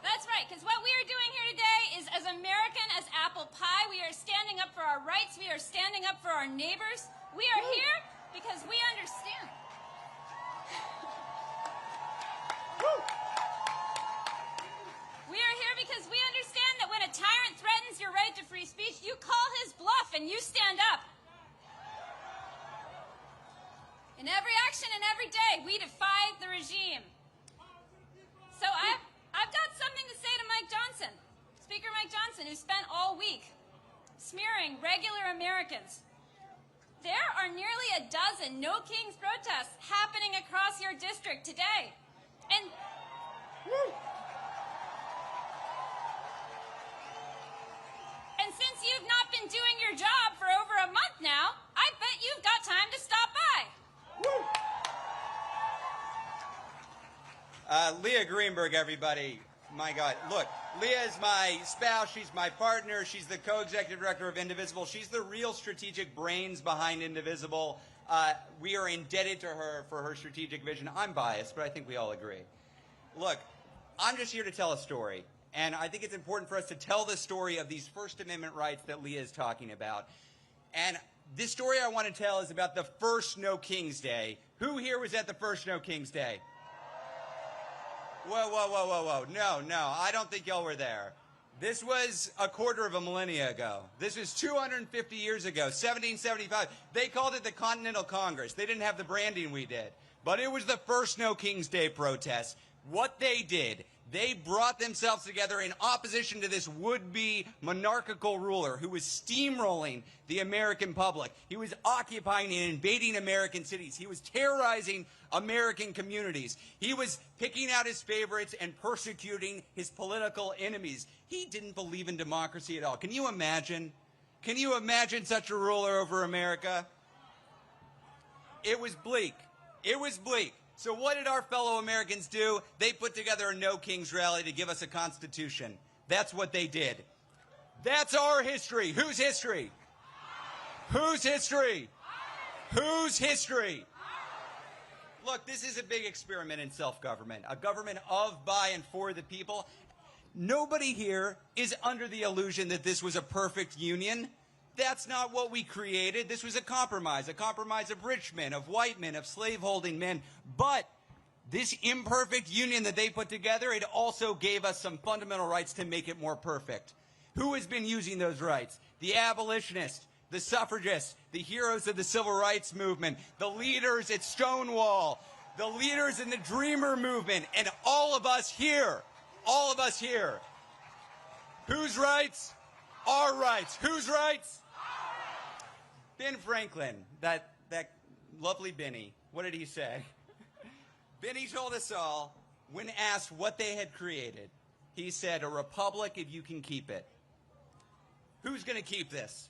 That's right, because what we are doing here today is as American as apple pie. We are standing up for our rights. We are standing up for our neighbors. We are here because we understand. We are here because we understand that when a tyrant threatens your right to free speech, you call his bluff and you stand up. In every action and every day, we defy the regime. So I've got something to say to Mike Johnson, Speaker Mike Johnson, who spent all week smearing regular Americans. There are nearly a dozen No Kings protests happening across your district today. And since you've not been doing your job for over a month now, I bet you've got time to stop by. Leah Greenberg, everybody. My God. Look, Leah is my spouse. She's my partner. She's the co-executive director of Indivisible. She's the real strategic brains behind Indivisible. We are indebted to her for her strategic vision. I'm biased, but I think we all agree. Look, I'm just here to tell a story. And I think it's important for us to tell the story of these First Amendment rights that Leah is talking about. And this story I want to tell is about the first No Kings Day. Who here was at the first No Kings Day? Whoa, whoa, whoa, whoa, whoa. No, I don't think y'all were there. This was a quarter of a millennia ago. This was 250 years ago, 1775. They called it the Continental Congress. They didn't have the branding we did. But it was the first No Kings Day protest. What they did, they brought themselves together in opposition to this would-be monarchical ruler who was steamrolling the American public. He was occupying and invading American cities. He was terrorizing American communities. He was picking out his favorites and persecuting his political enemies. He didn't believe in democracy at all. Can you imagine? Can you imagine such a ruler over America? It was bleak. It was bleak. So what did our fellow Americans do? They put together a No Kings rally to give us a constitution. That's what they did. That's our history. Whose history? Whose history? Whose history? Look, this is a big experiment in self-government, a government of, by, and for the people. Nobody here is under the illusion that this was a perfect union. That's not what we created. This was a compromise of rich men, of white men, of slaveholding men. But this imperfect union that they put together, it also gave us some fundamental rights to make it more perfect. Who has been using those rights? The abolitionists, the suffragists, the heroes of the civil rights movement, the leaders at Stonewall, the leaders in the Dreamer movement, and all of us here. All of us here. Whose rights? Our rights. Whose rights? Ben Franklin, that lovely Benny, what did he say? Benny told us all, when asked what they had created, he said, a republic if you can keep it. Who's going to keep this?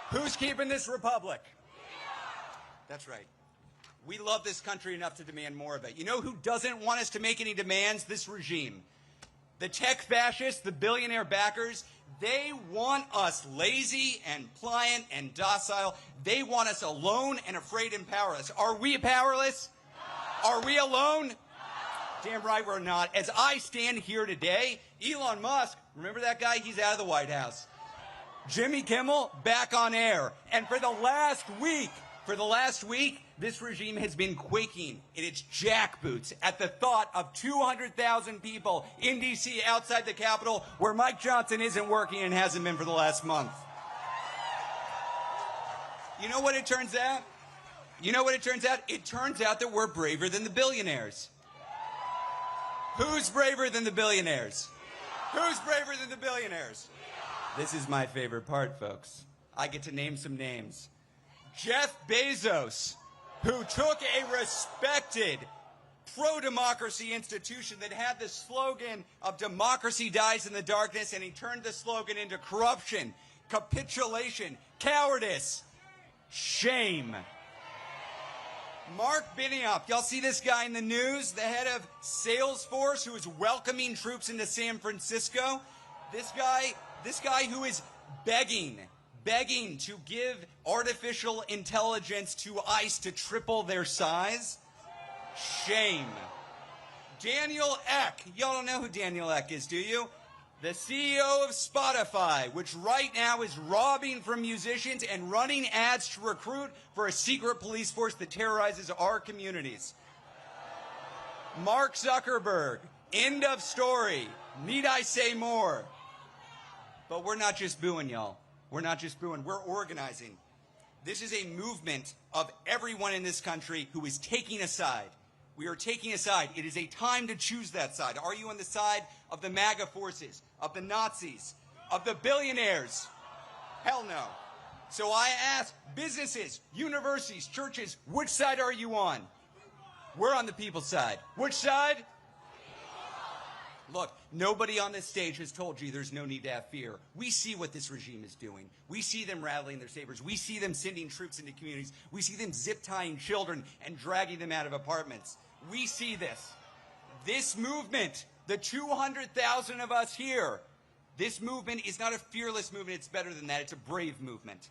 Who's keeping this republic? That's right. We love this country enough to demand more of it. You know who doesn't want us to make any demands? This regime. The tech fascists, the billionaire backers, They want us lazy and pliant and docile. They want us alone and afraid and powerless. Are we powerless? No. Are we alone? No. Damn right we're not. As I stand here today, Elon Musk, remember that guy? He's out of the White House. Jimmy Kimmel, back on air. And for the last week, this regime has been quaking in its jackboots at the thought of 200,000 people in D.C. outside the Capitol where Mike Johnson isn't working and hasn't been for the last month. You know what it turns out? It turns out that we're braver than the billionaires. Who's braver than the billionaires? Who's braver than the billionaires? This is my favorite part, folks. I get to name some names. Jeff Bezos, who took a respected pro-democracy institution that had the slogan of democracy dies in the darkness, and he turned the slogan into corruption, capitulation, cowardice, shame. Mark Benioff, y'all see this guy in the news, the head of Salesforce, who is welcoming troops into San Francisco? This guy who is begging to give artificial intelligence to ICE to triple their size? Shame. Daniel Ek. Y'all don't know who Daniel Ek is, do you? The CEO of Spotify, which right now is robbing from musicians and running ads to recruit for a secret police force that terrorizes our communities. Mark Zuckerberg. End of story. Need I say more? But we're not just booing, y'all. We're not just booing. We're organizing. This is a movement of everyone in this country who is taking a side. We are taking a side. It is a time to choose that side. Are you on the side of the MAGA forces, of the Nazis, of the billionaires? Hell no. So I ask businesses, universities, churches, which side are you on? We're on the people's side. Which side? Look, nobody on this stage has told you there's no need to have fear. We see what this regime is doing. We see them rattling their sabers. We see them sending troops into communities. We see them zip-tying children and dragging them out of apartments. We see this. This movement, the 200,000 of us here, this movement is not a fearless movement. It's better than that. It's a brave movement.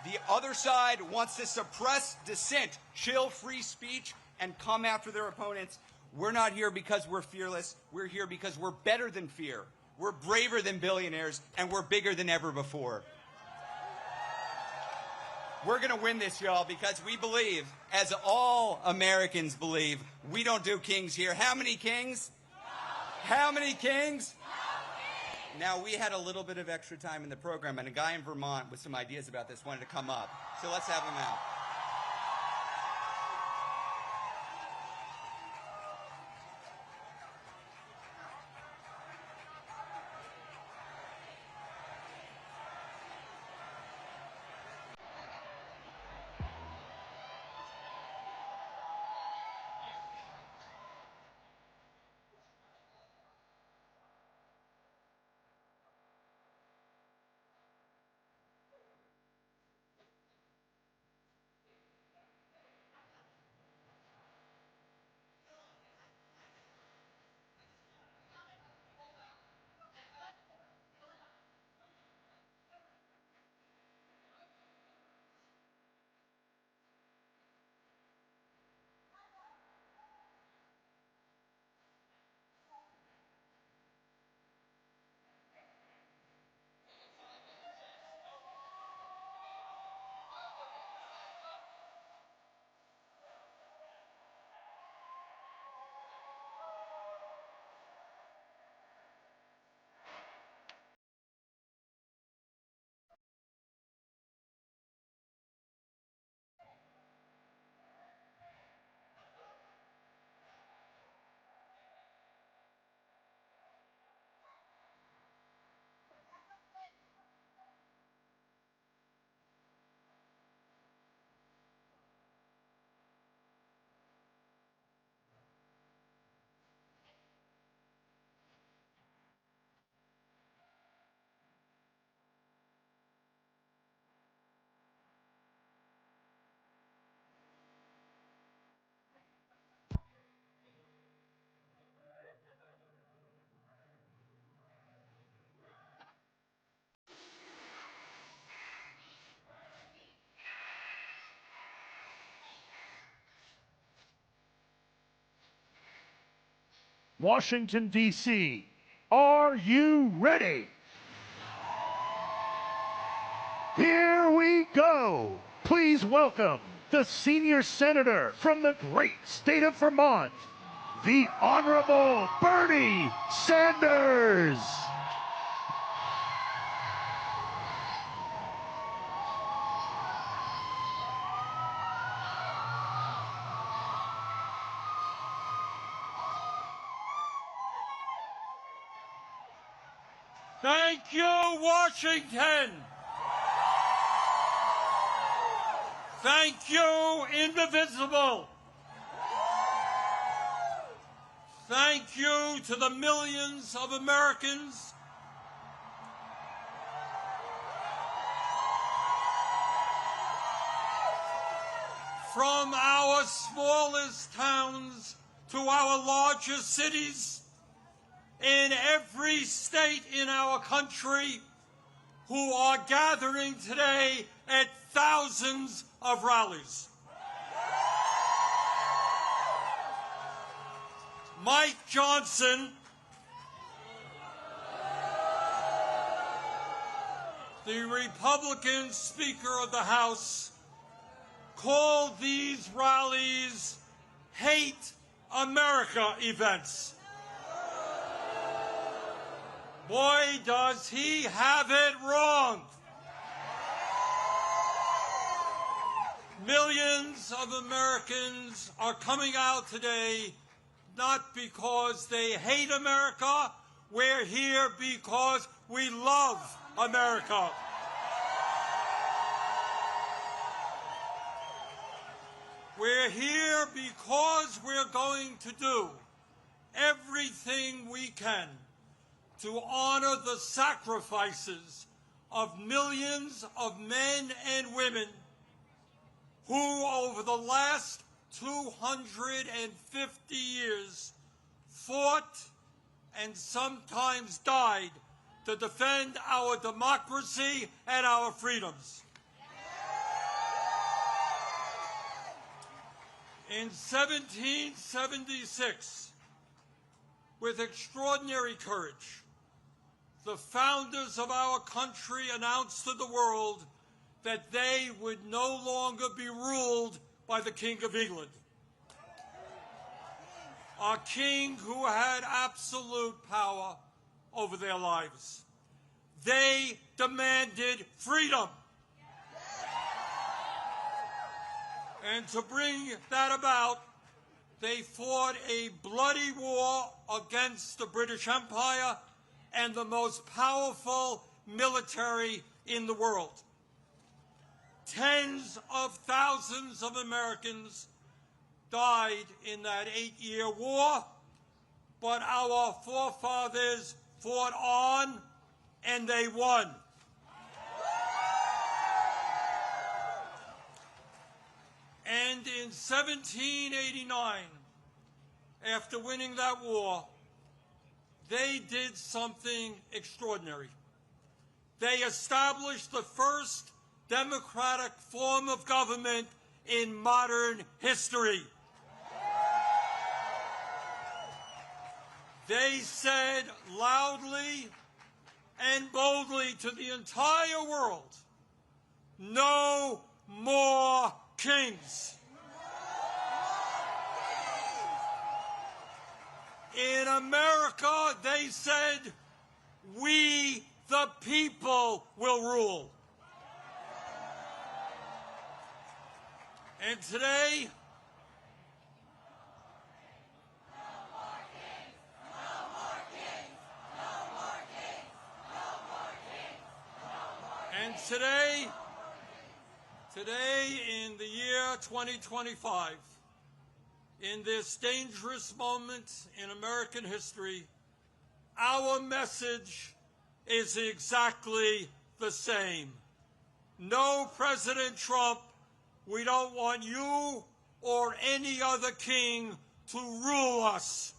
The other side wants to suppress dissent, chill free speech, and come after their opponents. We're not here because we're fearless. We're here because we're better than fear. We're braver than billionaires, and we're bigger than ever before. We're going to win this, y'all, because we believe, as all Americans believe, we don't do kings here. How many kings? How many kings? Now, we had a little bit of extra time in the program, and a guy in Vermont with some ideas about this wanted to come up. So let's have him out. Washington, D.C. Are you ready? Here we go. Please welcome the senior senator from the great state of Vermont, the Honorable Bernie Sanders. Thank you, Washington. Thank you, Indivisible. Thank you to the millions of Americans from our smallest towns to our largest cities in every state in our country who are gathering today at thousands of rallies. Mike Johnson, the Republican Speaker of the House, called these rallies Hate America events. Boy, does he have it wrong. Millions of Americans are coming out today not because they hate America. We're here because we love America. We're here because we're going to do everything we can to honor the sacrifices of millions of men and women who, over the last 250 years, fought and sometimes died to defend our democracy and our freedoms. In 1776, with extraordinary courage, the founders of our country announced to the world that they would no longer be ruled by the King of England, a king who had absolute power over their lives. They demanded freedom. And to bring that about, they fought a bloody war against the British Empire and the most powerful military in the world. Tens of thousands of Americans died in that 8-year war, but our forefathers fought on and they won. And in 1789, after winning that war, they did something extraordinary. They established the first democratic form of government in modern history. They said loudly and boldly to the entire world, no more kings. In America, they said, we, the people, will rule. And today, today in the year 2025, in this dangerous moment in American history, our message is exactly the same. No, President Trump, we don't want you or any other king to rule us.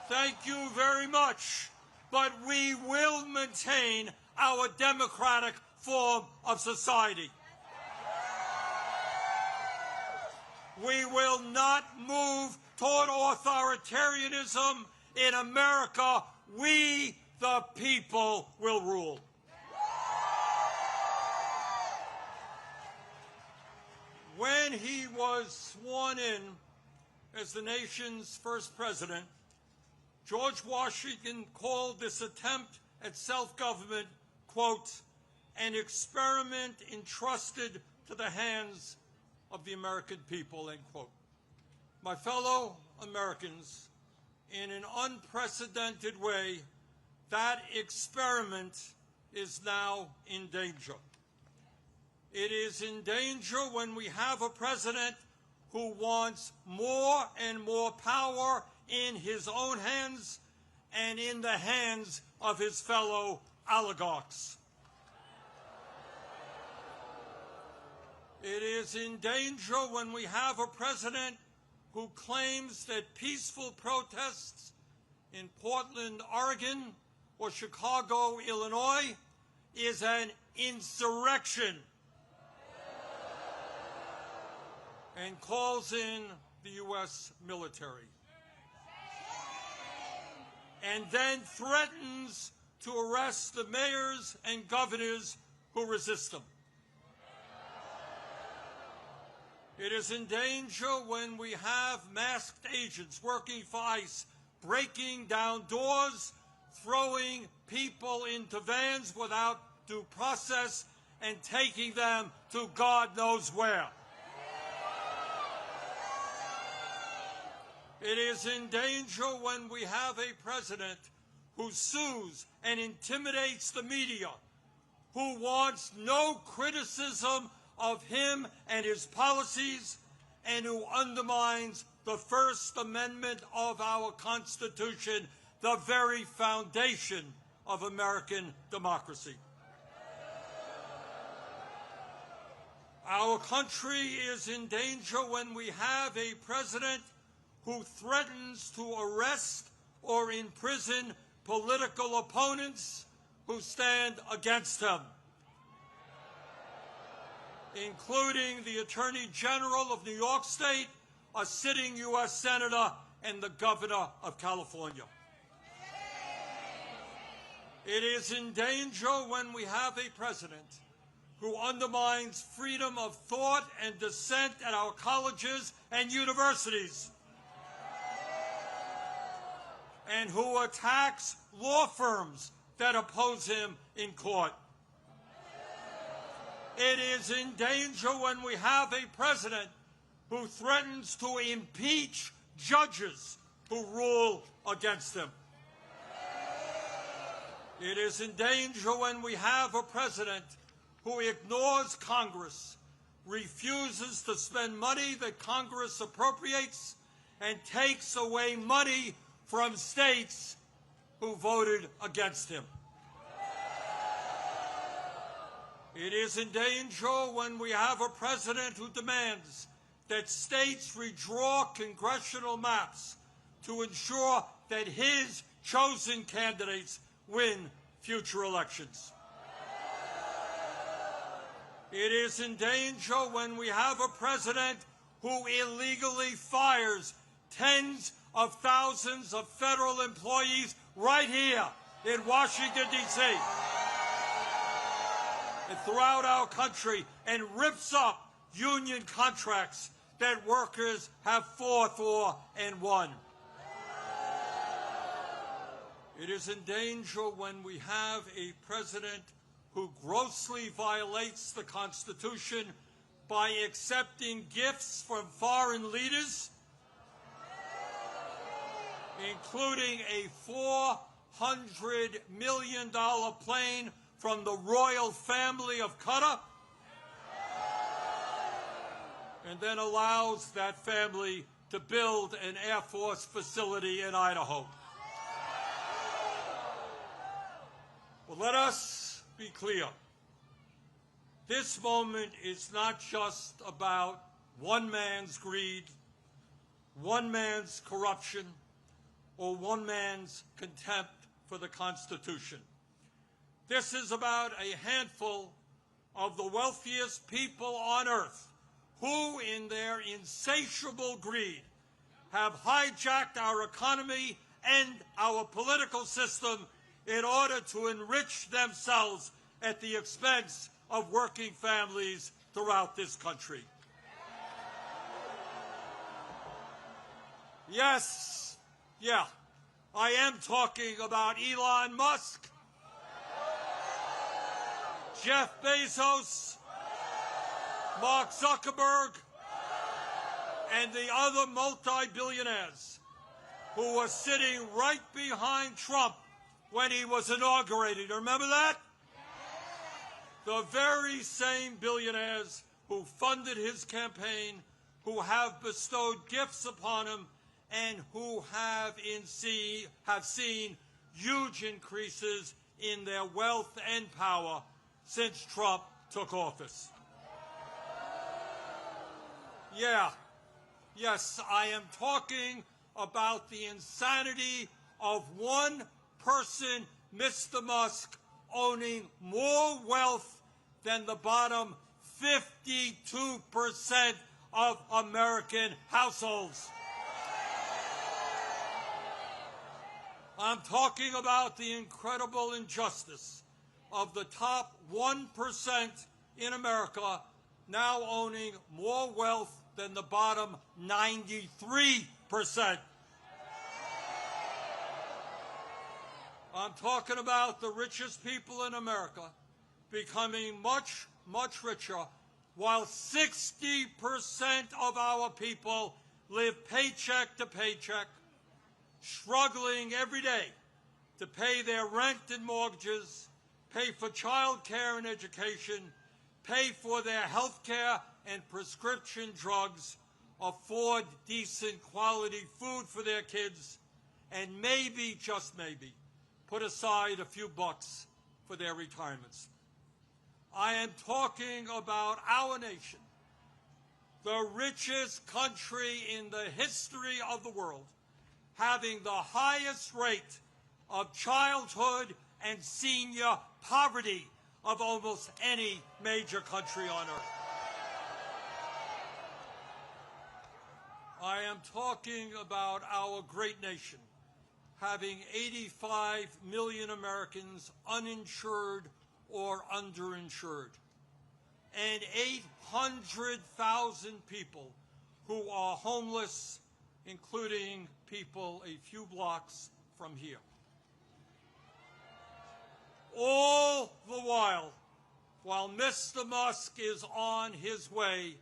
Thank you very much, but we will maintain our democratic form of society. We will not move toward authoritarianism in America. We, the people, will rule. When he was sworn in as the nation's first president, George Washington called this attempt at self-government, quote, an experiment entrusted to the hands of the American people, end quote. My fellow Americans, in an unprecedented way, that experiment is now in danger. It is in danger when we have a president who wants more and more power in his own hands and in the hands of his fellow oligarchs. It is in danger when we have a president who claims that peaceful protests in Portland, Oregon, or Chicago, Illinois, is an insurrection and calls in the U.S. military, and then threatens to arrest the mayors and governors who resist them. It is in danger when we have masked agents working for ICE, breaking down doors, throwing people into vans without due process, and taking them to God knows where. It is in danger when we have a president who sues and intimidates the media, who wants no criticism of him and his policies, and who undermines the First Amendment of our Constitution, the very foundation of American democracy. Our country is in danger when we have a president who threatens to arrest or imprison political opponents who stand against him, including the Attorney General of New York State, a sitting U.S. Senator, and the Governor of California. It is in danger when we have a president who undermines freedom of thought and dissent at our colleges and universities, and who attacks law firms that oppose him in court. It is in danger when we have a president who threatens to impeach judges who rule against him. It is in danger when we have a president who ignores Congress, refuses to spend money that Congress appropriates, and takes away money from states who voted against him. It is in danger when we have a president who demands that states redraw congressional maps to ensure that his chosen candidates win future elections. It is in danger when we have a president who illegally fires tens of thousands of federal employees right here in Washington, D.C. and throughout our country, and rips up union contracts that workers have fought for and won. It is in danger when we have a president who grossly violates the Constitution by accepting gifts from foreign leaders, including a $400 million plane from the royal family of Qatar, and then allows that family to build an Air Force facility in Idaho. Well, let us be clear. This moment is not just about one man's greed, one man's corruption, or one man's contempt for the Constitution. This is about a handful of the wealthiest people on earth who in their insatiable greed have hijacked our economy and our political system in order to enrich themselves at the expense of working families throughout this country. Yes, yeah, I am talking about Elon Musk, Jeff Bezos, Mark Zuckerberg, and the other multi-billionaires who were sitting right behind Trump when he was inaugurated. Remember that? The very same billionaires who funded his campaign, who have bestowed gifts upon him, and who have seen huge increases in their wealth and power since Trump took office. Yeah, yes, I am talking about the insanity of one person, Mr. Musk, owning more wealth than the bottom 52% of American households. I'm talking about the incredible injustice of the top 1% in America now owning more wealth than the bottom 93%. I'm talking about the richest people in America becoming much, much richer, while 60% of our people live paycheck to paycheck, struggling every day to pay their rent and mortgages, pay for child care and education, pay for their health care and prescription drugs, afford decent quality food for their kids, and maybe, just maybe, put aside a few bucks for their retirements. I am talking about our nation, the richest country in the history of the world, having the highest rate of childhood and senior poverty of almost any major country on earth. I am talking about our great nation having 85 million Americans uninsured or underinsured, and 800,000 people who are homeless, including people a few blocks from here. All the while Mr. Musk is on his way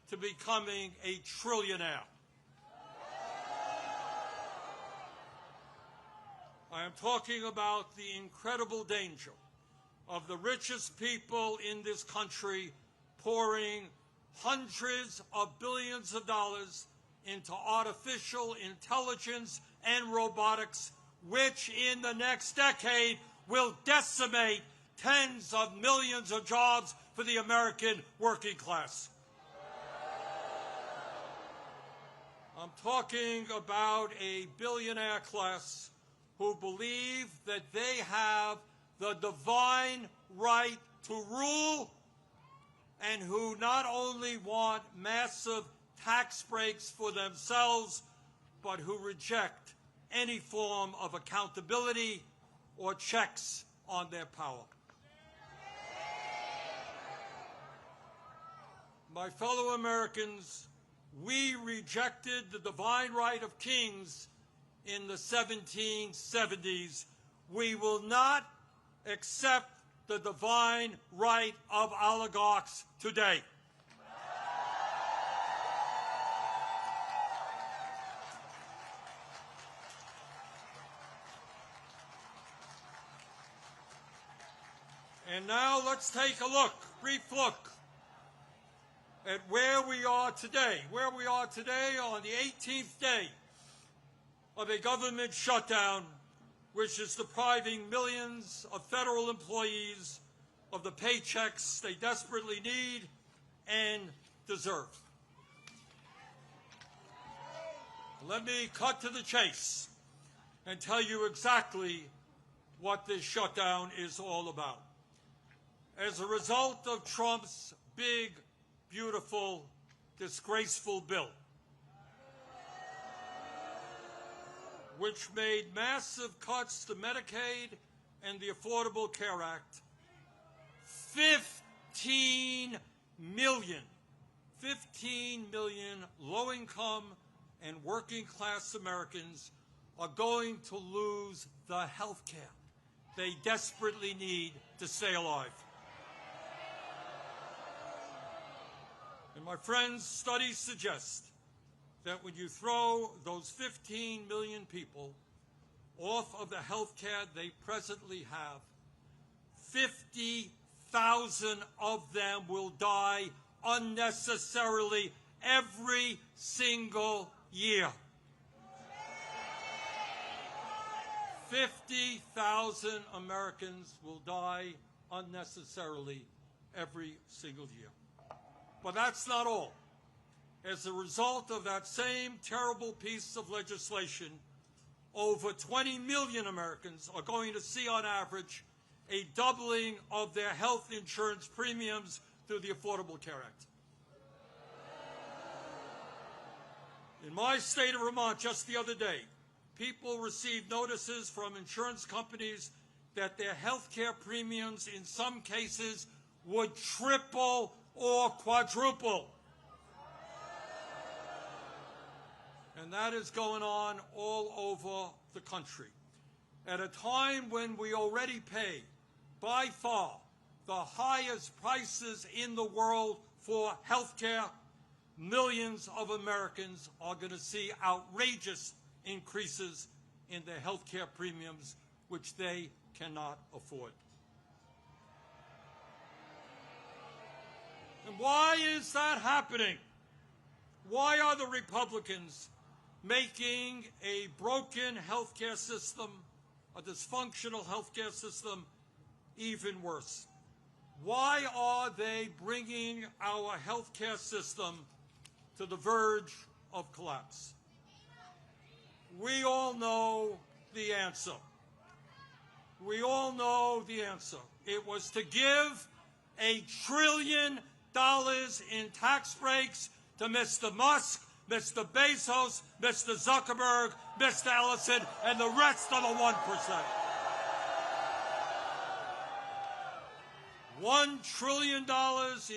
to becoming a trillionaire. I am talking about the incredible danger of the richest people in this country pouring hundreds of billions of dollars into artificial intelligence and robotics, which in the next decade will decimate tens of millions of jobs for the American working class. I'm talking about a billionaire class who believe that they have the divine right to rule, and who not only want massive tax breaks for themselves, but who reject any form of accountability or checks on their power. My fellow Americans, we rejected the divine right of kings in the 1770s. We will not accept the divine right of oligarchs today. And now let's take a look, brief look, at where we are today. Where we are today on the 18th day of a government shutdown, which is depriving millions of federal employees of the paychecks they desperately need and deserve. Let me cut to the chase and tell you exactly what this shutdown is all about. As a result of Trump's big, beautiful disgraceful bill, which made massive cuts to Medicaid and the Affordable Care Act. 15 million low-income and working-class Americans are going to lose the health care they desperately need to stay alive. And my friends, studies suggest that when you throw those 15 million people off of the health care they presently have, 50,000 of them will die unnecessarily every single year. 50,000 Americans will die unnecessarily every single year. But that's not all. As a result of that same terrible piece of legislation, over 20 million Americans are going to see on average a doubling of their health insurance premiums through the Affordable Care Act. In my state of Vermont just the other day, people received notices from insurance companies that their health care premiums in some cases would triple or quadruple. And that is going on all over the country. At a time when we already pay, by far, the highest prices in the world for health care, millions of Americans are going to see outrageous increases in their health care premiums, which they cannot afford. And why is that happening? Why are the Republicans making a broken health care system, a dysfunctional health care system, even worse? Why are they bringing our health care system to the verge of collapse? We all know the answer. We all know the answer. It was to give $1 trillion in tax breaks to Mr. Musk, Mr. Bezos, Mr. Zuckerberg, Mr. Ellison, and the rest of the 1%. $1 trillion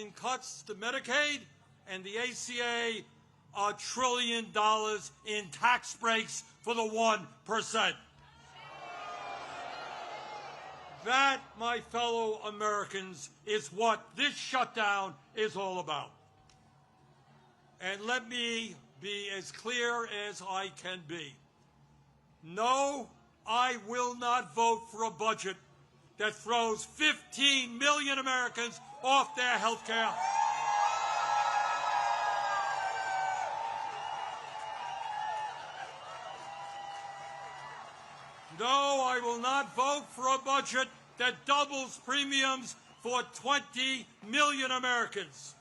in cuts to Medicaid, and the ACA, $1 trillion in tax breaks for the 1%. That, my fellow Americans, is what this shutdown is all about. And let me be as clear as I can be. No, I will not vote for a budget that throws 15 million Americans off their health care. No, I will not vote for a budget that doubles premiums for 20 million Americans.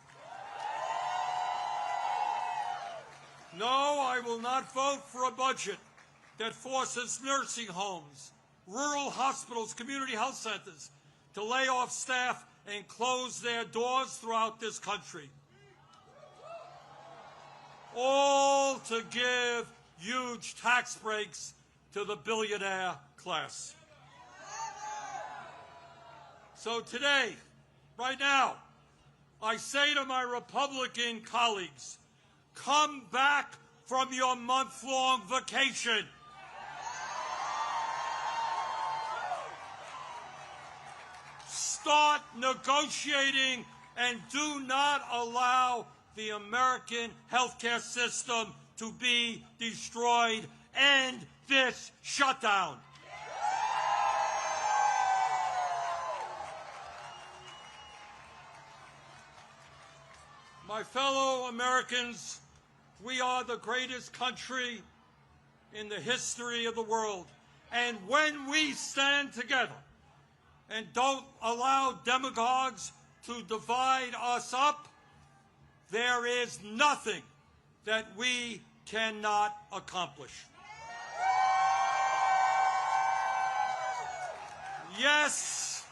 No, I will not vote for a budget that forces nursing homes, rural hospitals, community health centers to lay off staff and close their doors throughout this country. All to give huge tax breaks to the billionaire class. So today, right now, I say to my Republican colleagues, come back from your month-long vacation. Start negotiating and do not allow the American healthcare system to be destroyed. End this shutdown. My fellow Americans, we are the greatest country in the history of the world. And when we stand together and don't allow demagogues to divide us up, there is nothing that we cannot accomplish. Yes,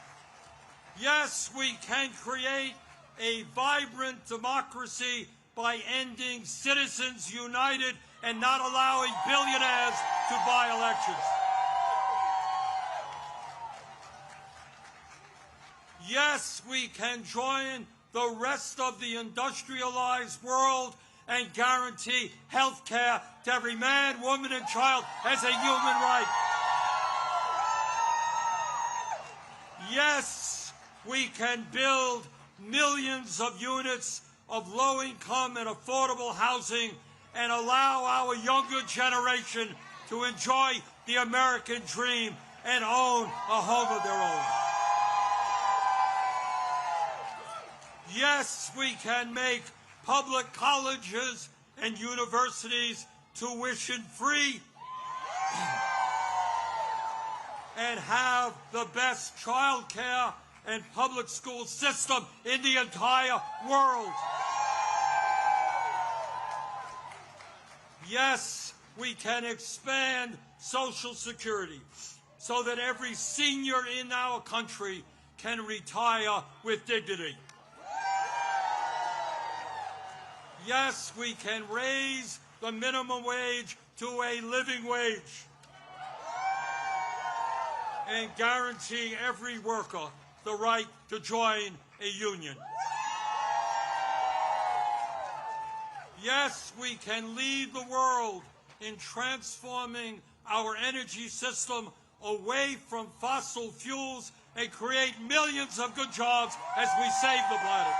we can create a vibrant democracy by ending Citizens United and not allowing billionaires to buy elections. Yes, we can join the rest of the industrialized world and guarantee health care to every man, woman, and child as a human right. Yes, we can build millions of units of low-income and affordable housing and allow our younger generation to enjoy the American dream and own a home of their own. Yes, we can make public colleges and universities tuition-free and have the best child care and public school system in the entire world. Yes, we can expand Social Security so that every senior in our country can retire with dignity. Yes, we can raise the minimum wage to a living wage and guarantee every worker the right to join a union. Yes, we can lead the world in transforming our energy system away from fossil fuels and create millions of good jobs as we save the planet.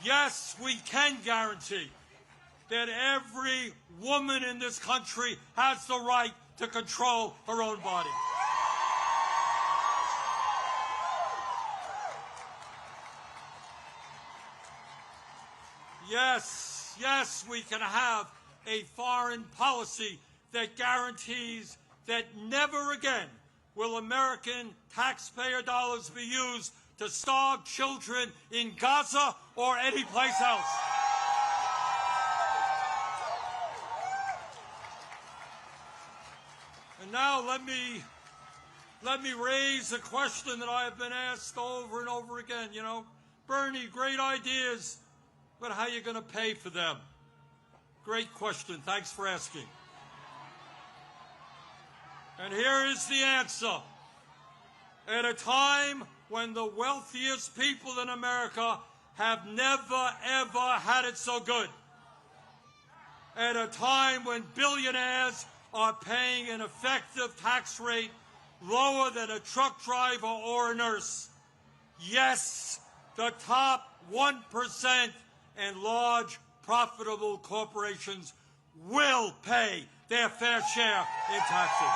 Yes, we can guarantee that every woman in this country has the right to control her own body. Yes, yes, we can have a foreign policy that guarantees that never again will American taxpayer dollars be used to starve children in Gaza or any place else. And now let me raise a question that I have been asked over and over again. You know, Bernie, great ideas, but how are you going to pay for them? Great question. Thanks for asking. And here is the answer. At a time when the wealthiest people in America have never, ever had it so good, at a time when billionaires are paying an effective tax rate lower than a truck driver or a nurse, yes, the top 1% and large profitable corporations will pay their fair share in taxes.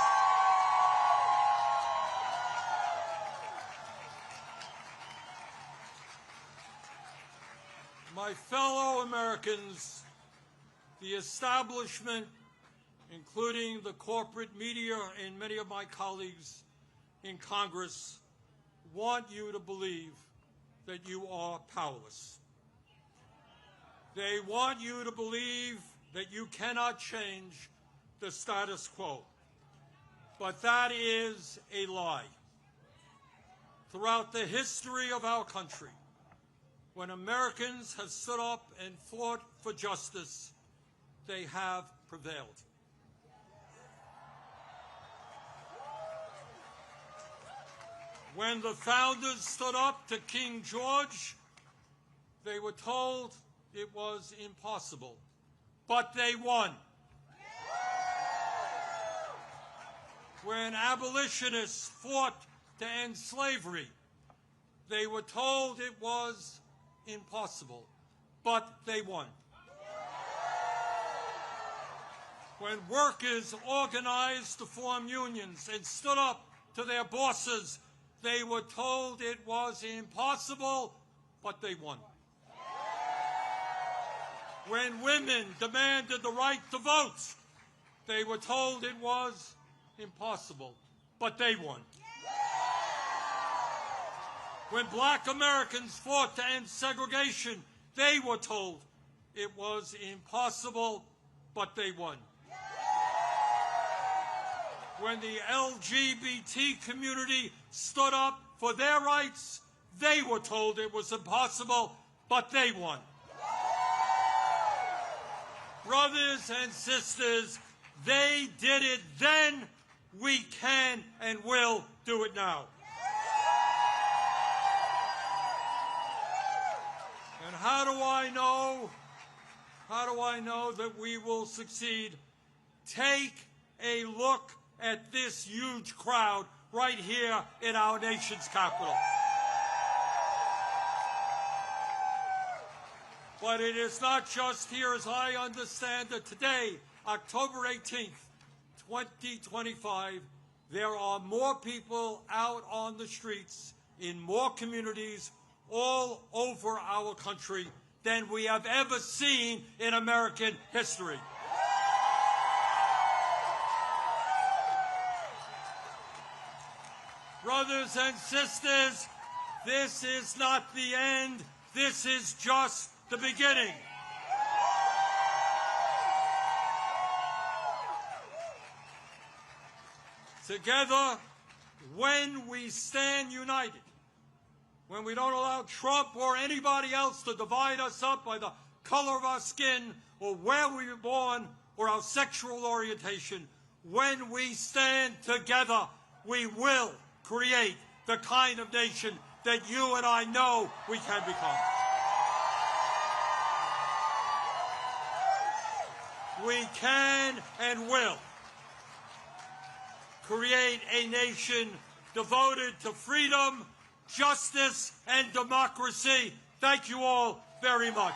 My fellow Americans, the establishment, including the corporate media and many of my colleagues in Congress, want you to believe that you are powerless. They want you to believe that you cannot change the status quo. But that is a lie. Throughout the history of our country, when Americans have stood up and fought for justice, they have prevailed. When the founders stood up to King George, they were told it was impossible, but they won. When abolitionists fought to end slavery, they were told it was impossible, but they won. When workers organized to form unions and stood up to their bosses, they were told it was impossible, but they won. When women demanded the right to vote, they were told it was impossible, but they won. When black Americans fought to end segregation, they were told it was impossible, but they won. When the LGBT community stood up for their rights, they were told it was impossible, but they won. Brothers and sisters, they did it then. We can and will do it now. And how do I know? How do I know that we will succeed? Take a look at this huge crowd right here in our nation's capital. But it is not just here, as I understand it. Today, October 18th, 2025, there are more people out on the streets in more communities all over our country than we have ever seen in American history. Brothers and sisters, this is not the end. This is just the beginning. Together, when we stand united, when we don't allow Trump or anybody else to divide us up by the color of our skin or where we were born or our sexual orientation, when we stand together, we will create the kind of nation that you and I know we can become. We can and will create a nation devoted to freedom, justice, and democracy. Thank you all very much.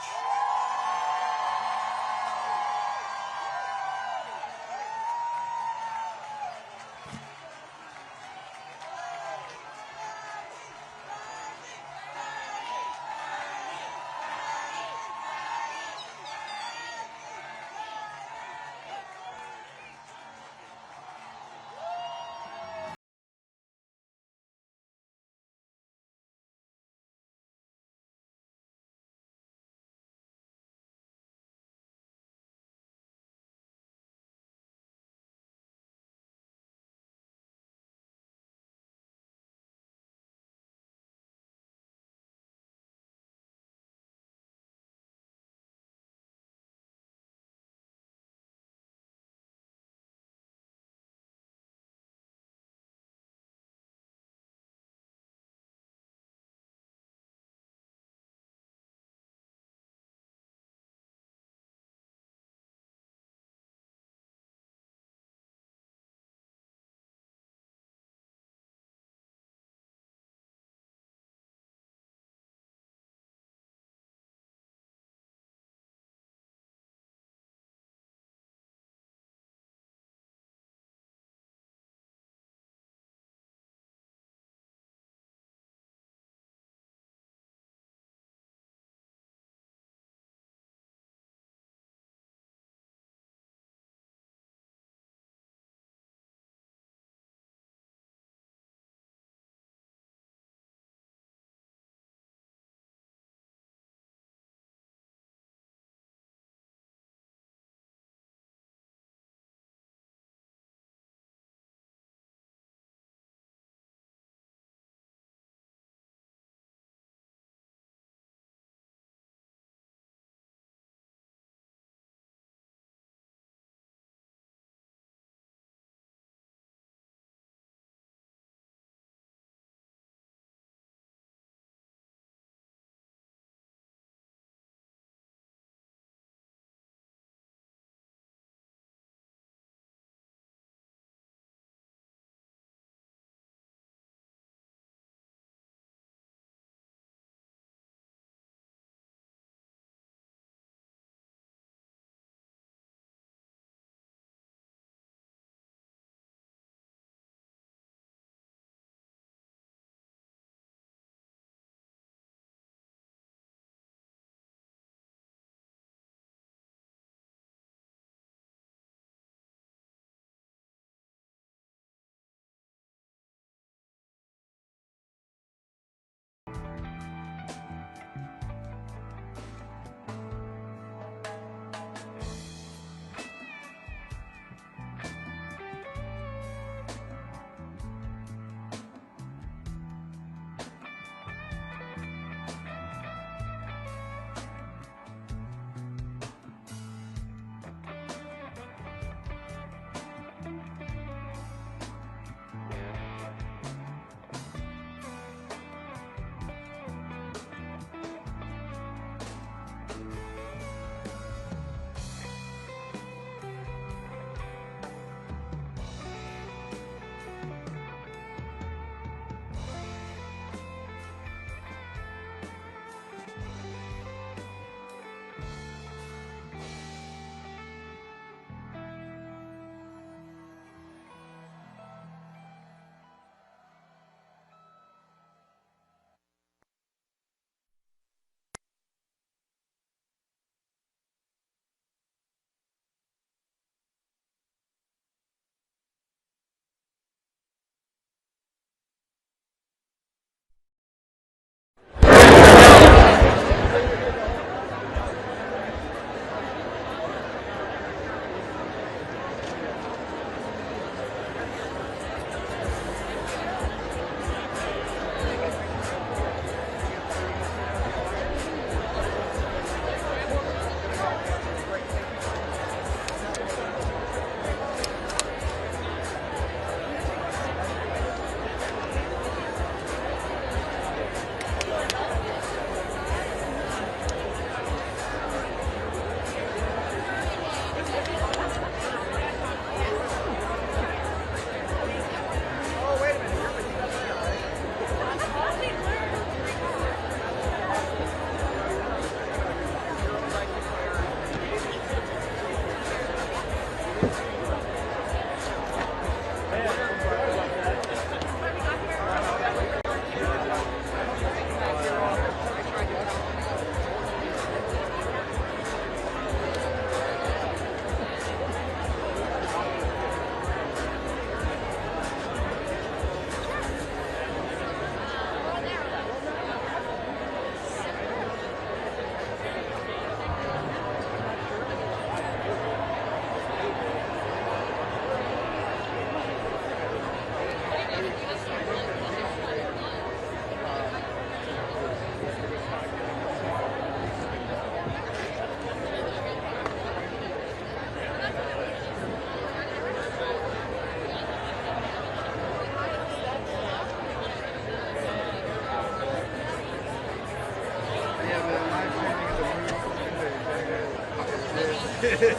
bread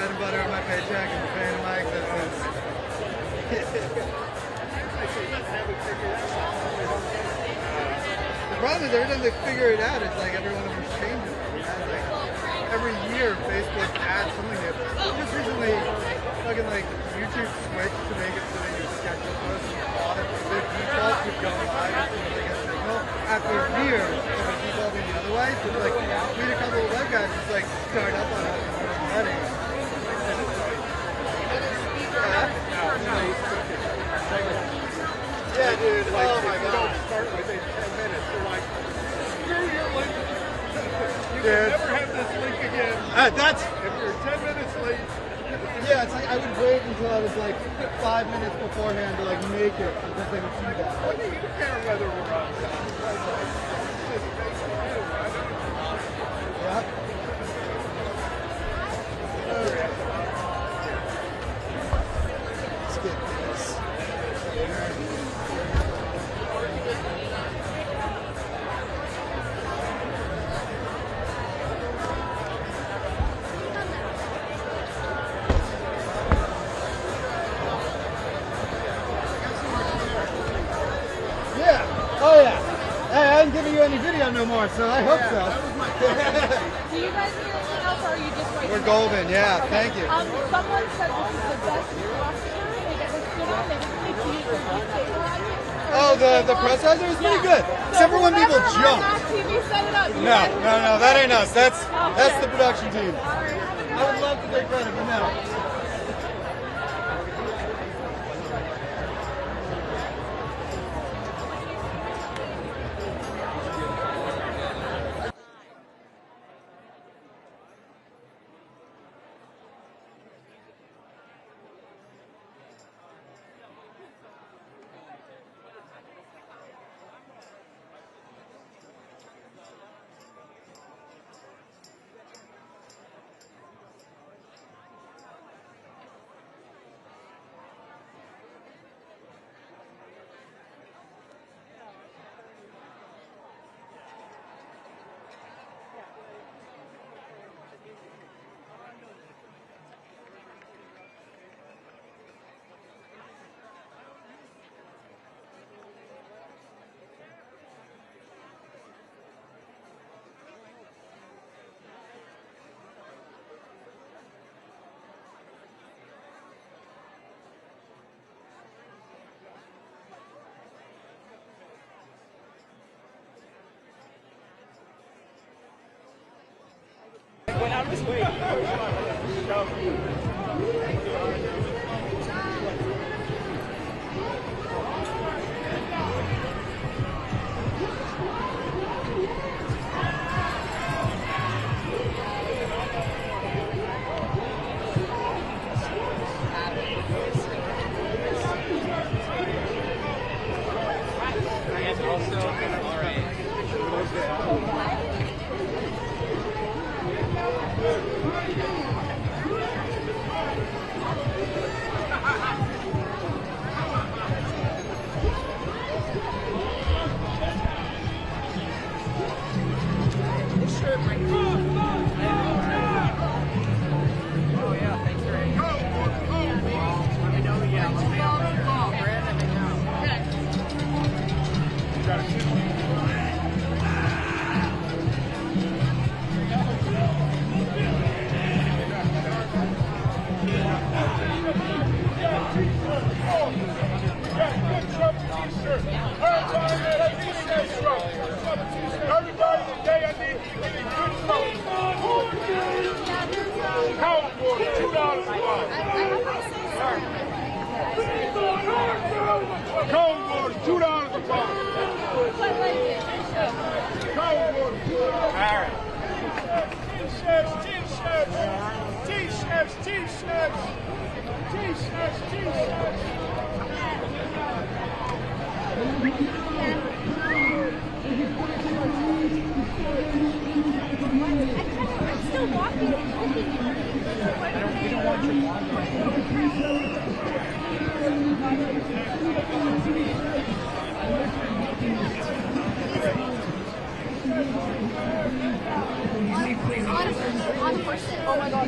and butter on my paycheck and the paying of my existence. The problem is every time they figure it out, it's like every one of them changes. Like, every year Facebook adds something new. Just recently, fucking like YouTube switched to make it so that you schedule posts and all the default would go live as soon as they get signal. After years of it defaulting the other way, so it's like meet a couple of web guys just like start up on it already. Yeah, dude. Like, Oh my if you god. don't start within 10 minutes, you're like, screw your link. You Yeah, can never have this link again. That's If you're 10 minutes late. yeah. It's like I would wait until I was like 5 minutes beforehand to like make it because they would see that. What do you care whether we're on time? Just makes you do, right? Yeah. Let's get this. Yeah. Oh yeah. Hey, I haven't given you any video no more, so I hope so. Do you guys need anything else, or are you just waiting? We're golden. Yeah. Thank you. Someone said this is the best posture they get to sit on. They just need to use their destabilizer. Oh, the press riser is pretty good. Except for when people jump. TV set it up. No, that ain't us. That's the production team. I would love to take credit, but no. Went out this way. On person. Oh my god.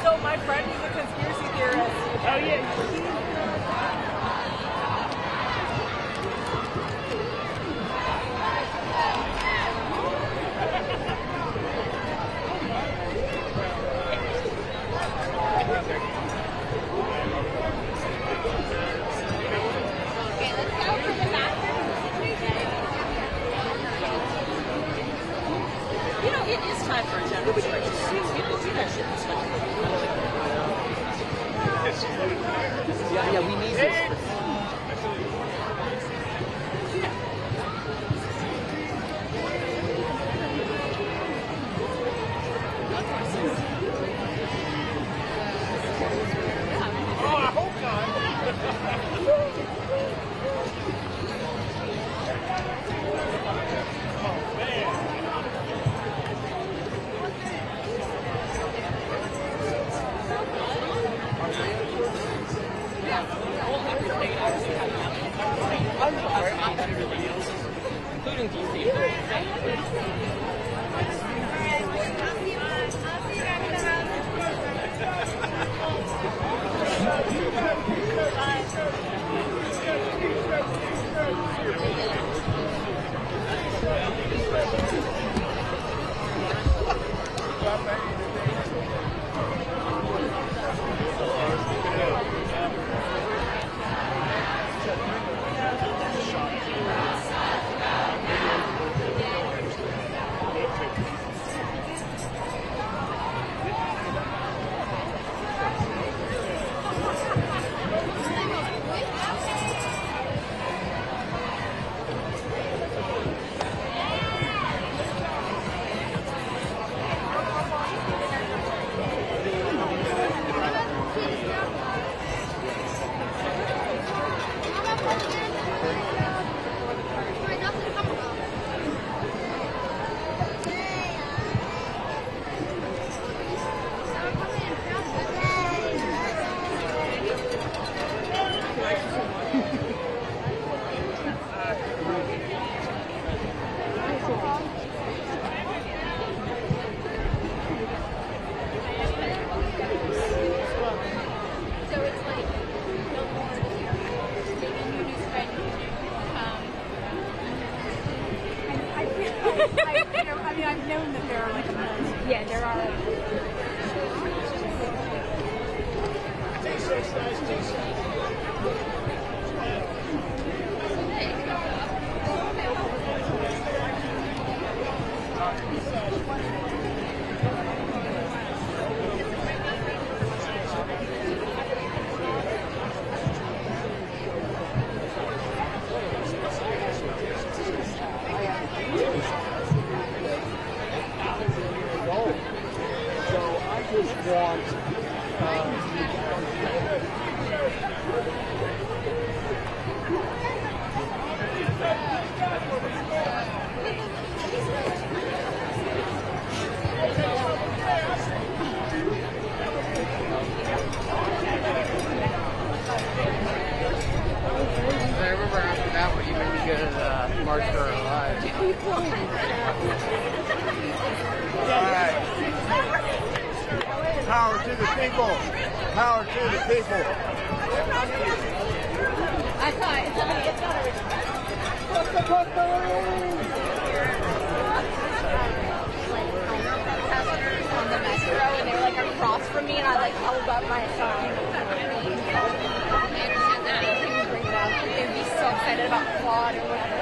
So my friend is a conspiracy theorist. Oh yeah. You know, it is time for a general strike. People do that shit this country. Yeah, we need this. Oh, I hope not. Oh, man. Including DC. I've known that there are like a million. Yeah, there are. Want right. Power to the people. Power to the people. I thought it's not on the metro, and they were like across from me, and I like held up my sign. They'd be so excited about quad or whatever.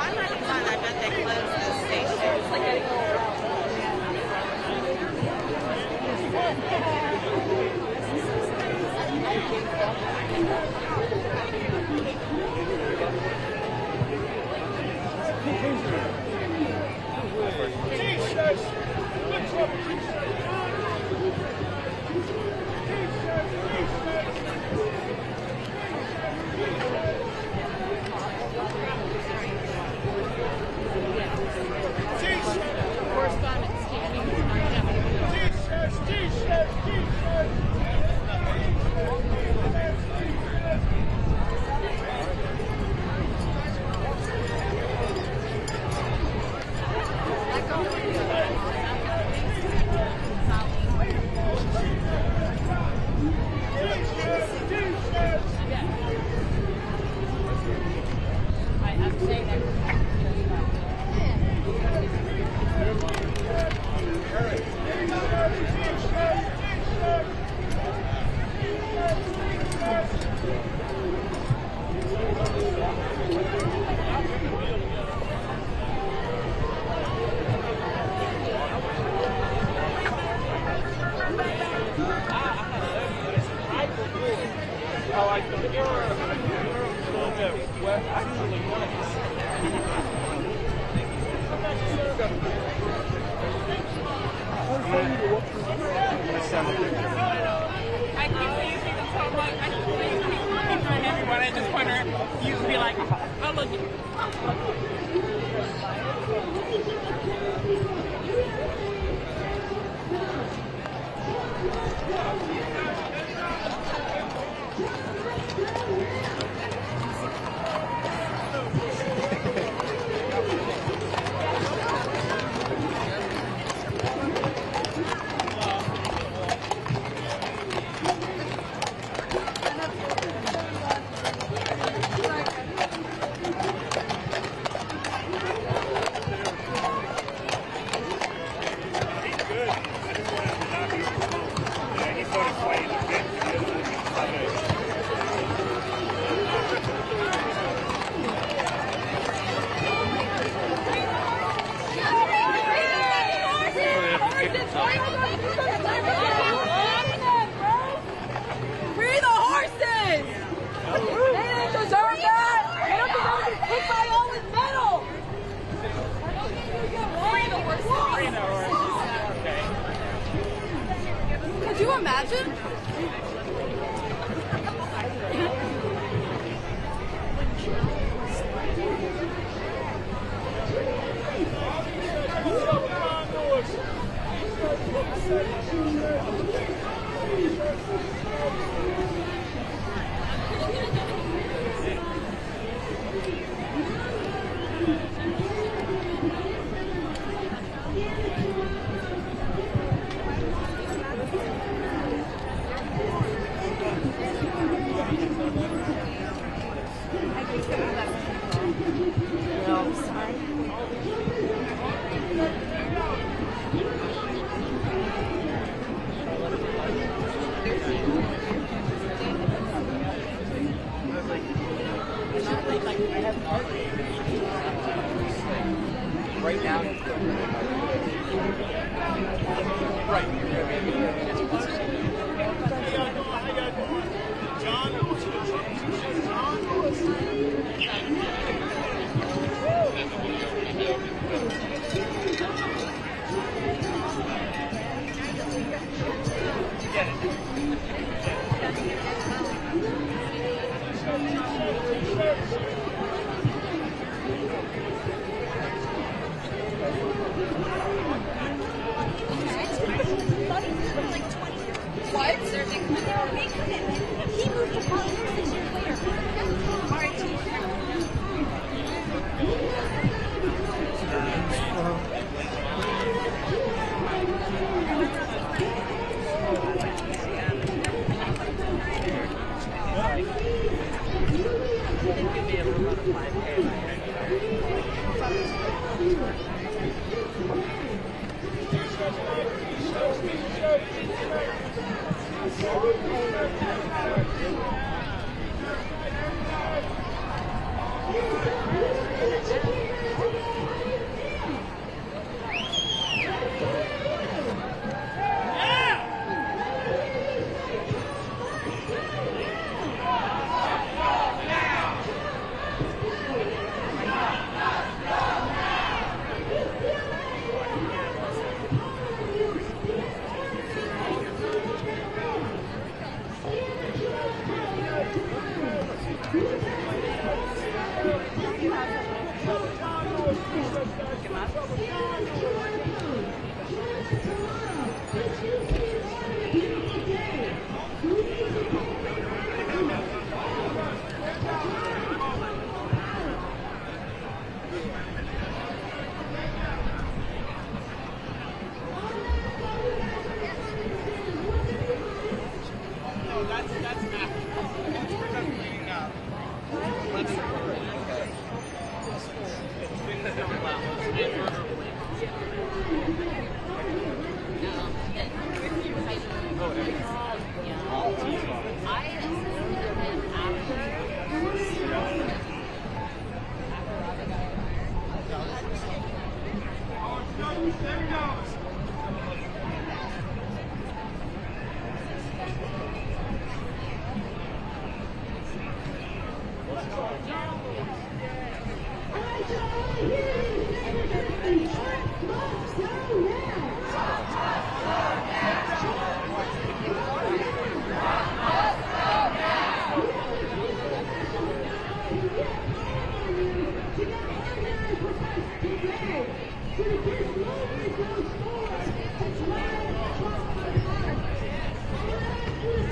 I'm not fun. I bet they closed the station. It's like getting a little rough. Right now, What?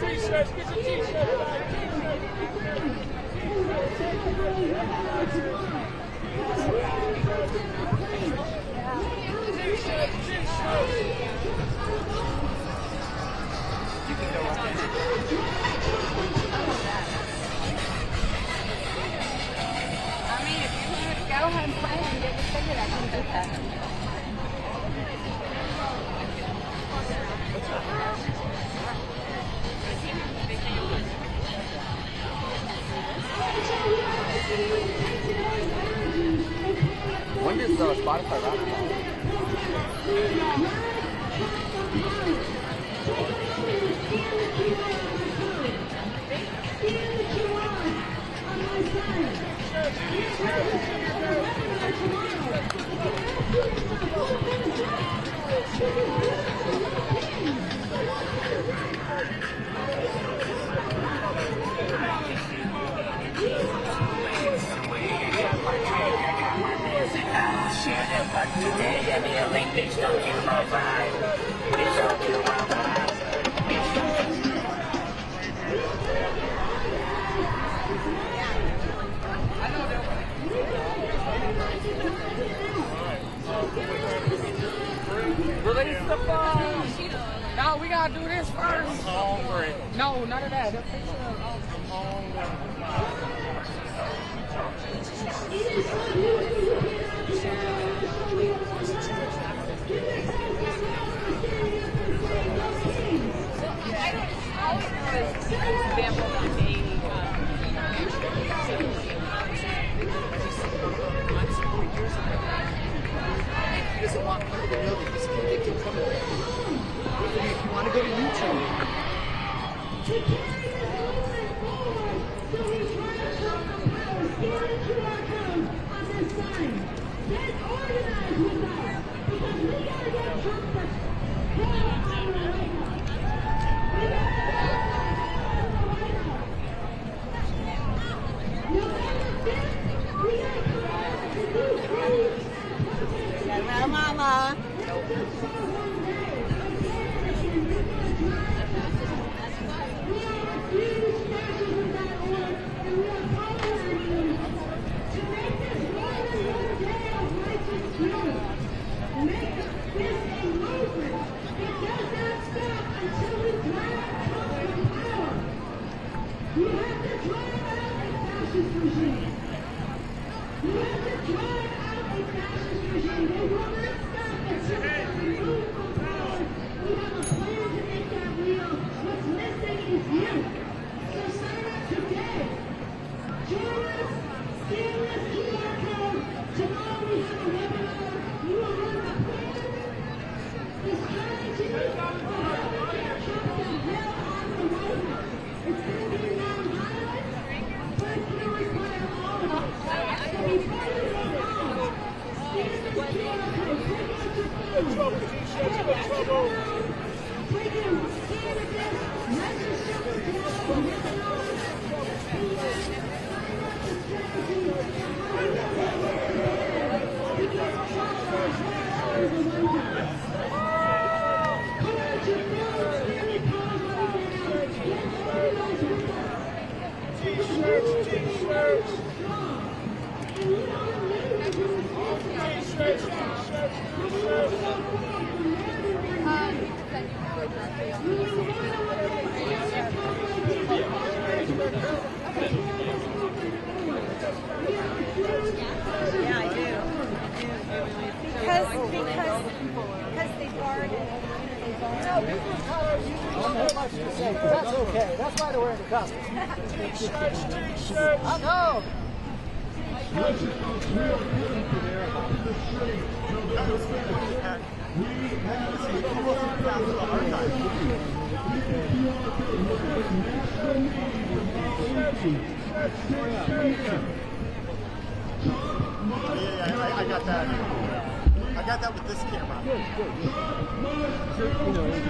T-shirts, get your T-shirts. You can go on. I mean, if you want to go ahead and play and get your ticket, I can do that. When does Spotify wrap up? Today at the Olympics, don't kill my vibe. Please don't kill my vibe. Release the phone. No, we gotta do this first. I'm hungry. No, none of that. I'm hungry. He doesn't want people to know that he's convicted criminal. If you want to go to YouTube. Mama. That's okay. That's why they're wearing the costume. T-shirts, T-shirts. I know. Yeah, I got that. I got that with this camera. Good. So, you know, he's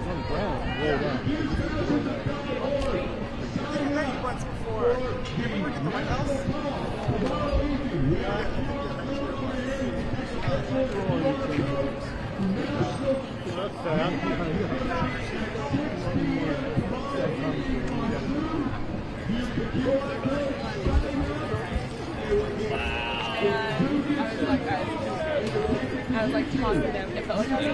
on the ground. Roll down. Did you hear once before? Did you ever work at the White House? I was like talking to them. It felt like I was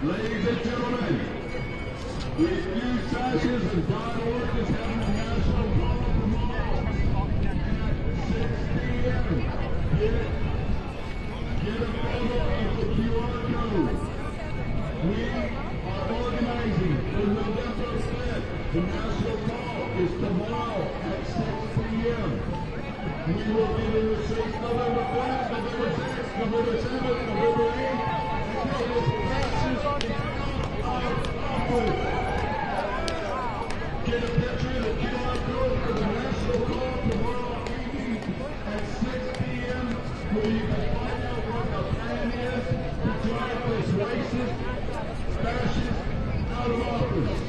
Ladies and gentlemen, refusefascism.org is having a national call tomorrow at 6 p.m. Get a photo of the QR code. We are organizing for November 5th. The national call is tomorrow at 6 p.m. We will be in the streets November 5th, November 6th, November 7th, November 8th. Get a picture of the QR code for the national call tomorrow evening at 6 p.m. where you can find out what the plan is to drive this racist, fascist out of office.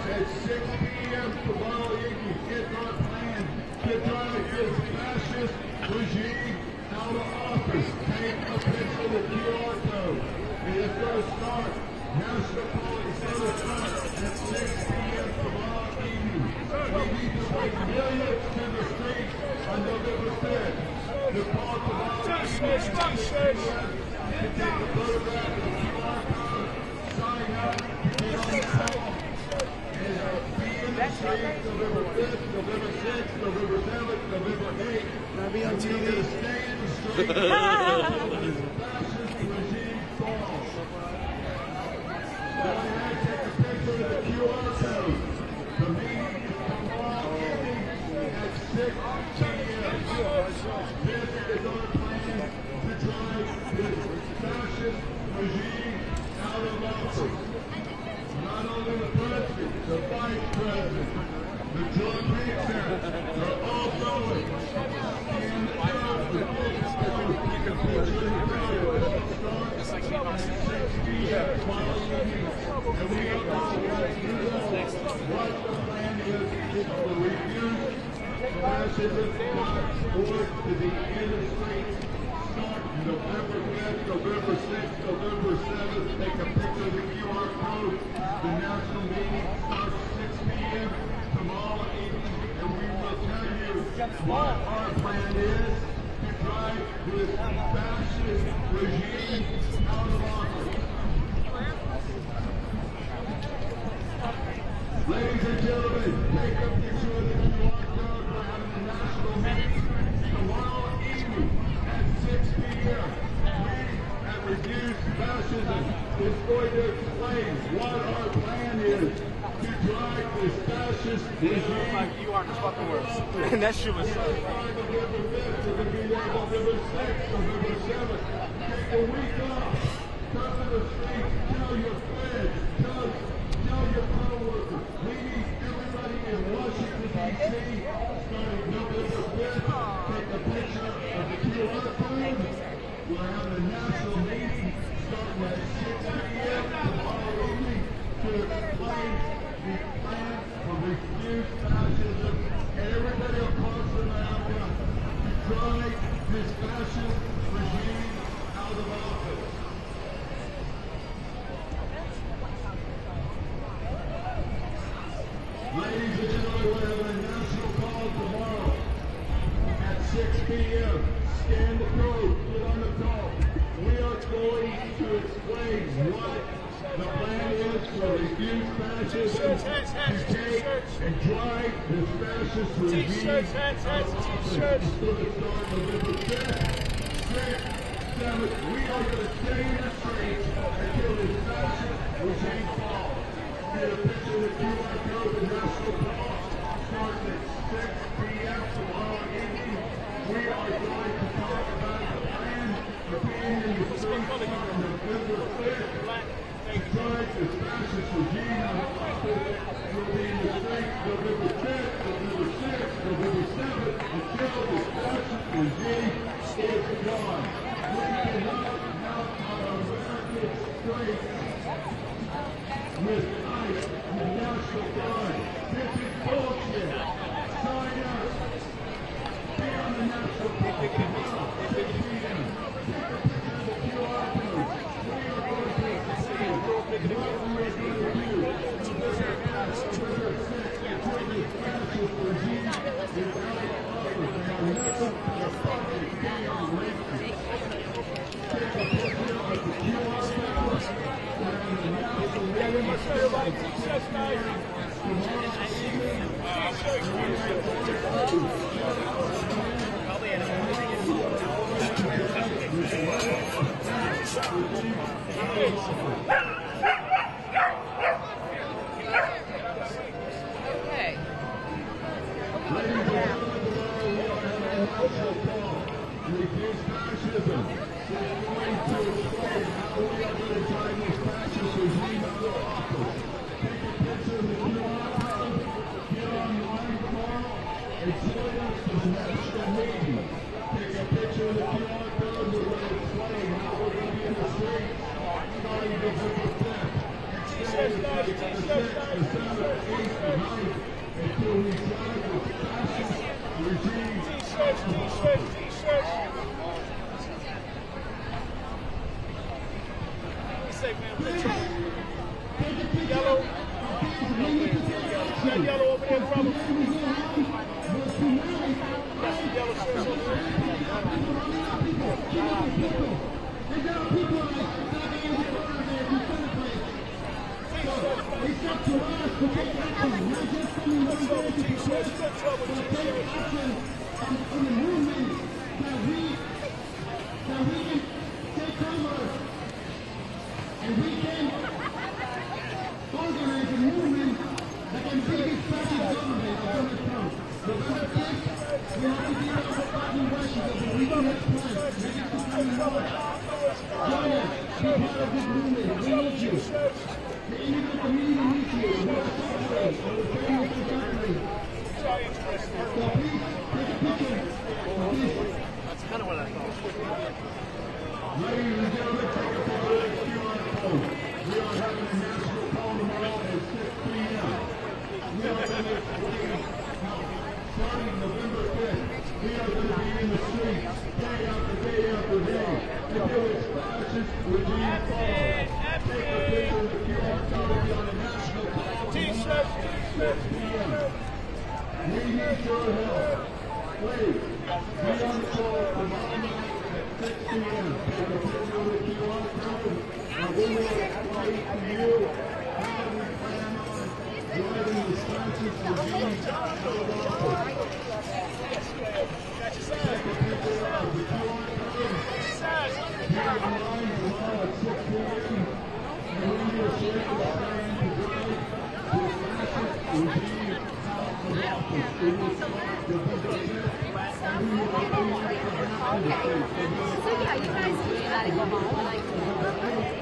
At 6 6 p.m. tomorrow evening. It's our plan to drive this fascist regime out of office. Take a picture of the QR code. And it's going to start. National Police going to start at 6 p.m. tomorrow evening. We need to bring millions to the streets on November 5th. The call tomorrow evening at 6 p.m. to take a photograph of the QR code, sign up, get on the phone, and be in the streets November 5th, November 6th, November 7th, November 8th. Be on TV. We're going to stay in the streets until this fascist regime falls. Go ahead, take a picture of the QR code. The meeting is tomorrow evening at 6 p.m. This is our plan to drive this fascist regime out of office. Not only the president, the vice president, the drug preachers, they're all going. And the job, the picture of the crowd will start at 6 p.m. tomorrow evening. And we are going to what the plan is to refuse fascism forward to the end of streets. Start November 5th, November 6th, November 7th. Take a picture of the QR code. The national meeting starts 6 p.m. tomorrow evening, and we will tell you what our plan is to drive this fascist regime out of office. Ladies and gentlemen, take a picture of the QR code. We're having a national meeting tomorrow evening at 6 p.m. We at Reduce Fascism is going to explain what our plan is to drive this fascist regime. Like you are just fucking words. And that shit was so. November 5th, we're going to be there November 6th, November 7th. Take a week off. Come to the streets. Tell your friends. Tell your co-workers. We need everybody in Washington, D.C. starting November 5th. Take a picture of the QR code. We're having a national meeting starting at 6 p.m. tomorrow evening to explain the plan for refuse fascism and everybody across America to drive this fascist regime out of office. Ladies and gentlemen, we're having a national call tomorrow at 6 p.m. Scan the code, get on the call. We are going to explain what the plan is for refuse fascism to take and drive this fascist regime out of office. It's going to start November 5th, 6th, 7th. We are going to stay in the streets until this fascist regime falls. Get a picture of the QR code, the national call starts at 6 p.m. tomorrow evening. We are going to talk about the plan for being in the streets on November 5th to drive this fascist regime out of office. We'll be in the streets November 5th, November 6th, November 7th until this fascist regime is gone. We cannot have our American streets with ICE and National Guard. This is bullshit. Sign up. Be on the National Guard tomorrow, 6 p.m. Take a picture of the QR code. We are going to explain what we are going to do. November 5th, November 6th, until this fascist regime is out of office. They are nothing but a fucking damn racist. Take a picture of the QR code. Yeah, we must say like success night. Okay. Refuse fascism. We're going to explain how we are going to drive this fascist regime out of office. Take a picture of the QR code. Get online tomorrow and join us for the national meeting. Take a picture of the QR code. We're going to explain how we're going to be in the streets starting November 5th. And stay in the 6th, the 7th, 8th, and yellow over there, brother. That's the yellow shirt over there. That's kind of what I thought. Ladies and gentlemen, take a picture of the QR code. We are having a national call tomorrow at 6 p.m. We are going to starting November 5th. We are going to be in the streets day after day after day until it's fascist regime falls. Take a picture of the QR code on a national call tomorrow at 6 p.m. We need your help. Please, be on the call tomorrow night at 6 p.m. Take a picture of the QR code, and we will explain to you how we plan on driving the fascist regime out of office. Take a picture of the QR code. Be online tomorrow at 6 p.m. And we will share the plan to drive the fascist regime out of office. It will start November 5th. So yeah, you guys do that and go home.